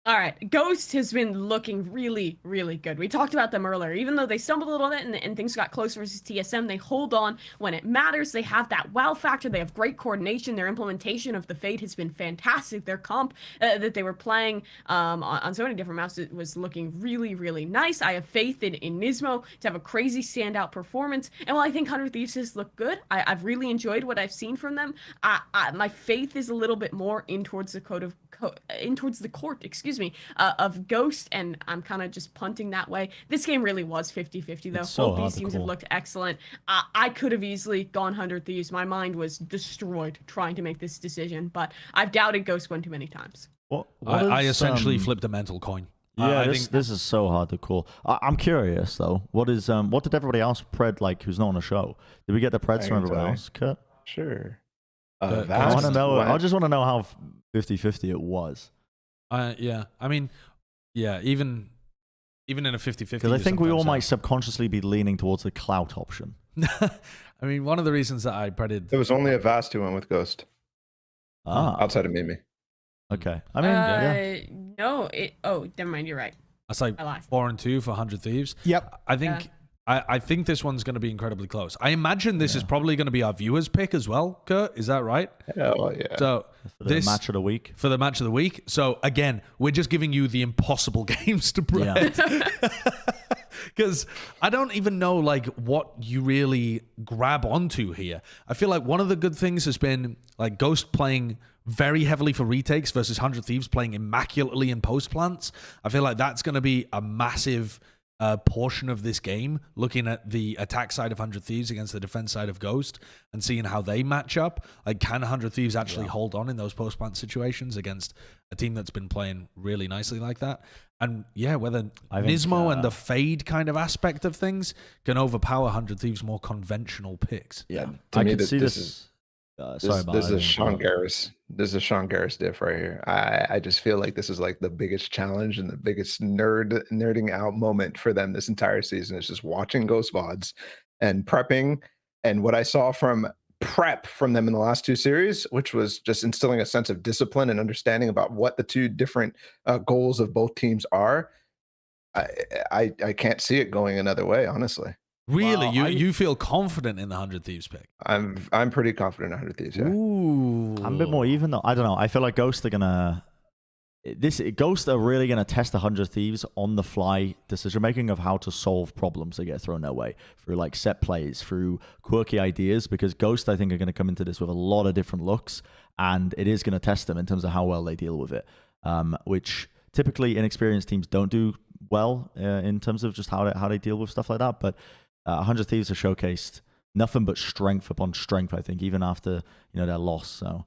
All right, Ghost has been looking really, really good. We talked about them earlier. Even though they stumbled a little bit and things got close versus TSM, they hold on when it matters. They have that wow factor. They have great coordination. Their implementation of the Fade has been fantastic. Their comp that they were playing on so many different maps was looking really, really nice. I have faith in Nismo to have a crazy standout performance. And while I think 100 Thieves has looked good, I've really enjoyed what I've seen from them. My faith is a little bit more in towards the court, of Ghost, and I'm kind of just punting that way. This game really was 50-50 though. So both these teams have looked excellent. I could have easily gone 100 Thieves. My mind was destroyed trying to make this decision, but I've doubted Ghost one too many times. I essentially flipped a mental coin. Yeah, this is so hard to call. I'm curious though. What did everybody else pred like who's not on the show? Did we get the preds from everyone else, Kurt? Sure. I want to know. I just want to know how 50-50 it was. Yeah, I mean, yeah, even in a 50-50. Because I think we all might subconsciously be leaning towards the clout option. I mean, one of the reasons that I predicted there was only a Vast who went with Ghost. Outside of Mimi. Okay. I mean, yeah. No, never mind. You're right. That's like 4-2 for 100 Thieves. Yep. I think. Yeah. I think this one's going to be incredibly close. I imagine this is probably going to be our viewers' pick as well, Kurt. Is that right? Hell yeah. So for the match of the week. For the match of the week. So again, we're just giving you the impossible games to bread. Because I don't even know like what you really grab onto here. I feel like one of the good things has been like Ghost playing very heavily for retakes versus 100 Thieves playing immaculately in post plants. I feel like that's going to be a massive portion of this game, looking at the attack side of 100 Thieves against the defense side of Ghost and seeing how they match up. Like, can 100 Thieves actually hold on in those post-plant situations against a team that's been playing really nicely like that? And yeah, whether Nismo and the Fade kind of aspect of things can overpower 100 Thieves' more conventional picks. Yeah, I could see this is this is a Sean Garris. This is a Sean Garris diff right here. I just feel like this is like the biggest challenge and the biggest nerding out moment for them this entire season. Is just watching Ghost VODs and prepping, and what I saw from prep from them in the last two series, which was just instilling a sense of discipline and understanding about what the two different goals of both teams are. I can't see it going another way, honestly. Really? Wow, you feel confident in the 100 Thieves pick? I'm pretty confident in 100 Thieves, yeah. Ooh. I'm a bit more even though. I don't know. I feel like Ghost are really gonna test 100 Thieves on the fly decision making of how to solve problems that get thrown their way through like set plays, through quirky ideas, because Ghost I think are gonna come into this with a lot of different looks, and it is gonna test them in terms of how well they deal with it. Which typically inexperienced teams don't do well in terms of just how they deal with stuff like that. But 100 Thieves have showcased nothing but strength upon strength, I think, even after their loss. So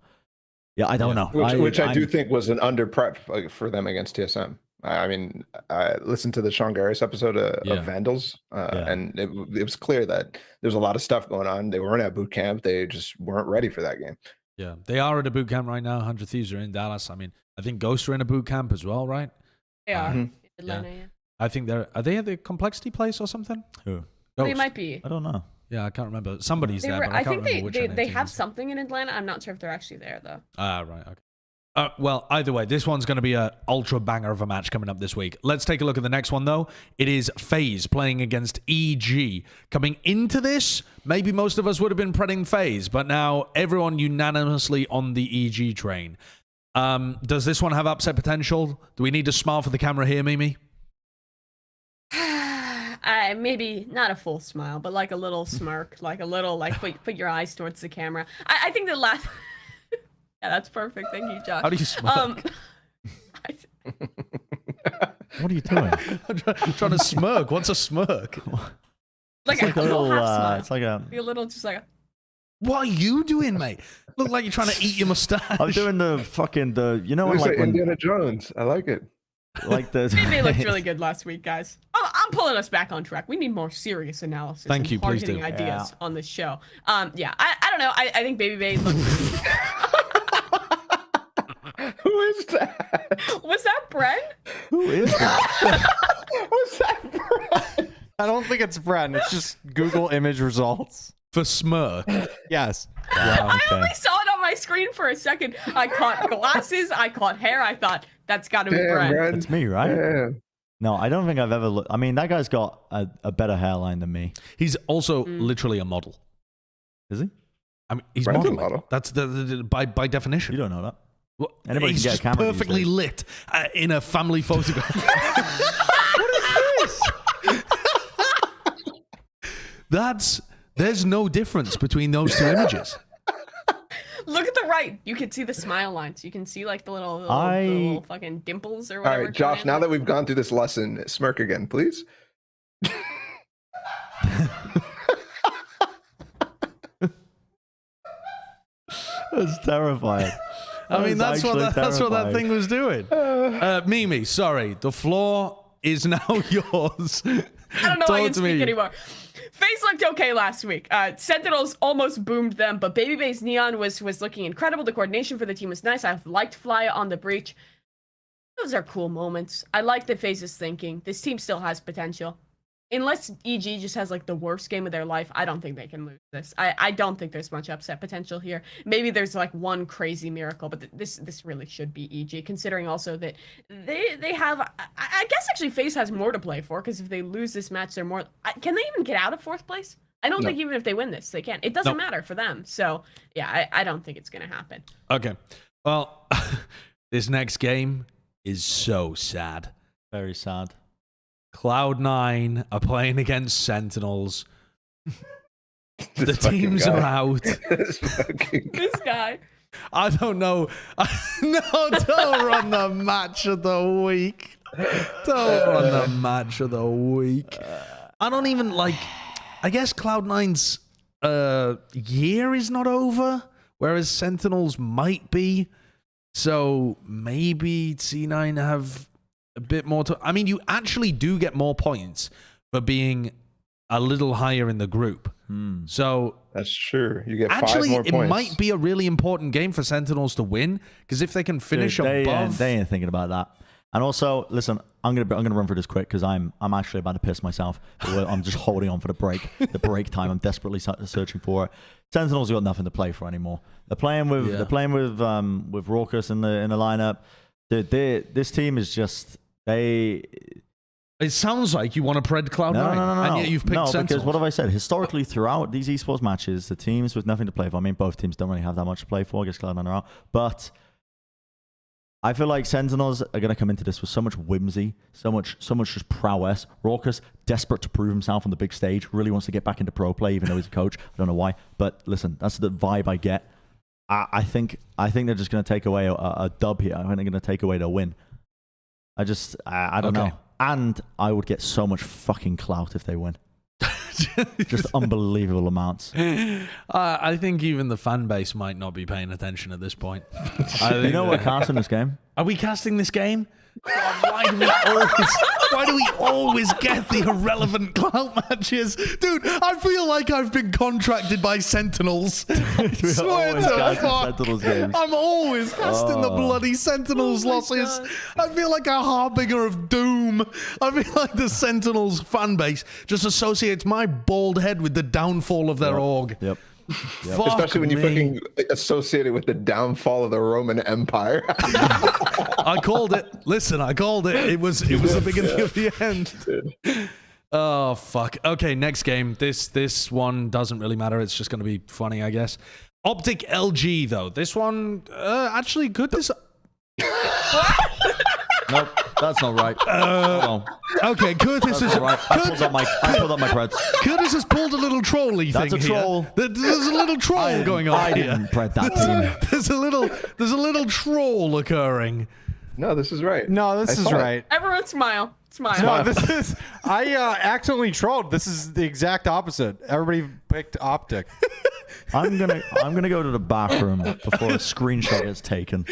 yeah, I don't know. Which I do think was an under prep for them against TSM. I mean, I listened to the Sean Garris episode of Vandals, and it was clear that there's a lot of stuff going on. They weren't at boot camp. They just weren't ready for that game. Yeah, they are at a boot camp right now. 100 Thieves are in Dallas. I mean, I think Ghosts are in a boot camp as well, right? They are. In Atlanta, yeah. I think are they at the Complexity place or something? Who? They might be. I don't know. Yeah, I can't remember. Somebody's there, but I can't remember which they have something in Atlanta. I'm not sure if they're actually there, though. Right, okay. Well, either way, this one's going to be a ultra banger of a match coming up this week. Let's take a look at the next one, though. It is FaZe playing against EG. Coming into this, maybe most of us would have been predding FaZe, but now everyone unanimously on the EG train. Does this one have upset potential? Do we need to smile for the camera here, Mimi? Maybe not a full smile, but like a little smirk, like a little, like put your eyes towards the camera. I think the last, Yeah, that's perfect. Thank you, Josh. How do you smirk? What are you doing? I'm trying to smirk. What's a smirk? Like It's like a little. half smile. It's like a. Be a little, just like a. What are you doing, mate? Look like you're trying to eat your mustache. I'm doing the fucking you know, Looks like like when, Indiana Jones. I like it. like the. They looked really good last week, guys. I'm pulling us back on track. We need more serious analysis. Thank and you, please hard-hitting do. ideas on this show. Yeah, I don't know. I think Baby Bay looks. Who is that? Was that Bren? Who is that? Was that Brad? I don't think it's Bren. It's just Google image results. For smirk. Yes. Wow, I okay. only saw it on my screen for a second. I caught glasses. I caught hair. I thought that's got to be Damn, Bren. Brad. It's me, right? Damn. No, I don't think I've ever looked. I mean, that guy's got a better hairline than me. He's also literally a model. Is he? I mean, he's Bren's a modeling. model. That's by definition. You don't know that. Well, Anybody he's can get a just camera these perfectly days. lit in a family photograph. There's no difference between those two images. Look at the right. You can see the smile lines. You can see like the little fucking dimples or All whatever. right, Josh, now that we've gone through this lesson, smirk again, please. That's terrifying. I mean, that's what that terrifying. thing was doing. Mimi, sorry. The floor is now yours. I don't know why I Talk can to speak me. anymore. FaZe looked okay last week. Sentinels almost boomed them, but Baby Bay's Neon was looking incredible. The coordination for the team was nice. I liked Fly on the breach. Those are cool moments. I like that FaZe is thinking. This team still has potential. Unless EG just has like the worst game of their life, I don't think they can lose this. I don't think there's much upset potential here. Maybe there's like one crazy miracle, but this really should be EG, considering also that they have. I guess actually FaZe has more to play for, because if they lose this match, they're more. Can they even get out of fourth place? I don't think even if they win this, they can. It doesn't matter for them. So yeah, I don't think it's gonna happen. Okay. Well, this next game is so sad. Very sad. Cloud9 are playing against Sentinels. The This fucking teams guy. are out. This fucking This guy. I don't know. No, don't run the match of the week. Don't run the match of the week. I don't even like. I guess Cloud9's year is not over, whereas Sentinels might be. So maybe C9 have a bit more to. I mean, you actually do get more points for being a little higher in the group. So That's true. You get actually, 5 more it points. might be a really important game for Sentinels to win, because if they can finish Dude, above, they ain't thinking about that. And also, listen, I'm gonna run through this quick because I'm actually about to piss myself. I'm just holding on for the break time. I'm desperately searching for it. Sentinels got nothing to play for anymore. They're playing with Raucous in the lineup. Dude, this team is just it sounds like you want to pred Cloud9. No. And yet you've picked no, Sentinels. because what have I said? Historically, throughout these esports matches, the teams with nothing to play for. I mean, both teams don't really have that much to play for. I guess Cloud9 are out, but I feel like Sentinels are going to come into this with so much whimsy, so much just prowess. Raucous, desperate to prove himself on the big stage, really wants to get back into pro play, even though he's a coach. I don't know why, but listen, that's the vibe I get. I think they're just going to take away a dub here. I think they're going to take away their win. I don't know. And I would get so much fucking clout if they win. Just unbelievable amounts. I think even the fan base might not be paying attention at this point. You know what casting this game? Are we casting this game? God, why do we always get the irrelevant clout matches? Dude, I feel like I've been contracted by Sentinels. Swear to fuck. Sentinels games. I'm always casting the bloody Sentinels losses. God. I feel like a harbinger of doom. I feel like the Sentinels fan base just associates my bald head with the downfall of their org. Yep. Fuck Especially when you me. fucking associate it with the downfall of the Roman Empire. I called it. Listen, I called it. It was the beginning of the end. Oh fuck. Okay, next game. This one doesn't really matter. It's just going to be funny, I guess. OpTic LG though. This one actually could. Nope, that's not right. Hold on. Okay, Curtis That's is not right. I pulled up my creds. Curtis has pulled a little trolly thing That's a troll. here. There's a little troll going on I here. didn't pred that team. There's a little troll occurring. No, this is right. No, this is saw it. right. Everyone smile. Smile. No, this is. I accidentally trolled. This is the exact opposite. Everybody picked OpTic. I'm gonna go to the bathroom before a screenshot gets taken.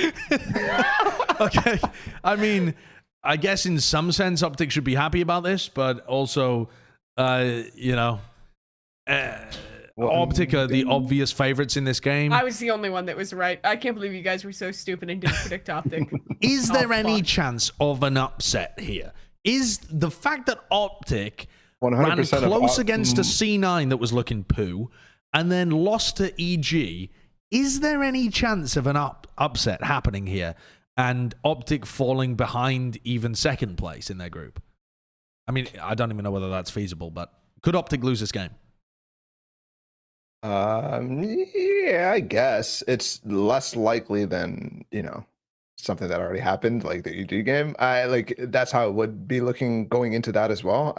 Okay, I mean, I guess in some sense, OpTic should be happy about this, but also, you know, OpTic are the obvious favorites in this game. I was the only one that was right. I can't believe you guys were so stupid and didn't predict OpTic. Is there any fuck. chance of an upset here? Is the fact that OpTic 100% ran of close against a C9 that was looking poo and then lost to EG, is there any chance of an upset happening here and OpTic falling behind even second place in their group? I mean, I don't even know whether that's feasible, but could OpTic lose this game? Yeah, I guess it's less likely than, you know, something that already happened, like the EG game. I like that's how it would be looking going into that as well.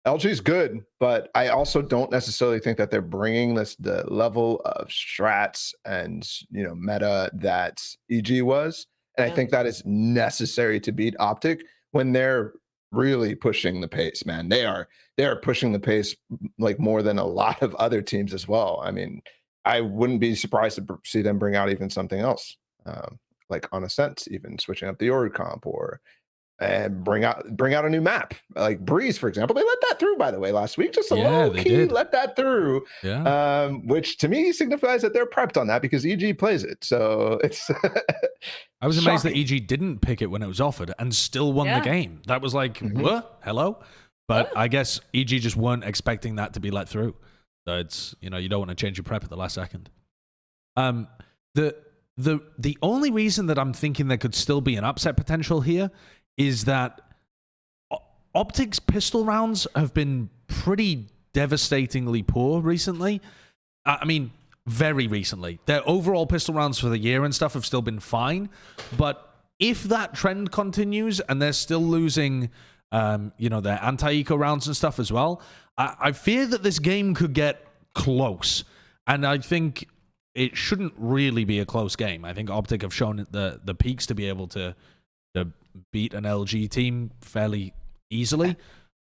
LG's good, but I also don't necessarily think that they're bringing the level of strats and, you know, meta that EG was. And I think that is necessary to beat OpTic when they're really pushing the pace, man. They are pushing the pace like more than a lot of other teams as well. I mean, I wouldn't be surprised to see them bring out even something else, like on ACEND, even switching up the org comp or bring out a new map like Breeze, for example. They let that through, by the way, last week. Just a low key let that through, which to me signifies that they're prepped on that because EG plays it. So it's I was amazed that EG didn't pick it when it was offered and still won the game. That was like, what? Hello? But I guess EG just weren't expecting that to be let through. So it's, you know, you don't want to change your prep at the last second. The only reason that I'm thinking there could still be an upset potential here is that OpTic's pistol rounds have been pretty devastatingly poor recently. I mean, very recently. Their overall pistol rounds for the year and stuff have still been fine. But if that trend continues and they're still losing, you know, their anti-eco rounds and stuff as well, I fear that this game could get close. And I think it shouldn't really be a close game. I think OpTic have shown the peaks to be able to beat an LG team fairly easily.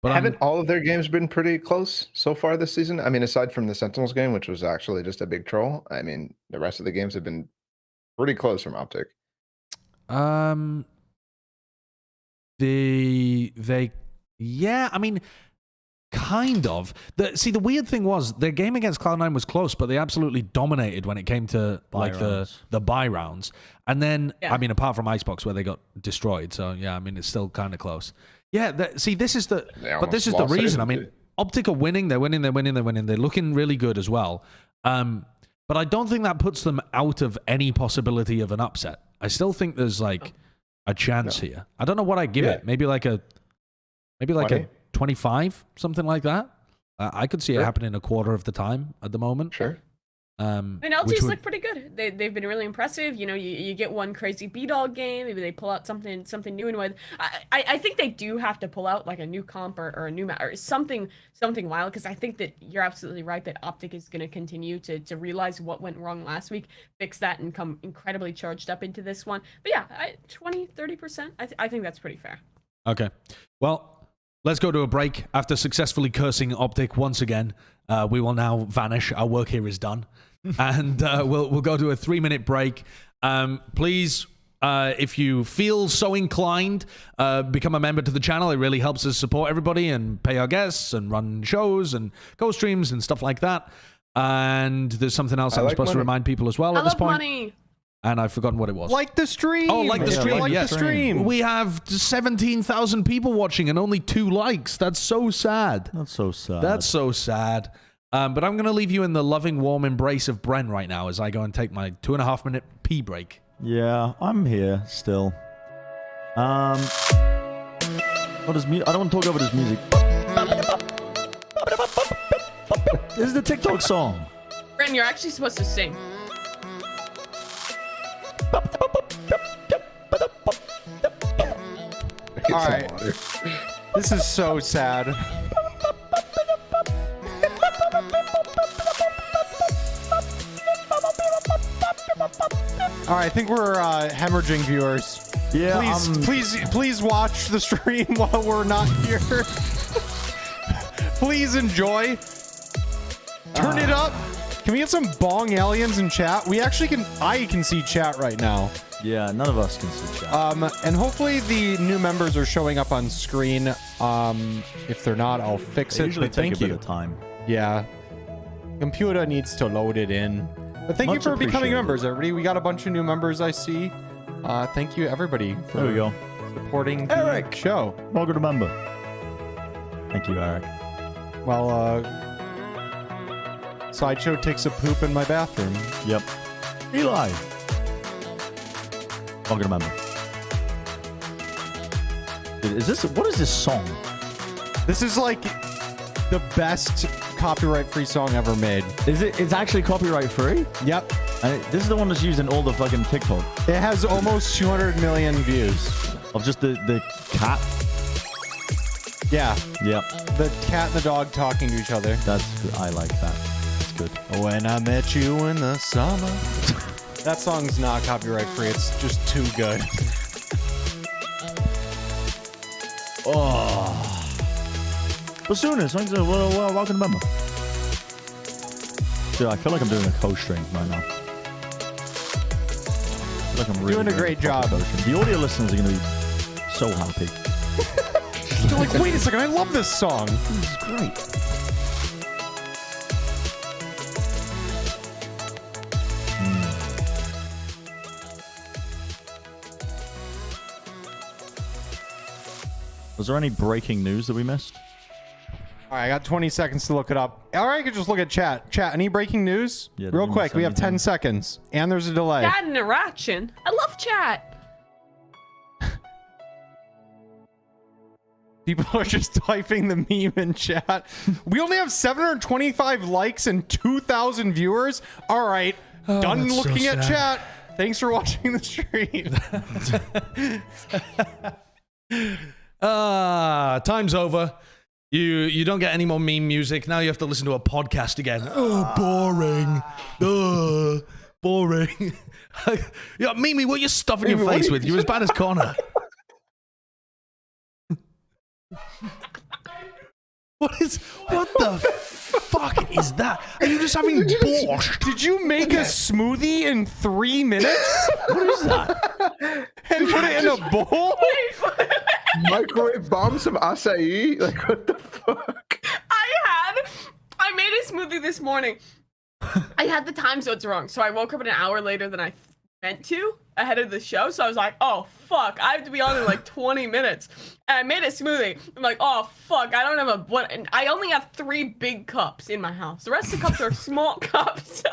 But haven't all of their games been pretty close so far this season? I mean, aside from the Sentinels game, which was actually just a big troll, I mean, the rest of the games have been pretty close from OpTic. Yeah, I mean, kind of. The weird thing was their game against Cloud9 was close, but they absolutely dominated when it came to the buy rounds. And then, I mean, apart from Icebox where they got destroyed. So yeah, I mean, it's still kind of close. Yeah, this is the reason. I mean, OpTic are winning. They're winning. They're looking really good as well. But I don't think that puts them out of any possibility of an upset. I still think there's like a chance here. I don't know what I give it. Maybe like a 25, something like that. I could see it happening a quarter of the time at the moment. Sure. I mean, LG's look pretty good. They've been really impressive. You know, you get one crazy B-Dog game, maybe they pull out something new and with. I think they do have to pull out like a new comp or a new map or something wild, because I think that you're absolutely right that OpTic is going to continue to realize what went wrong last week, fix that, and come incredibly charged up into this one. But yeah, 20-30%. I think that's pretty fair. Okay. Well, let's go to a break. After successfully cursing OpTic once again, we will now vanish. Our work here is done. And we'll go to a 3-minute break. Please, if you feel so inclined, become a member to the channel. It really helps us support everybody and pay our guests and run shows and go streams and stuff like that. And there's something else I'm supposed to remind people as well at this point. Money. And I've forgotten what it was. Like the stream. Oh, like the stream. Like the stream. We have 17,000 people watching and only 2 likes. That's so sad. That's so sad. That's so sad. But I'm going to leave you in the loving, warm embrace of Bren right now as I go and take my 2.5-minute pee break. Yeah, I'm here still. What is I don't want to talk over this music. This is the TikTok song. Bren, you're actually supposed to sing. All right. This is so sad. All right, I think we're hemorrhaging viewers. Yeah. Please watch the stream while we're not here. Please enjoy. Turn it up. Can we get some bong aliens in chat? We actually can. I can see chat right now. Yeah, none of us can see chat. And hopefully the new members are showing up on screen. If they're not, I'll fix it. Usually But take thank a bit you. of time. Yeah. Computer needs to load it in. But thank you Much for becoming appreciated. members, everybody. We got a bunch of new members, I see. Thank you, everybody, for There we go. supporting the Eric. show. Welcome to member. Thank you, Eric. Well, Sideshow takes a poop in my bathroom. Yep. Eli. Welcome to member. Is this? What is this song? This is like the best copyright-free song ever made. Is it? It's actually copyright free. Yep. This is the one that's used in all the fucking TikTok It has almost 200 million views. of just the cat. Yeah. Yep. The cat and the dog talking to each other. That's good. I like that. It's good. When I met you in the summer. That song's not copyright free. It's just too good. Oh. Bassoonist, thanks. Welcome to member. Dude, I feel like I'm doing a co-stream right now. I feel like I'm really Doing a great job. The audio listeners are going to be so happy. They're like, wait a second, I love this song. This is great. Was there any breaking news that we missed? All right, I got 20 seconds to look it up. All right, I could just look at chat. Chat, any breaking news? Yeah, Real didn't quick, say we have 10 anything. seconds. And there's a delay. Chat interaction. I love chat. People are just typing the meme in chat. We only have 725 likes and 2,000 viewers. All right, done that's so looking at sad. chat. Thanks for watching the stream. Time's over. You don't get any more meme music. Now you have to listen to a podcast again. Oh, boring. Boring. Yeah, Mimi, what are you stuffing your Mimi, what face are with? You're as bad as Connor. What the fuck is that? Are you just having borscht? Did you make a smoothie in 3 minutes? What is that? And put it in a bowl? Microwave bomb some acai? Like, what the fuck? I made a smoothie this morning. I had the time zones wrong, so I woke up an hour later than I meant to ahead of the show. So I was like, oh fuck, I have to be on in like 20 minutes. And I made a smoothie. I'm like, oh fuck, I don't have what? And I only have 3 big cups in my house. The rest of the cups are small cups. So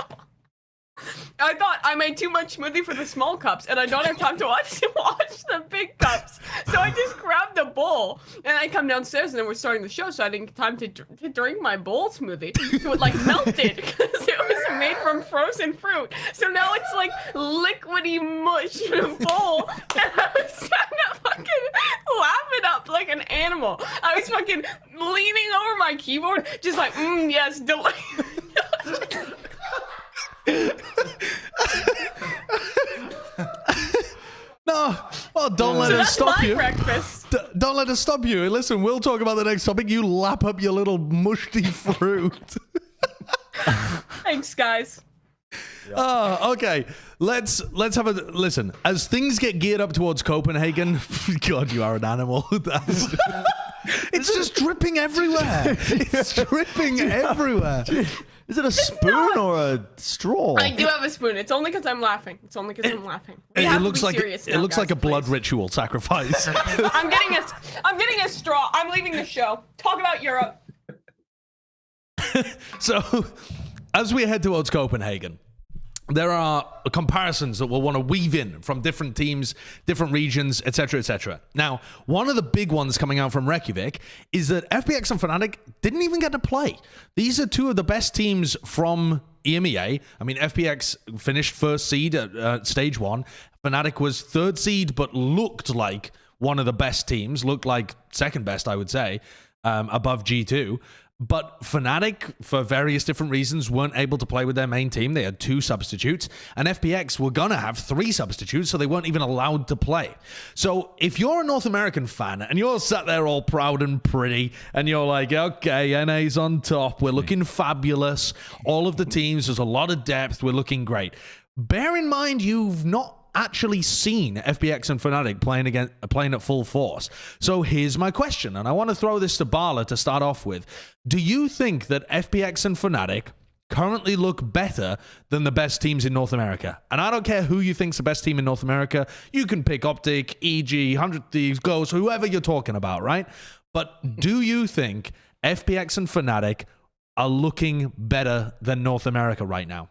I thought I made too much smoothie for the small cups, and I don't have time to watch the big cups. So I just grabbed a bowl, and I come downstairs, and then we're starting the show, so I didn't get time to drink my bowl smoothie. So it like melted because it was made from frozen fruit. So now it's like liquidy mush in a bowl, and I was trying to fucking lap it up like an animal. I was fucking leaning over my keyboard, just like, yes, delicious. No, well, don't let So us that's stop my you. breakfast. Don't let us stop you. Listen, we'll talk about the next topic. You lap up your little mushy fruit. Thanks, guys. Oh, okay. Let's have a listen. As things get geared up towards Copenhagen, God, you are an animal. It's just dripping everywhere. It's dripping everywhere. Is it a spoon or a straw? I do have a spoon. It's only because I'm laughing. It's only because I'm laughing. We It have to looks be like serious it now, looks guys, like a blood please. ritual sacrifice. I'm getting a straw. I'm leaving the show. Talk about Europe. So, as we head towards Copenhagen, there are comparisons that we'll want to weave in from different teams, different regions, etc., etc. Now, one of the big ones coming out from Reykjavik is that FPX and Fnatic didn't even get to play. These are 2 of the best teams from EMEA. I mean, FPX finished first seed at stage 1. Fnatic was 3rd seed, but looked like one of the best teams, looked like second best, I would say, above G2. But Fnatic, for various different reasons, weren't able to play with their main team. They had 2 substitutes, and FPX were going to have 3 substitutes, so they weren't even allowed to play. So if you're a North American fan and you're sat there all proud and pretty, and you're like, okay, NA's on top, we're looking fabulous, all of the teams, there's a lot of depth, we're looking great. Bear in mind, you've not actually seen FPX and Fnatic playing at full force. So here's my question, and I want to throw this to Balla to start off with. Do you think that FPX and Fnatic currently look better than the best teams in North America? And I don't care who you think's the best team in North America. You can pick OpTic, EG, 100 Thieves, Ghost, whoever you're talking about, right? But do you think FPX and Fnatic are looking better than North America right now?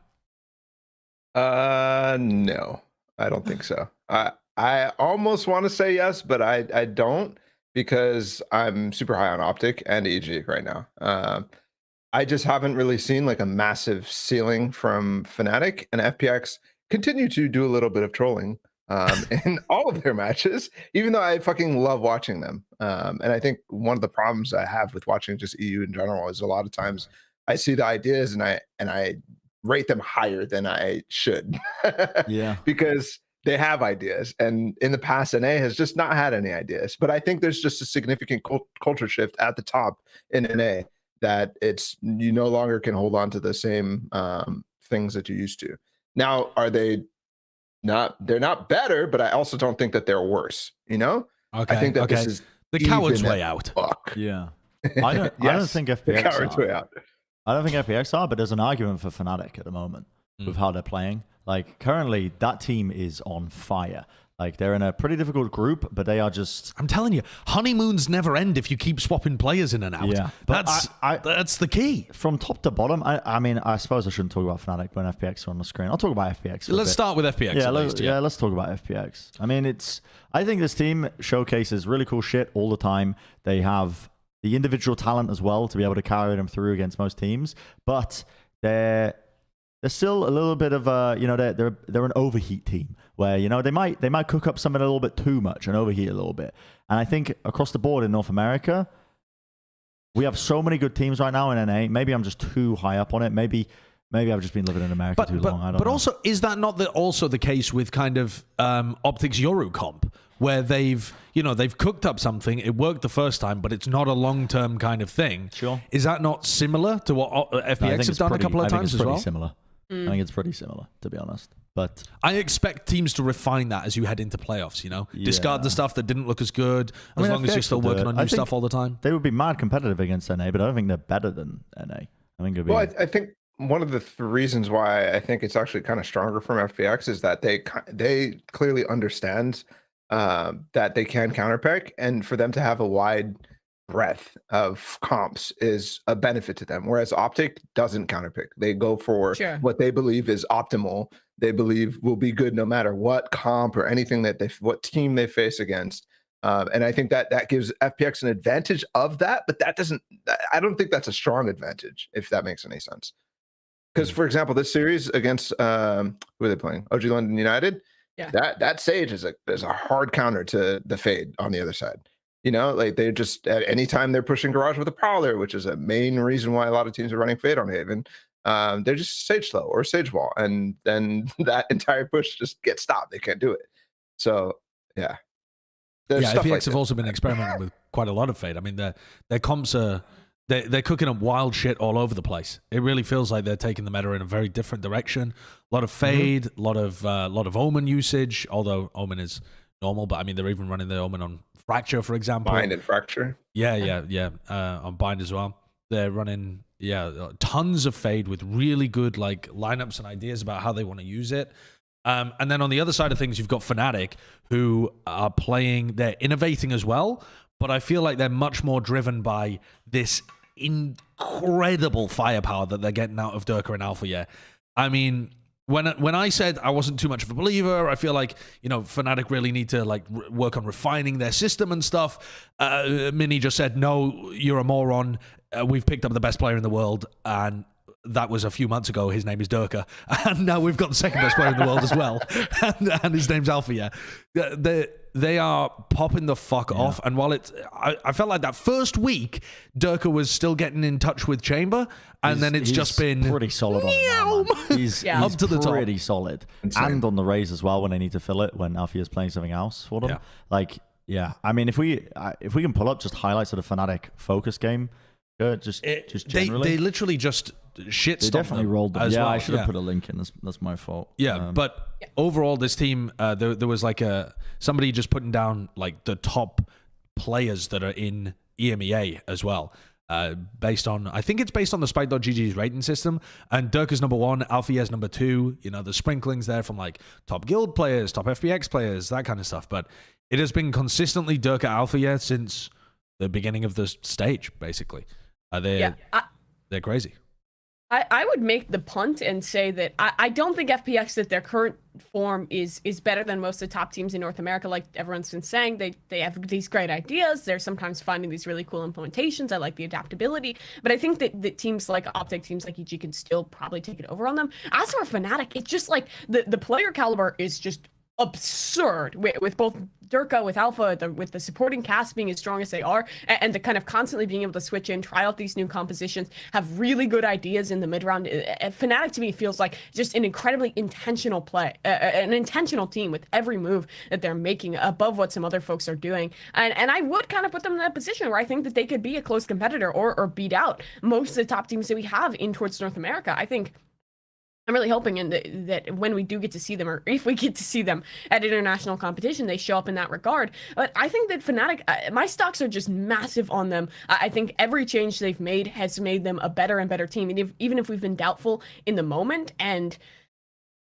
No. I don't think so. I almost want to say yes, but I don't, because I'm super high on OpTic and EG right now. I just haven't really seen like a massive ceiling from Fnatic, and FPX continue to do a little bit of trolling in all of their matches, even though I fucking love watching them. And I think one of the problems I have with watching just EU in general is a lot of times I see the ideas and I rate them higher than I should. Yeah. Because they have ideas, and in the past NA has just not had any ideas. But I think there's just a significant culture shift at the top in NA, that you no longer can hold on to the same things that you used to. Now, they're not better, but I also don't think that they're worse, you know? Okay. I think that this is the coward's way out. Fuck. Yeah. I don't think FPX coward's way out. I don't think FPX are, but there's an argument for Fnatic at the moment with how they're playing. Like, currently, that team is on fire. Like, they're in a pretty difficult group, but they are just... I'm telling you, honeymoons never end if you keep swapping players in and out. Yeah, but that's the key. From top to bottom, I mean, I suppose I shouldn't talk about Fnatic when FPX are on the screen. I'll talk about FPX. Let's start with FPX. Yeah, let's talk about FPX. I mean, I think this team showcases really cool shit all the time. They have the individual talent as well to be able to carry them through against most teams, but they're still a little bit of a, they're an overheat team where, they might cook up something a little bit too much and overheat a little bit. And I think across the board in North America, we have so many good teams right now in NA. Maybe I'm just too high up on it. Maybe I've just been living in America too long. I don't know. Also, is that not also the case with kind of OpTic's Yoru comp, where they've cooked up something, it worked the first time, but it's not a long-term kind of thing? Sure. Is that not similar to what FPX have done a couple of times as well? Similar. I think it's pretty similar, to be honest. But I expect teams to refine that as you head into playoffs, Discard the stuff that didn't look as good, as long as you're still working on new stuff all the time. They would be mad competitive against NA, but I don't think they're better than NA. I think it'd be... Well, I think one of the reasons why I think it's actually kind of stronger from FPX is that they clearly understand that they can counterpick, and for them to have a wide breadth of comps is a benefit to them, whereas OpTic doesn't counterpick. They go for what they believe is optimal, they believe will be good no matter what comp or anything what team they face against. And I think that gives FPX an advantage of that, but I don't think that's a strong advantage, if that makes any sense. Because, for example, this series against who are they playing? OG London United. Yeah. That Sage is a hard counter to the Fade on the other side. Like they're just at any time they're pushing Garage with a Prowler, which is a main reason why a lot of teams are running Fade on Haven. They're just Sage slow or Sage wall, and then that entire push just gets stopped. They can't do it. So yeah. FPX have also been experimenting with quite a lot of Fade. I mean, their comps are. They're cooking up wild shit all over the place. It really feels like they're taking the meta in a very different direction. A lot of Fade, a lot of Omen usage, although Omen is normal, but I mean, they're even running the Omen on Fracture, for example. Bind and Fracture. Yeah. On Bind as well. They're running, tons of Fade with really good lineups and ideas about how they want to use it. And then on the other side of things, you've got Fnatic, who are playing, they're innovating as well, but I feel like they're much more driven by this incredible firepower that they're getting out of Durka and Alpha. Yeah, I mean, when I said I wasn't too much of a believer, I feel like Fnatic really need to work on refining their system and stuff. Mini just said, "No, you're a moron. We've picked up the best player in the world, and that was a few months ago. His name is Durka, and now we've got the second best player in the world as well, and his name's Alpha." Yeah, they are popping the fuck off. And while I felt like that first week, Durka was still getting in touch with Chamber, and then it's just been pretty solid on it now, man. He's up to the top. Pretty solid. And on the Rays as well when they need to fill it, when Alfie is playing something else for them. Yeah. I mean, if we can pull up just highlights of the Fnatic focus game, just generally. They literally just shit stomped definitely them rolled them. as yeah, well. I should have put a link in. That's my fault. Yeah, but overall, this team, there was like somebody just putting down like the top players that are in EMEA as well. Based on, I think it's based on the Spike.gg's rating system, and Durka's number 1, Alfie's number 2. You know, the sprinklings there from like top guild players, top FPX players, that kind of stuff. But it has been consistently Durka Alfie since the beginning of the stage, basically. They're crazy. I would make the punt and say that I don't think FPX, that their current form is better than most of the top teams in North America. Like everyone's been saying, they have these great ideas. They're sometimes finding these really cool implementations. I like the adaptability, but I think that teams like OpTic, teams like EG can still probably take it over on them. As for Fnatic, it's just like the player caliber is just absurd with both Durka, with Alpha, with the supporting cast being as strong as they are, and the kind of constantly being able to switch in, try out these new compositions, have really good ideas in the mid round. Fnatic to me feels like just an incredibly intentional play, an intentional team with every move that they're making above what some other folks are doing. And I would kind of put them in that position where I think that they could be a close competitor or beat out most of the top teams that we have in towards North America. I'm really hoping that when we do get to see them, or if we get to see them at international competition, they show up in that regard. But I think that Fnatic, my stocks are just massive on them. I think every change they've made has made them a better and better team, even if we've been doubtful in the moment. And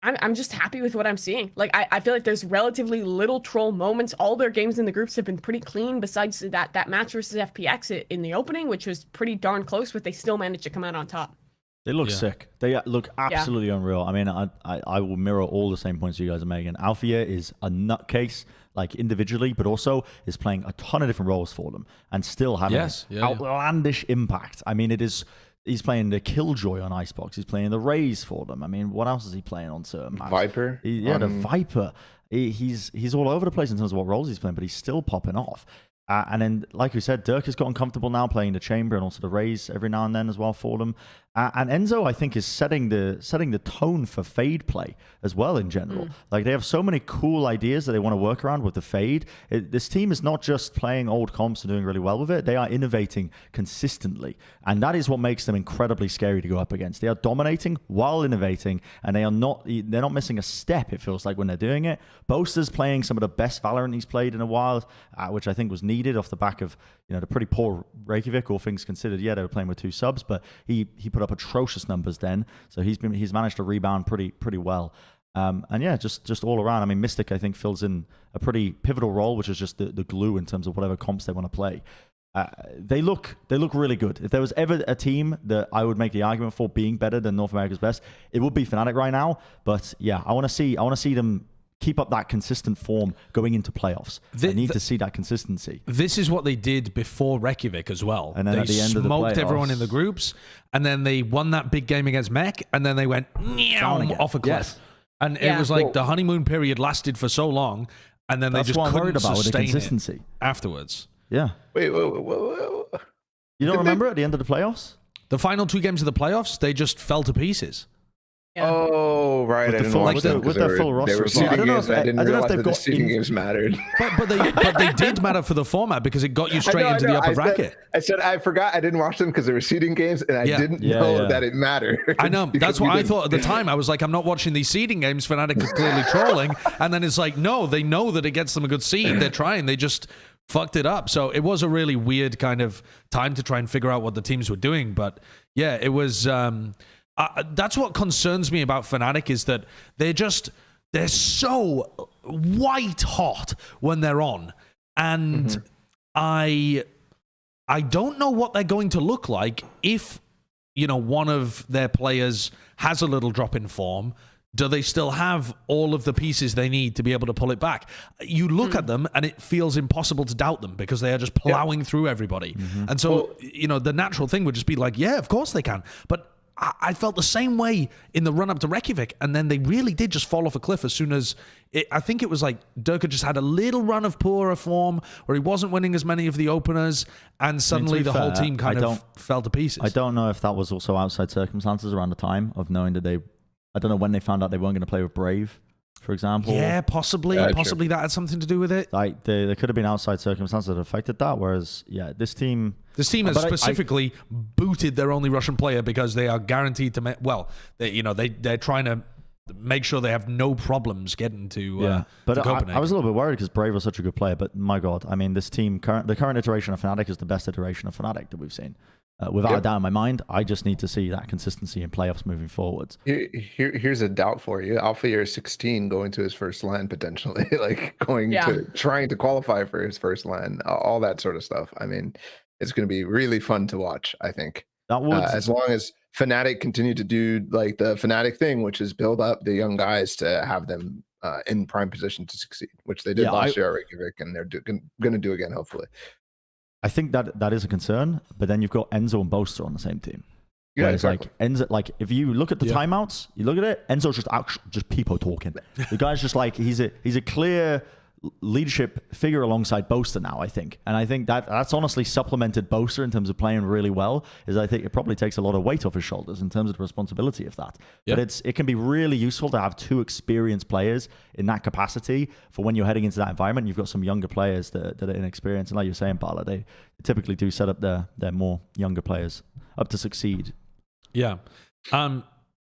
I'm just happy with what I'm seeing. Like, I feel like there's relatively little troll moments. All their games in the groups have been pretty clean, besides that match versus FPX in the opening, which was pretty darn close, but they still managed to come out on top. They look sick. They look absolutely unreal. I mean, I will mirror all the same points you guys are making. Alfia is a nutcase, like individually, but also is playing a ton of different roles for them and still having outlandish impact. I mean, he's playing the Killjoy on Icebox. He's playing the Raze for them. I mean, what else is he playing on certain maps? Viper. The Viper. He's all over the place in terms of what roles he's playing, but he's still popping off. And then, like we said, Dirk has gotten comfortable now playing the Chamber and also the Raze every now and then as well for them. And Enzo, I think, is setting the tone for Fade play as well in general. Like, they have so many cool ideas that they want to work around with the Fade. This team is not just playing old comps and doing really well with it. They are innovating consistently. And that is what makes them incredibly scary to go up against. They are dominating while innovating, and they're not missing a step, it feels like, when they're doing it. Boaster's playing some of the best Valorant he's played in a while, which I think was needed off the back of the pretty poor Reykjavik, all things considered. Yeah, they were playing with 2 subs, but he put up atrocious numbers then, so he's managed to rebound pretty well. And yeah, just all around. I mean, Mystic, I think, fills in a pretty pivotal role, which is just the glue in terms of whatever comps they want to play. They look really good. If there was ever a team that I would make the argument for being better than North America's best, it would be Fnatic right now. But yeah, I want to see them keep up that consistent form going into playoffs. They need to see that consistency. This is what they did before Reykjavik as well. And then they at the end of the smoked everyone in the groups, and then they won that big game against Mech, and then they went off a cliff. Yes. And it was like the honeymoon period lasted for so long, and then they just couldn't sustain it afterwards. Yeah. Wait. You don't remember at the end of the playoffs? The final 2 games of the playoffs, they just fell to pieces. Yeah. Oh, right. With their full roster. They were seeding games. I didn't realize that the seeding games mattered. But they did matter for the format because it got you straight into the upper bracket. I forgot. I didn't watch them because they were seeding games, and I didn't know that it mattered. I know. That's what I thought at the time. I was like, I'm not watching these seeding games. Fnatic is clearly trolling. And then it's like, no, they know that it gets them a good seed. They're trying. They just fucked it up. So it was a really weird kind of time to try and figure out what the teams were doing. But yeah, it was... that's what concerns me about Fnatic, is that they're so white hot when they're on, and I don't know what they're going to look like if one of their players has a little drop in form. Do they still have all of the pieces they need to be able to pull it back? You look at them and it feels impossible to doubt them because they are just plowing through everybody. And so, the natural thing would just be like, yeah, of course they can. But I felt the same way in the run-up to Reykjavik, and then they really did just fall off a cliff as soon as I think it was like Durka just had a little run of poorer form where he wasn't winning as many of the openers, and suddenly the whole team kind of fell to pieces. I don't know if that was also outside circumstances around the time of knowing that I don't know when they found out they weren't going to play with Brave, for example. Yeah, possibly. Possibly that had something to do with it. Like there could have been outside circumstances that affected that. Whereas, this team has specifically booted their only Russian player because they are guaranteed to. They're trying to make sure they have no problems getting to. But to Copenhagen. I was a little bit worried because Brave was such a good player. But my God, I mean, this team, the current iteration of Fnatic is the best iteration of Fnatic that we've seen. Without a doubt in my mind, I just need to see that consistency in playoffs moving forwards. Here's a doubt for you. Alpha Year 16 going to his first LAN potentially, like trying to qualify for his first LAN, all that sort of stuff. I mean, it's going to be really fun to watch, I think. That would, as long as Fnatic continue to do like the Fnatic thing, which is build up the young guys to have them in prime position to succeed, which they did last year at Reykjavik, and they're going to do again, hopefully. I think that is a concern, but then you've got Enzo and Boaster on the same team. Yeah, exactly. Like Enzo, like if you look at the timeouts, you look at it, Enzo's just people talking. The guy's just like he's a clear leadership figure alongside Boaster now, I think. And I think that's honestly supplemented Boaster in terms of playing really well, is I think it probably takes a lot of weight off his shoulders in terms of the responsibility of that. Yep. But it can be really useful to have two experienced players in that capacity for when you're heading into that environment. You've got some younger players that are inexperienced. And like you're saying, Balla, they typically do set up their more younger players up to succeed. Yeah.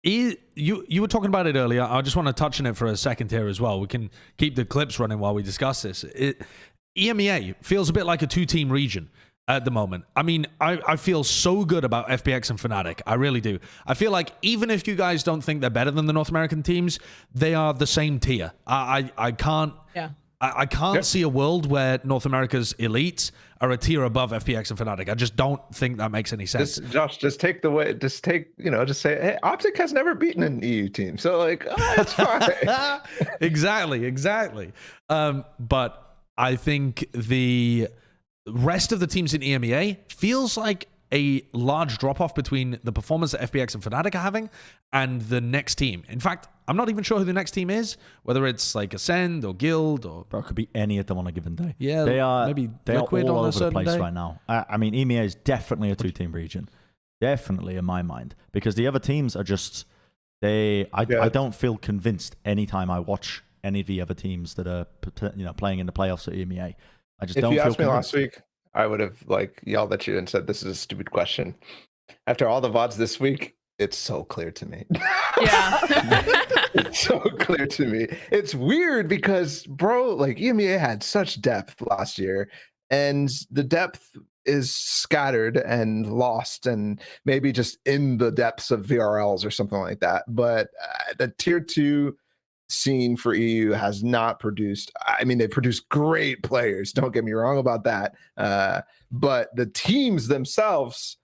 You were talking about it earlier. I just want to touch on it for a second here as well. We can keep the clips running while we discuss this. EMEA feels a bit like a two-team region at the moment. I mean, I feel so good about FPX and Fnatic. I really do. I feel like even if you guys don't think they're better than the North American teams, they are the same tier. I can't... Yeah. I can't see a world where North America's elites are a tier above FPX and Fnatic. I just don't think that makes any sense. Just say, hey, OpTic has never beaten an EU team. So like, it's fine. Exactly. But I think the rest of the teams in EMEA feels like a large drop-off between the performance that FPX and Fnatic are having and the next team. In fact, I'm not even sure who the next team is, whether it's like ACEND or Guild or... Bro, it could be any of them on a given day. Yeah, they are Liquid all on over the place day. right now. I mean, EMEA is definitely a two-team region. Definitely in my mind. Because the other teams are just... I don't feel convinced anytime I watch any of the other teams that are playing in the playoffs at EMEA. I just don't feel convinced. If you asked me last week, I would have yelled at you and said, this is a stupid question. After all the VODs this week, it's so clear to me. Yeah. It's so clear to me. It's weird because, bro, like EMEA had such depth last year, and the depth is scattered and lost and maybe just in the depths of VRLs or something like that. But the tier 2 scene for EU has not produced. I mean, they produced great players. Don't get me wrong about that. But the teams themselves,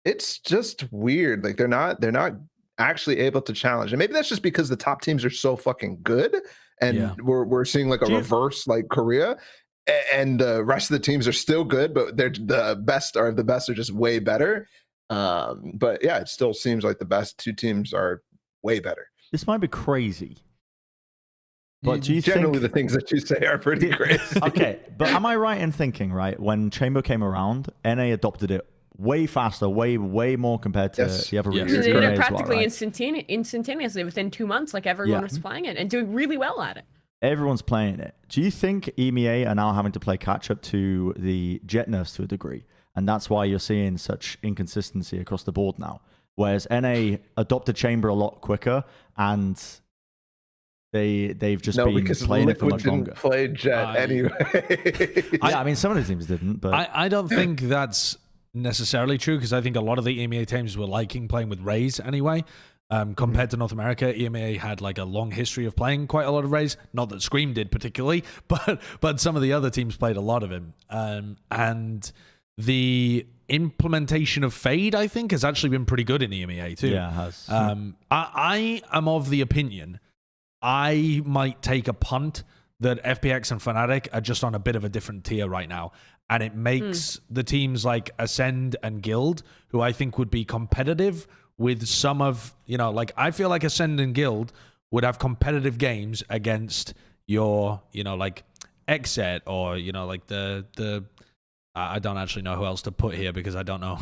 it's just weird. Like they're not actually able to challenge. And maybe that's just because the top teams are so fucking good, and we're seeing like a reverse like Korea, and the rest of the teams are still good, but they're the best are just way better. But yeah, it still seems like the best two teams are way better. This might be crazy. But do you generally think the things that you say are pretty crazy? Okay, but am I right in thinking, right, when Chamber came around, NA adopted it way faster, way more compared to the other regions? They did it practically instantaneously within 2 months. Like everyone was playing it and doing really well at it. Everyone's playing it. Do you think EMEA are now having to play catch up to the Jett nerfs to a degree, and that's why you're seeing such inconsistency across the board now? Whereas NA adopted Chamber a lot quicker, and they've just been playing it for much longer. Play Jett anyway. I mean, some of the teams didn't, but I don't think that's necessarily true, because I think a lot of the EMEA teams were liking playing with Raze anyway. Compared to North America, EMEA had like a long history of playing quite a lot of Raze. Not that Scream did particularly, but some of the other teams played a lot of him. And the implementation of Fade, I think, has actually been pretty good in EMEA too. Yeah, it has. I am of the opinion I might take a punt that FPX and Fnatic are just on a bit of a different tier right now. And it makes the teams like ACEND and Guild, who I think would be competitive with some of, like, I feel like Ascend and Guild would have competitive games against your, like XSET or, like the I don't actually know who else to put here because I don't know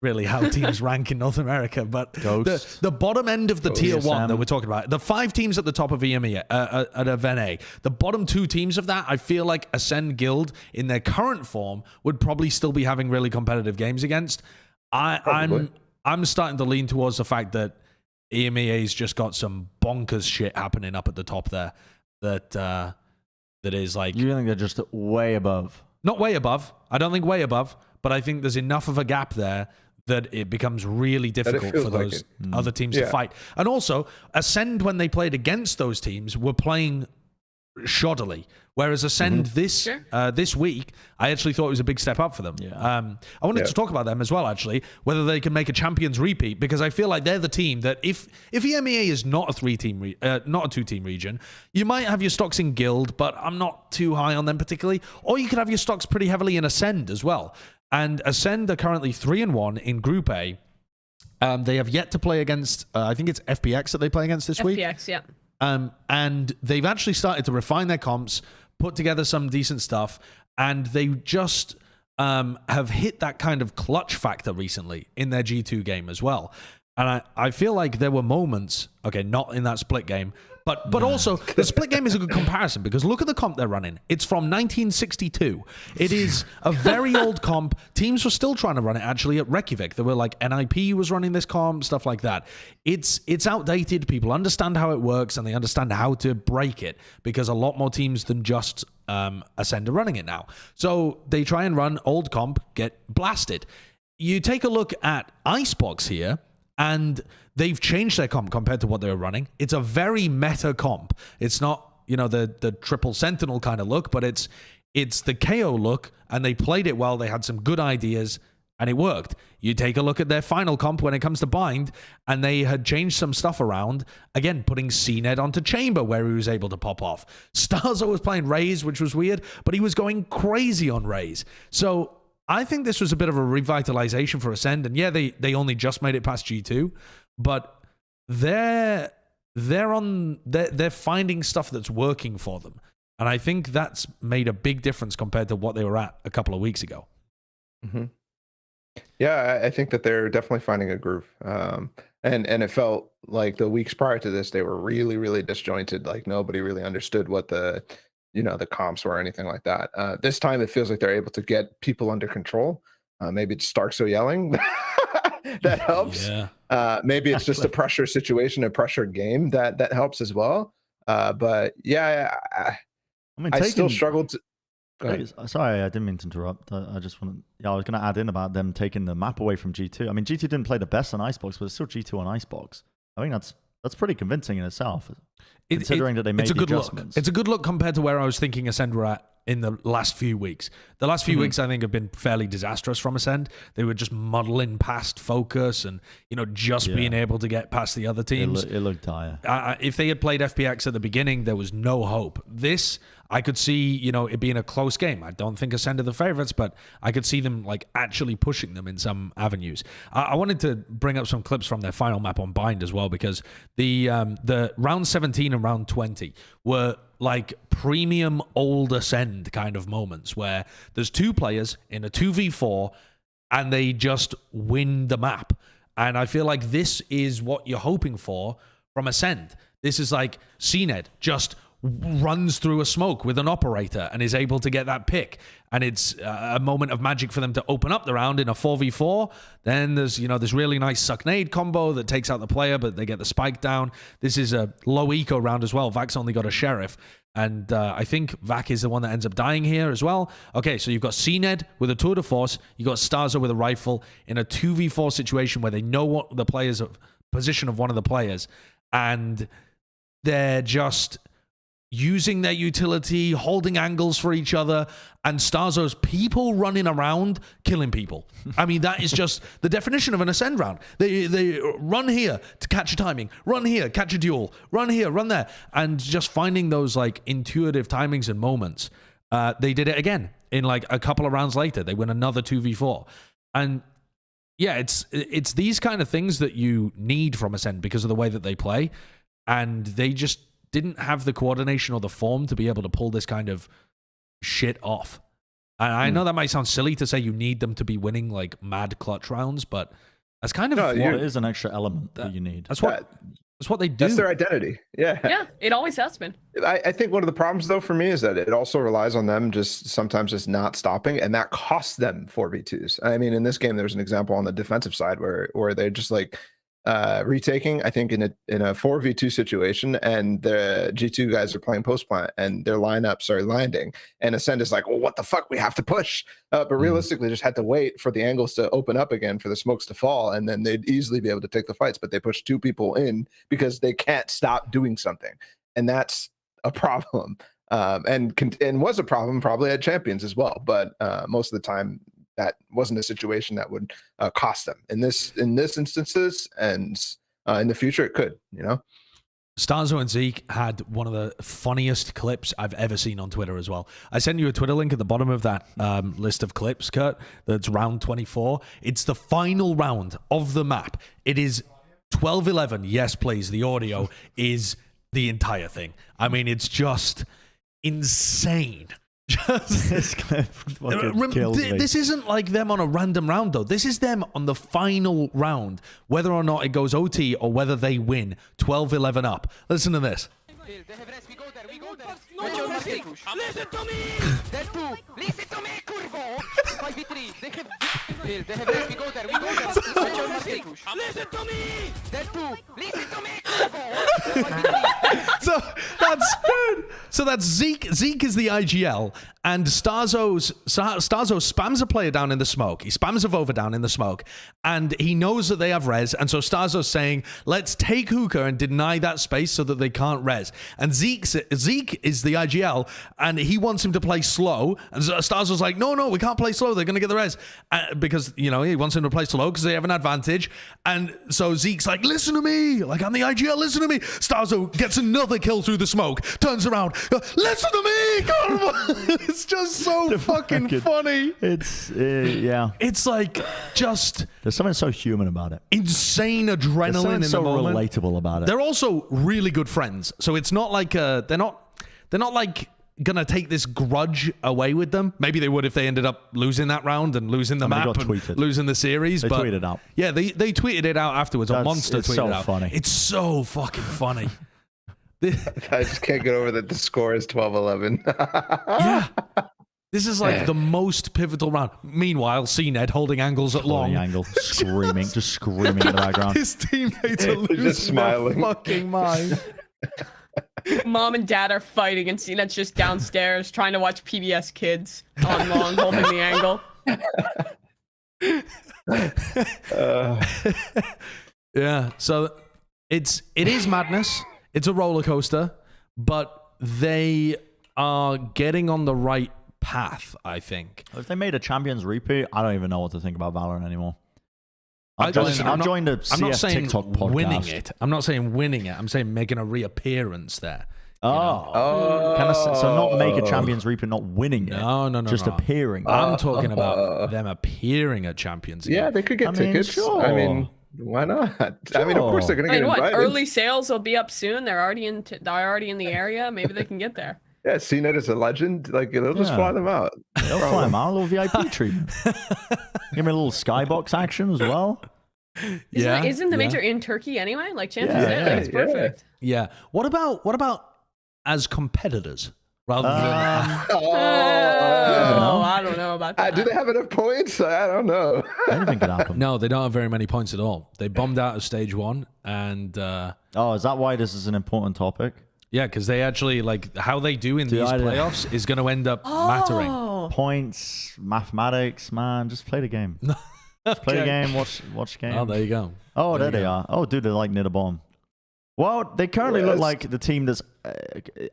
really how teams rank in North America, but the bottom end of the tier 1 that we're talking about, the 5 teams at the top of EMEA, at VNA, the bottom 2 teams of that, I feel like Ascend Guild in their current form would probably still be having really competitive games against. I'm starting to lean towards the fact that EMEA's just got some bonkers shit happening up at the top there that is like... You think they're just way above? Not way above. I don't think way above, but I think there's enough of a gap there that it becomes really difficult for those other teams to fight. And also, Ascend, when they played against those teams, were playing shoddily. Whereas Ascend this week, I actually thought it was a big step up for them. I wanted to talk about them as well, actually, whether they can make a champions repeat, because I feel like they're the team that if EMEA is not a 3-team, not a 2-team region, you might have your stocks in Guild, but I'm not too high on them particularly. Or you could have your stocks pretty heavily in Ascend as well. And Ascend are currently 3-1 in Group A. They have yet to play against, I think it's FPX that they play against this week. FPX, yeah. And they've actually started to refine their comps, put together some decent stuff, and they just have hit that kind of clutch factor recently in their G2 game as well. And I feel like there were moments, okay, not in that split game, but also the split game is a good comparison because look at the comp they're running. It's from 1962. It is a very old comp. Teams were still trying to run it actually at Reykjavik. There were like NIP was running this comp, stuff like that. It's outdated. People understand how it works and they understand how to break it because a lot more teams than just Ascend are running it now. So they try and run old comp, get blasted. You take a look at Icebox here, and they've changed their comp compared to what they were running. It's a very meta comp. It's not, the triple sentinel kind of look, but it's the KO look, and they played it well. They had some good ideas, and it worked. You take a look at their final comp when it comes to bind, and they had changed some stuff around. Again, putting CNED onto Chamber, where he was able to pop off. Starzo was playing Raze, which was weird, but he was going crazy on Raze. So I think this was a bit of a revitalization for Ascend, and yeah, they only just made it past G2, but they're finding stuff that's working for them, and I think that's made a big difference compared to what they were at a couple of weeks ago. Mm-hmm. Yeah, I think that they're definitely finding a groove, and it felt like the weeks prior to this they were really, really disjointed. Like nobody really understood what the comps or anything like that. This time it feels like they're able to get people under control. Maybe it's Starkso yelling that helps. Yeah. Maybe it's just a pressure situation, a pressure game that helps as well. But yeah, I still struggled to... Sorry, I didn't mean to interrupt. I just want to... Yeah, I was going to add in about them taking the map away from G2. I mean, G2 didn't play the best on Icebox, but it's still G2 on Icebox. I think that's pretty convincing in itself. Considering that they made the adjustments. It's a good look compared to where I was thinking Ascend were at in the last few weeks. The last few weeks, I think, have been fairly disastrous from Ascend. They were just muddling past focus and, just being able to get past the other teams. It looked dire. If they had played FPX at the beginning, there was no hope. This, I could see, it being a close game. I don't think Ascend are the favorites, but I could see them actually pushing them in some avenues. I wanted to bring up some clips from their final map on Bind as well, because the round 17 and round 20 were like premium old Ascend kind of moments where there's 2 players in a 2v4 and they just win the map. And I feel like this is what you're hoping for from Ascend. This is like CNED just runs through a smoke with an operator and is able to get that pick, and it's a moment of magic for them to open up the round in a 4v4. Then there's this really nice suck nade combo that takes out the player, but they get the spike down. This is a low eco round as well. Vac's only got a sheriff, and I think Vac is the one that ends up dying here as well. Okay, so you've got CNED with a tour de force, you got Starzo with a rifle in a 2v4 situation where they know what the players position of one of the players, and they're just using their utility, holding angles for each other, and Starzo's people running around, killing people. I mean, that is just the definition of an Ascend round. They run here to catch a timing, run here, catch a duel, run here, run there, and just finding those intuitive timings and moments. They did it again in a couple of rounds later. They win another 2v4. And yeah, it's these kind of things that you need from ACEND because of the way that they play, and they just didn't have the coordination or the form to be able to pull this kind of shit off. And I know that might sound silly to say you need them to be winning like mad clutch rounds, but that's kind of it is an extra element that you need. That's what they do. That's their identity. Yeah, it always has been. I think one of the problems though for me is that it also relies on them sometimes just not stopping, and that costs them 4v2s. I mean, in this game, there's an example on the defensive side where they're just like retaking, I think in a 4v2 situation, and the G2 guys are playing post plant and their lineups are landing, and ACEND is like, well, what the fuck, we have to push, but realistically just had to wait for the angles to open up again, for the smokes to fall, and then they'd easily be able to take the fights, but they push 2 people in because they can't stop doing something, and that's a problem, and was a problem probably at Champions as well, but most of the time that wasn't a situation that would cost them in this instances, and in the future it could, you know. Starzo and Zeke had one of the funniest clips I've ever seen on Twitter as well. I sent you a Twitter link at the bottom of that list of clips, Kurt. That's round 24. It's the final round of the map. It is 12-11. Yes, please. The audio is the entire thing. I mean, it's just insane. This clip fucking kills me. This isn't like them on a random round, though. This is them on the final round, whether or not it goes OT or whether they win 12-11 up. Listen to this. Listen to me! There's 2. Listen to me, curvo! 5v3. They have go there. Listen to me! There's 2. Listen to me, curvo! So that's Zeke. Zeke is the IGL, and Starzo spams a player down in the smoke. He spams a Vova down in the smoke, and he knows that they have res, and so Starzo's saying, let's take hookah and deny that space so that they can't res. And Zeke is the IGL, and he wants him to play slow, and Starzo's like, no, we can't play slow, they're going to get the res, because, you know, he wants him to play slow because they have an advantage. And so Zeke's like, listen to me, like, I'm the IGL, listen to me. Starzo gets another kill through the smoke, turns around, listen to me, God. It's just so fucking funny. It's yeah. It's like just there's something so human about it. Insane adrenaline in so the moment. Relatable about it. They're also really good friends, so it's not like they're not like gonna take this grudge away with them. Maybe they would if they ended up losing that round and losing the map and losing the series. They tweeted out. Yeah, they tweeted it out afterwards. A monster tweeted so it out. Funny. It's so fucking funny. I just can't get over that the score is 12-11. Yeah. This is like the most pivotal round. Meanwhile, CNED holding angles at long. Just screaming in the background. His teammates are losing just smiling. their fucking mind. Mom and dad are fighting, and CNED's just downstairs trying to watch PBS Kids on long, holding the angle. Yeah, so it is madness. It's a roller coaster, but they are getting on the right path, I think. If they made a Champions repeat, I don't even know what to think about Valorant anymore. I'm not saying TikTok podcast. winning it. I'm not saying winning it. I'm saying making a reappearance there. So not make a Champions repeat, not winning it. No. Just appearing. I'm talking about them appearing at Champions. Again. Yeah, they could get tickets. Sure. I mean, why not? Sure. I mean, of course they're gonna get invited. Early sales will be up soon. They're already in the area. Maybe they can get there. Yeah, CNET is a legend. Like, they'll just fly them out. They'll fly them out. A little VIP treatment. Give me a little skybox action as well. Isn't the major in Turkey anyway? Like Champions League, like, it's perfect. Yeah. What about as competitors rather than? I don't know about that. Do they have enough points? I don't know. Anything could happen. No, they don't have very many points at all. They bombed out of stage 1, and is that why this is an important topic? Yeah, because they actually, like, how they do in these playoffs is going to end up mattering. Points, mathematics, man, just play the game. Just play the game, watch the game. Oh, there you go. Oh, there they are. Oh, dude, they're like near the bottom. Well, they currently look like the team that's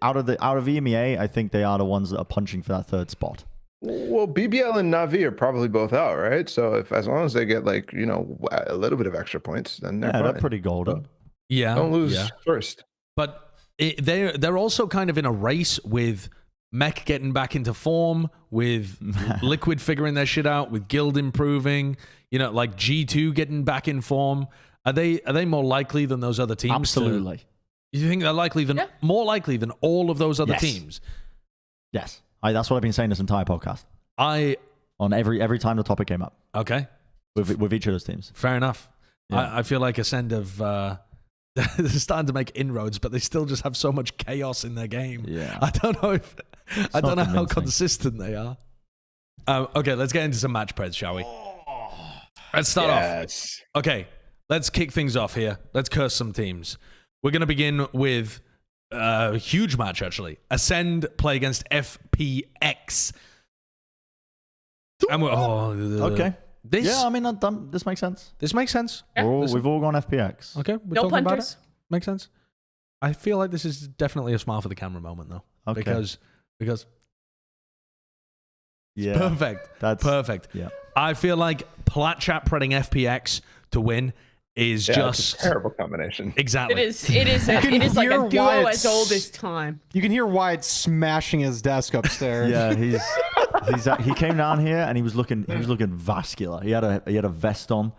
out of EMEA. I think they are the ones that are punching for that third spot. Well, BBL and Navi are probably both out, right? So as long as they get, like, you know, a little bit of extra points, then they're pretty golden. Yeah, don't lose first. But they're also kind of in a race with Mech getting back into form, with Liquid figuring their shit out, with Guild improving, you know, like G2 getting back in form. Are they more likely than those other teams? Absolutely. You think they're more likely than all of those other teams? Yes. That's what I've been saying this entire podcast. On every time the topic came up. Okay. With each of those teams. Fair enough. Yeah. I feel like ACEND they're starting to make inroads, but they still just have so much chaos in their game. Yeah. I don't know how consistent they are. Okay, let's get into some match preds, shall we? Let's start off. Okay, let's kick things off here. Let's curse some teams. We're going to begin with a huge match, actually. ACEND play against FPX. And okay. Yeah, I mean, this makes sense. This makes sense. Yeah. We've all gone FPX. Okay, we're talking about it. Makes sense. I feel like this is definitely a smile for the camera moment, though. Okay. Because yeah, perfect. That's perfect. Yeah. I feel like Plat Chat predding FPX to win is just a terrible combination. Exactly. It is like a duo as old as time. You can hear Wyatt smashing his desk upstairs. Yeah, he came down here and he was looking vascular. He had a vest on,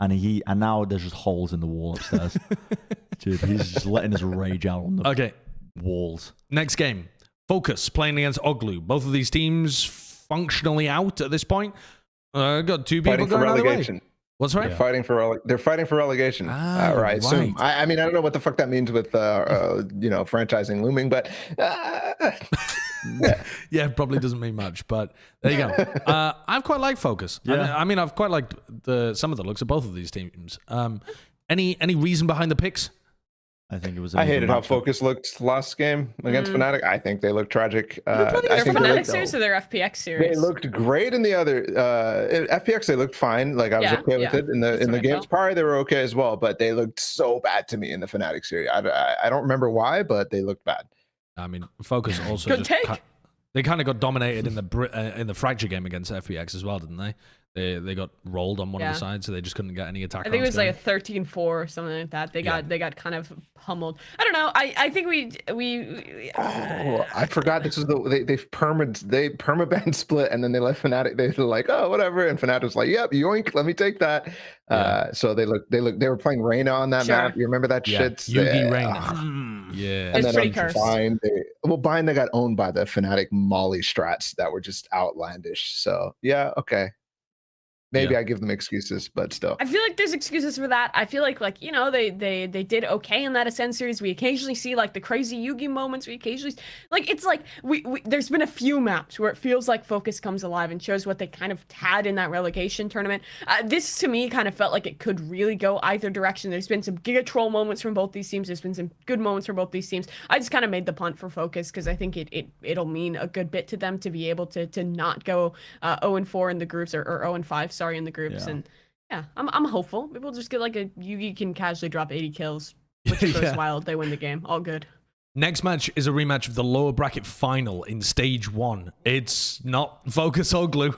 and now there's just holes in the wall upstairs. Dude, he's just letting his rage out on the walls. Next game, Focus playing against Oglu. Both of these teams functionally out at this point. Got two people going either way. What's right? They're fighting for relegation. Right. So I mean, I don't know what the fuck that means with franchising looming, but yeah, probably doesn't mean much. But there you go. I've quite liked Focus. Yeah. I mean, I've quite liked some of the looks of both of these teams. Any reason behind the picks? I think it was. I hated how Focus looked last game against Fnatic. I think they looked tragic. Their Fnatic series or their FPX series? They looked great in the other FPX. They looked fine. Like I was okay with it in the games. Prior they were okay as well, but they looked so bad to me in the Fnatic series. I don't remember why, but they looked bad. I mean, Focus also they kind of got dominated in the Fracture game against FPX as well, didn't they? They got rolled on one of the sides, so they just couldn't get any attack. I think it was like a 13-4 or something like that. They got kind of pummeled. I don't know. I think we I forgot this was they permaban split, and then they let Fnatic. They were like, oh, whatever, and Fnatic was like, yep, yoink, let me take that. So they were playing Reyna on that map. You remember that shit? Yugi Reyna. Yeah, and then pretty cursed. Bind they got owned by the Fnatic Molly strats that were just outlandish. So yeah, okay. Maybe I give them excuses, but still. I feel like there's excuses for that. I feel like they did okay in that ACEND series. We occasionally see like the crazy Yugi moments. We occasionally it's like we there's been a few maps where it feels like Focus comes alive and shows what they kind of had in that relegation tournament. This to me kind of felt like it could really go either direction. There's been some Giga Troll moments from both these teams. There's been some good moments from both these teams. I just kind of made the punt for Focus because I think it'll mean a good bit to them to be able to not go 0-4 in the groups or 0-5. Sorry, in the groups, and I'm hopeful. Maybe we'll just get like a Yugi can casually drop 80 kills, which goes wild. They win the game. All good. Next match is a rematch of the lower bracket final in stage 1. It's not Focus Oglu.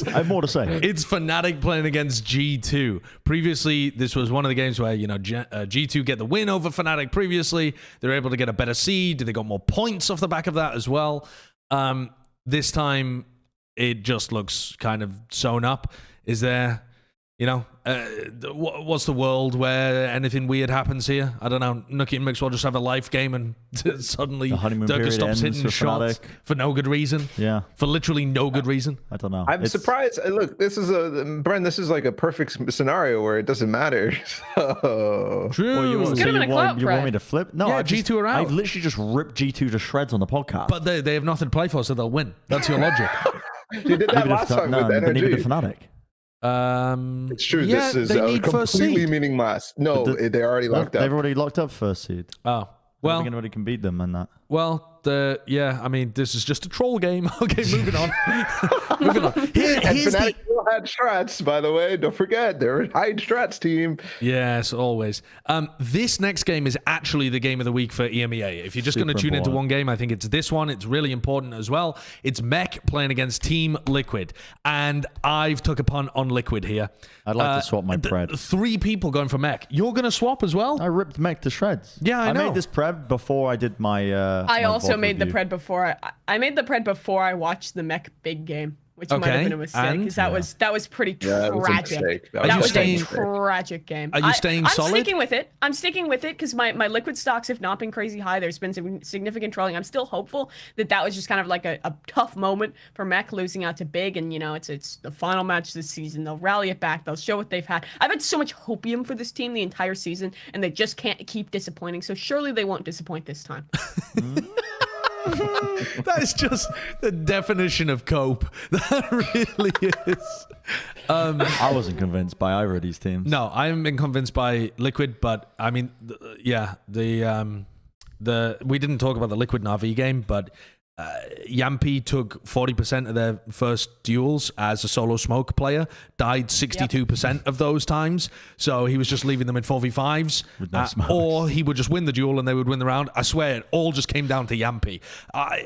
I have more to say. It's Fnatic playing against G2. Previously, this was one of the games where G2 get the win over Fnatic. Previously, they were able to get a better seed. They got more points off the back of that as well. This time, it just looks kind of sewn up. Is there, what's the world where anything weird happens here? I don't know. Nuki and Mix will just have a life game and suddenly Durka stops hitting shots for no good reason. Yeah. For literally no good reason. I don't know. I'm surprised. Look, this is Bren, this is like a perfect scenario where it doesn't matter. So. True. Well, you want me to flip? No, yeah, G2 are out. I've literally just ripped G2 to shreds on the podcast. But they have nothing to play for, so they'll win. That's your logic. You did that last time with NRG. Neither did Fnatic. It's true. This is completely meaningless. No, they already locked up. They've already locked up first seed. Oh, well. I think anybody can beat them and that. Well, I mean, this is just a troll game. Okay, moving on. Moving on. Here's Fnatic still had strats, by the way. Don't forget, they're a high strats team. Yes, always. This next game is actually the game of the week for EMEA. If you're just going to tune into one game, I think it's this one. It's really important as well. It's Mech playing against Team Liquid. And I've took a punt on Liquid here. I'd like to swap my pred. 3 people going for Mech. You're going to swap as well? I ripped Mech to shreds. Yeah, I know. I made this pred before I did my I also also made the review. pred before I made the pred before I watched the Mech big game, which might have been a mistake because that was pretty Yeah, it was a tragic. mistake. That was staying- a tragic game. Are you staying solid? I'm sticking with it. I'm sticking with it because my liquid stocks have not been crazy high. There's been some significant trolling. I'm still hopeful that was just kind of like a tough moment for Mech losing out to Big, and it's the final match this season. They'll rally it back. They'll show what they've had. I've had so much hopium for this team the entire season, and they just can't keep disappointing. So surely they won't disappoint this time. That is just the definition of cope. That really is. I wasn't convinced by either of these teams. No, I haven't been convinced by Liquid, but I mean, we didn't talk about the Liquid Na'Vi game, but Yampy took 40% of their first duels as a solo smoke player, died 62% of those times, so he was just leaving them in 4v5s, With no smokes. or he would just win the duel and they would win the round. I swear, it all just came down to Yampy.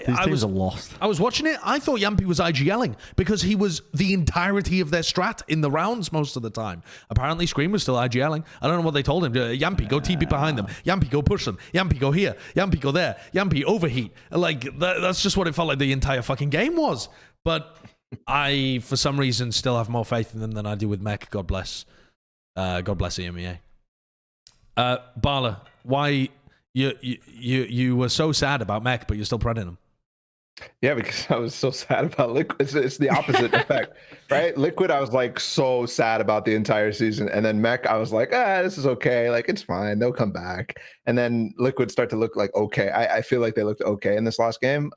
These teams are lost. I was watching it. I thought Yampy was IGLing because he was the entirety of their strat in the rounds most of the time. Apparently, Scream was still IGLing. I don't know what they told him. Yampy, go TP behind them. Yampy, go push them. Yampy, go here. Yampy, go there. Yampy, overheat. Like, that's just what it felt like the entire fucking game was. But I, for some reason, still have more faith in them than I do with Mech. God bless EMEA. Balla, why you were so sad about Mech, but you're still predding them? Yeah, because I was so sad about Liquid. It's the opposite effect, right? Liquid, I was like so sad about the entire season, and then Mech, I was like, this is okay, like it's fine, they'll come back. And then Liquid start to look like okay. I feel like they looked okay in this last game,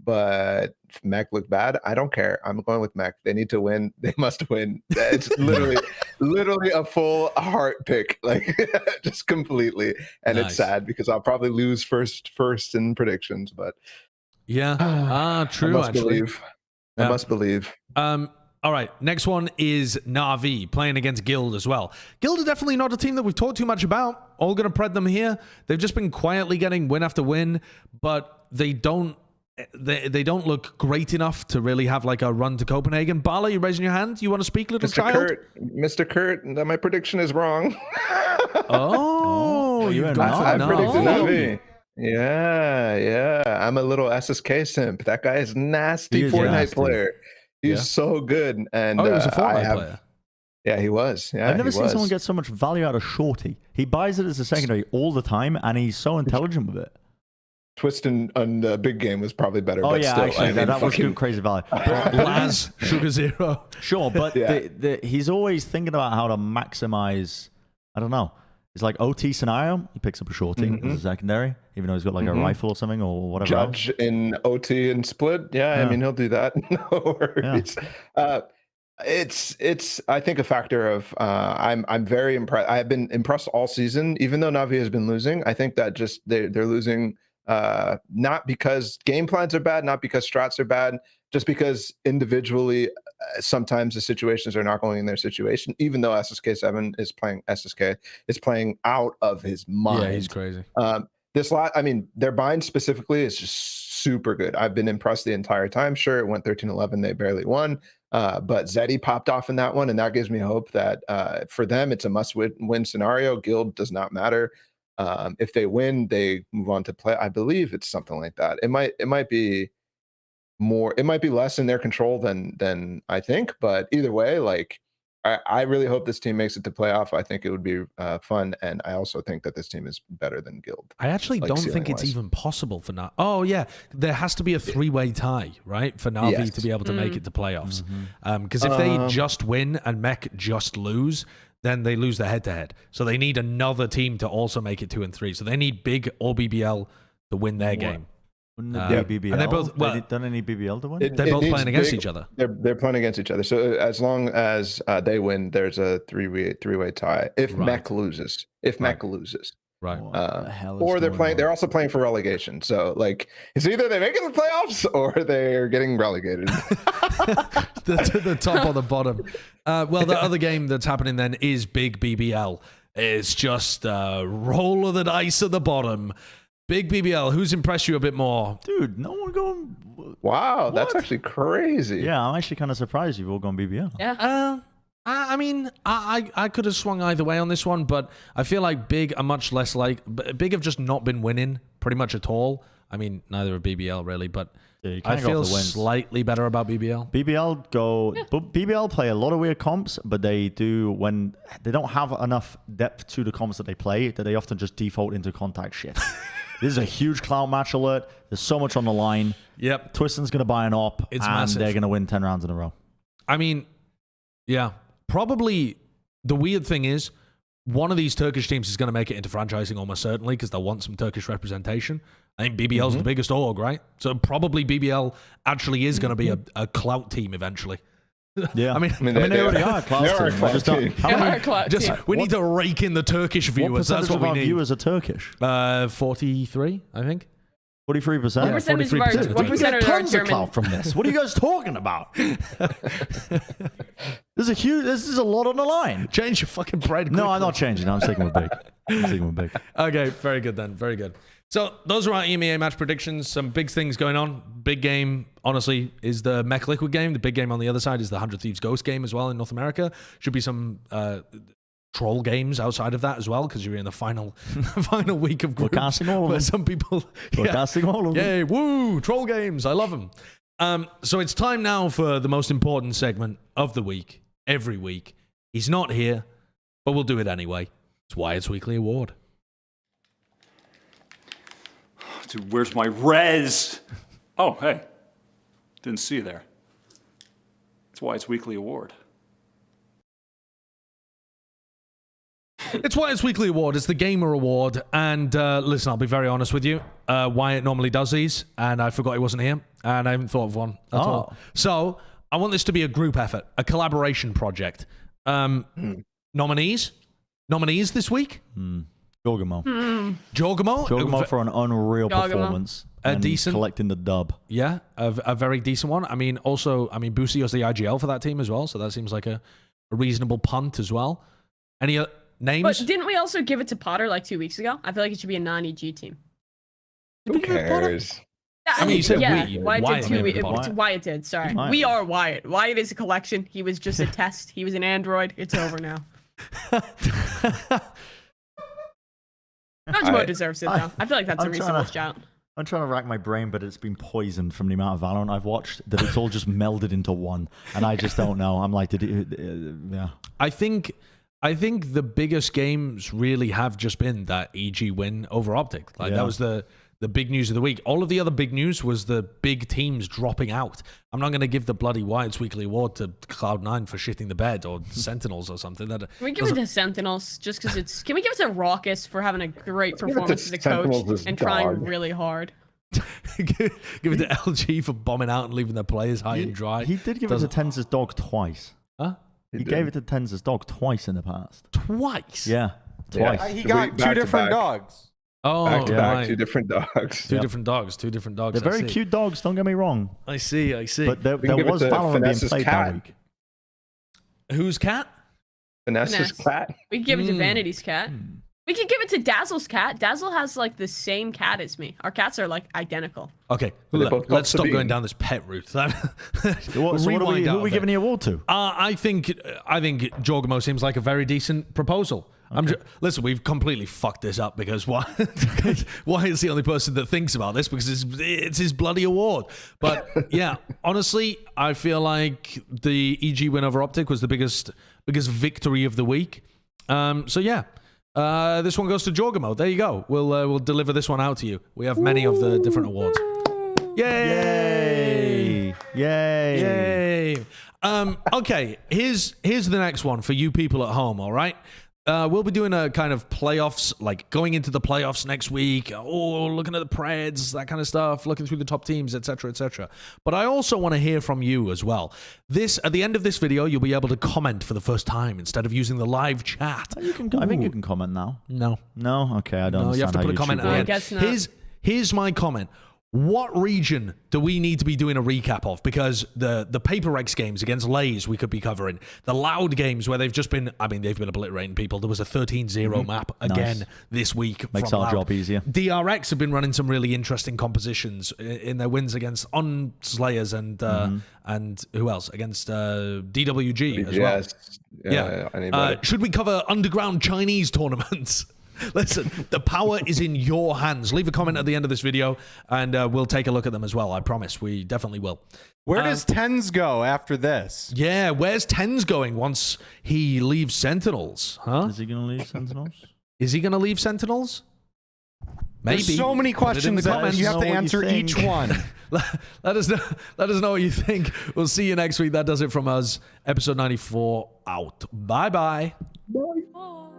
but Mech looked bad. I don't care. I'm going with Mech. They need to win. They must win. It's literally a full heart pick, like just completely. And Nice. It's sad because I'll probably lose first in predictions, but. Yeah. True, actually. I must believe. All right, next one is Na'Vi playing against Guild as well. Guild are definitely not a team that we've talked too much about. All going to pred them here. They've just been quietly getting win after win, but they don't look great enough to really have like a run to Copenhagen. Balla, you raising your hand? You want to speak, little child? Mr. Kurt, my prediction is wrong. Oh, you've you've gone gone for I for predicted Na'Vi. Na'Vi. Yeah. I'm a little SSK simp. That guy is nasty He is Fortnite nasty. player. He's Yeah. so good. And Oh, he was a I Fortnite have, player. Yeah, he was. Yeah, I've never he seen was. someone get so much value out of Shorty. He buys it as a secondary all the time, and he's so intelligent with it. Twist on the big game was probably better. Oh but yeah, still, actually, I mean, that was fucking- good, crazy value. Laz, Sugar Zero. Sure, but Yeah. he's always thinking about how to maximize. I don't know. It's like OT scenario. He picks up a Shorty as a secondary, even though he's got like a rifle or something or whatever. Judge in OT and split. Yeah, I mean he'll do that. No worries. It's I think a factor of I'm very impressed. I have been impressed all season, even though Na'Vi has been losing. I think that just they're losing not because game plans are bad, not because strats are bad, just because individually sometimes the situations are not going in their situation. Even though SSK7 is playing out of his mind. Yeah, he's crazy. Their bind specifically is just super good. I've been impressed the entire time. Sure, it went 13-11. They barely won. But Zeddy popped off in that one, and that gives me hope that for them, it's a must-win scenario. Guild does not matter. If they win, they move on to play. I believe it's something like that. It might be more. It might be less in their control than I think. But either way, like I really hope this team makes it to playoff. I think it would be fun, and I also think that this team is better than Guild. I actually like, don't think it's ceiling-wise. even possible for Na'Vi. Oh, yeah. There has to be a three-way tie, right? For Na'Vi Yes. to be able to make it to playoffs. Because if they just win and Mech just lose, then they lose their head-to-head. So they need another team to also make it 2 and 3. So they need Big or BBL to win their game. Wouldn't it be BBL? and they're both- well, don't any BBL to win? It- They're both needs playing against big- each other. They're playing against each other. So as long as they win, there's a three-way tie. If Right. Mech loses, Mech loses, Right. What the hell is or they're going playing. on? They're also playing for relegation. So like, it's either they make it to the playoffs or they're getting relegated. the top or the bottom. Well, the other game that's happening then is Big BBL. It's just a roll of the dice at the bottom. Big BBL, who's impressed you a bit more? Dude, no one going. Wow, that's What? actually crazy. Yeah, I'm actually kind of surprised you've all gone BBL. Yeah. I mean, I could have swung either way on this one, but I feel like Big are much less like Big have just not been winning pretty much at all I mean, neither are BBL really, but you I can't go feel off the wins. slightly better about BBL. BBL play a lot of weird comps, but they do when they don't have enough depth to the comps that they play, that they often just default into contact shit. This is a huge Cloud match alert. There's so much on the line. Yep. Twiston's going to buy an op, It's and massive. they're going to win 10 rounds in a row. I mean, yeah, probably the weird thing is one of these Turkish teams is going to make it into franchising almost certainly because they'll want some Turkish representation. I think BBL's the biggest org, right? So probably BBL actually is going to be a Clout team eventually. Yeah, I mean they already are. They are a Clout team. We need to rake in the Turkish What viewers. That's percentage what of we our need. viewers are Turkish? 43, I think. 43%. What percentage of our 43%. what We percent get of our tons of German? clout from this. What are you guys talking about? This is a lot on the line. Change your fucking bread. No, I'm not changing. I'm sticking with big. Okay, very good then. Very good. So those are our EMEA match predictions. Some big things going on. Big game, honestly, is the Mech Liquid game. The big game on the other side is the 100 Thieves Ghost game as well in North America. Should be some troll games outside of that as well because you're in the final week of groups. We're casting all of where them. some people... We're casting all of them. Yay, woo, troll games. I love them. So it's time now for the most important segment of the week, every week. He's not here, but we'll do it anyway. It's Wyatt's Weekly Award. Dude, where's my res? Oh, hey. Didn't see you there. That's why it's Weekly Award. It's Wyatt's Weekly Award. It's the Gamer Award. And listen, I'll be very honest with you. Wyatt normally does these, and I forgot he wasn't here, and I haven't thought of one at all. So I want this to be a group effort, a collaboration project. Nominees this week? Jorgamo. Jorgamo for an unreal performance. And decent collecting the dub. Yeah, a very decent one. I mean, also, Busio's the IGL for that team as well, so that seems like a reasonable punt as well. Any names? But didn't we also give it to Potter like 2 weeks ago? I feel like it should be a non-EG team. Who cares? I mean, you said we. Wyatt did maybe 2 weeks. Potter. Wyatt did. Sorry, Wyatt. we are Wyatt. Wyatt is a collection. He was just a test. He was an android. It's over now. Dodgeball deserves it though. I feel like that's a reasonable shout. I'm trying to rack my brain, but it's been poisoned from the amount of Valorant I've watched that it's all just melded into one, and I just don't know. I'm like, yeah. I think the biggest games really have just been that EG win over OpTic. Like that was the big news of the week. All of the other big news was the big teams dropping out. I'm not going to give the bloody Wyatt's Weekly Award to Cloud9 for shitting the bed or Sentinels or something. That Can we give it to Sentinels just because it's? Can we give it to Raucus for having a great performance as a Sentinels coach as and trying dog. really hard? give it to LG for bombing out and leaving their players high and dry. He did give it to Tenz's dog twice. Huh? He gave it to Tenz's dog twice in the past. Twice? Yeah, twice. He got Back two to different back. dogs. Oh, Back to back, right. two different dogs. Two different dogs. They're very cute dogs, don't get me wrong. I see. But there We can give it was to Valorant being Finesse's played cat. that week. Whose cat? Vanessa's Finesse. cat. We can give it to Vanity's cat. We can give it to Dazzle's cat. Dazzle has like the same cat as me. Our cats are like identical. Okay, They're both let's stop Sabine. going down this pet route. So who Rewind are out we of giving it. the award to? I think Jorgamo seems like a very decent proposal. Listen, we've completely fucked this up because why is the only person that thinks about this because it's his bloody award. But yeah, honestly, I feel like the EG win over OpTic was the biggest victory of the week. So yeah. This one goes to Jorgamo. There you go. We'll deliver this one out to you. We have many of the different awards. Yay! Yay! Okay, here's the next one for you people at home, all right? We'll be doing a kind of playoffs, like going into the playoffs next week. Oh, looking at the Preds, that kind of stuff, looking through the top teams, etc., etc. But I also want to hear from you as well. At the end of this video, you'll be able to comment for the first time instead of using the live chat. I think you can comment now. No. No? Okay, I don't No, you have to put a comment at the I end. guess not. Here's my comment. What region do we need to be doing a recap of? Because the Paper X games against Lays we could be covering. The Loud games where they've been obliterating people. There was a 13-0 map again this week. Makes from our Loud. job easier. DRX have been running some really interesting compositions in their wins against Unslayers and who else? Against DWG as well. Yes. Yeah. Should we cover underground Chinese tournaments? Listen, the power is in your hands. Leave a comment at the end of this video, and we'll take a look at them as well. I promise. We definitely will. Where does Tens go after this? Yeah, where's Tens going once he leaves Sentinels? Huh? Is he going to leave Sentinels? Is he going to leave Sentinels? Maybe. There's so many questions that you have to answer each one. Let us know what you think. We'll see you next week. That does it from us. Episode 94 out. Bye-bye. Bye.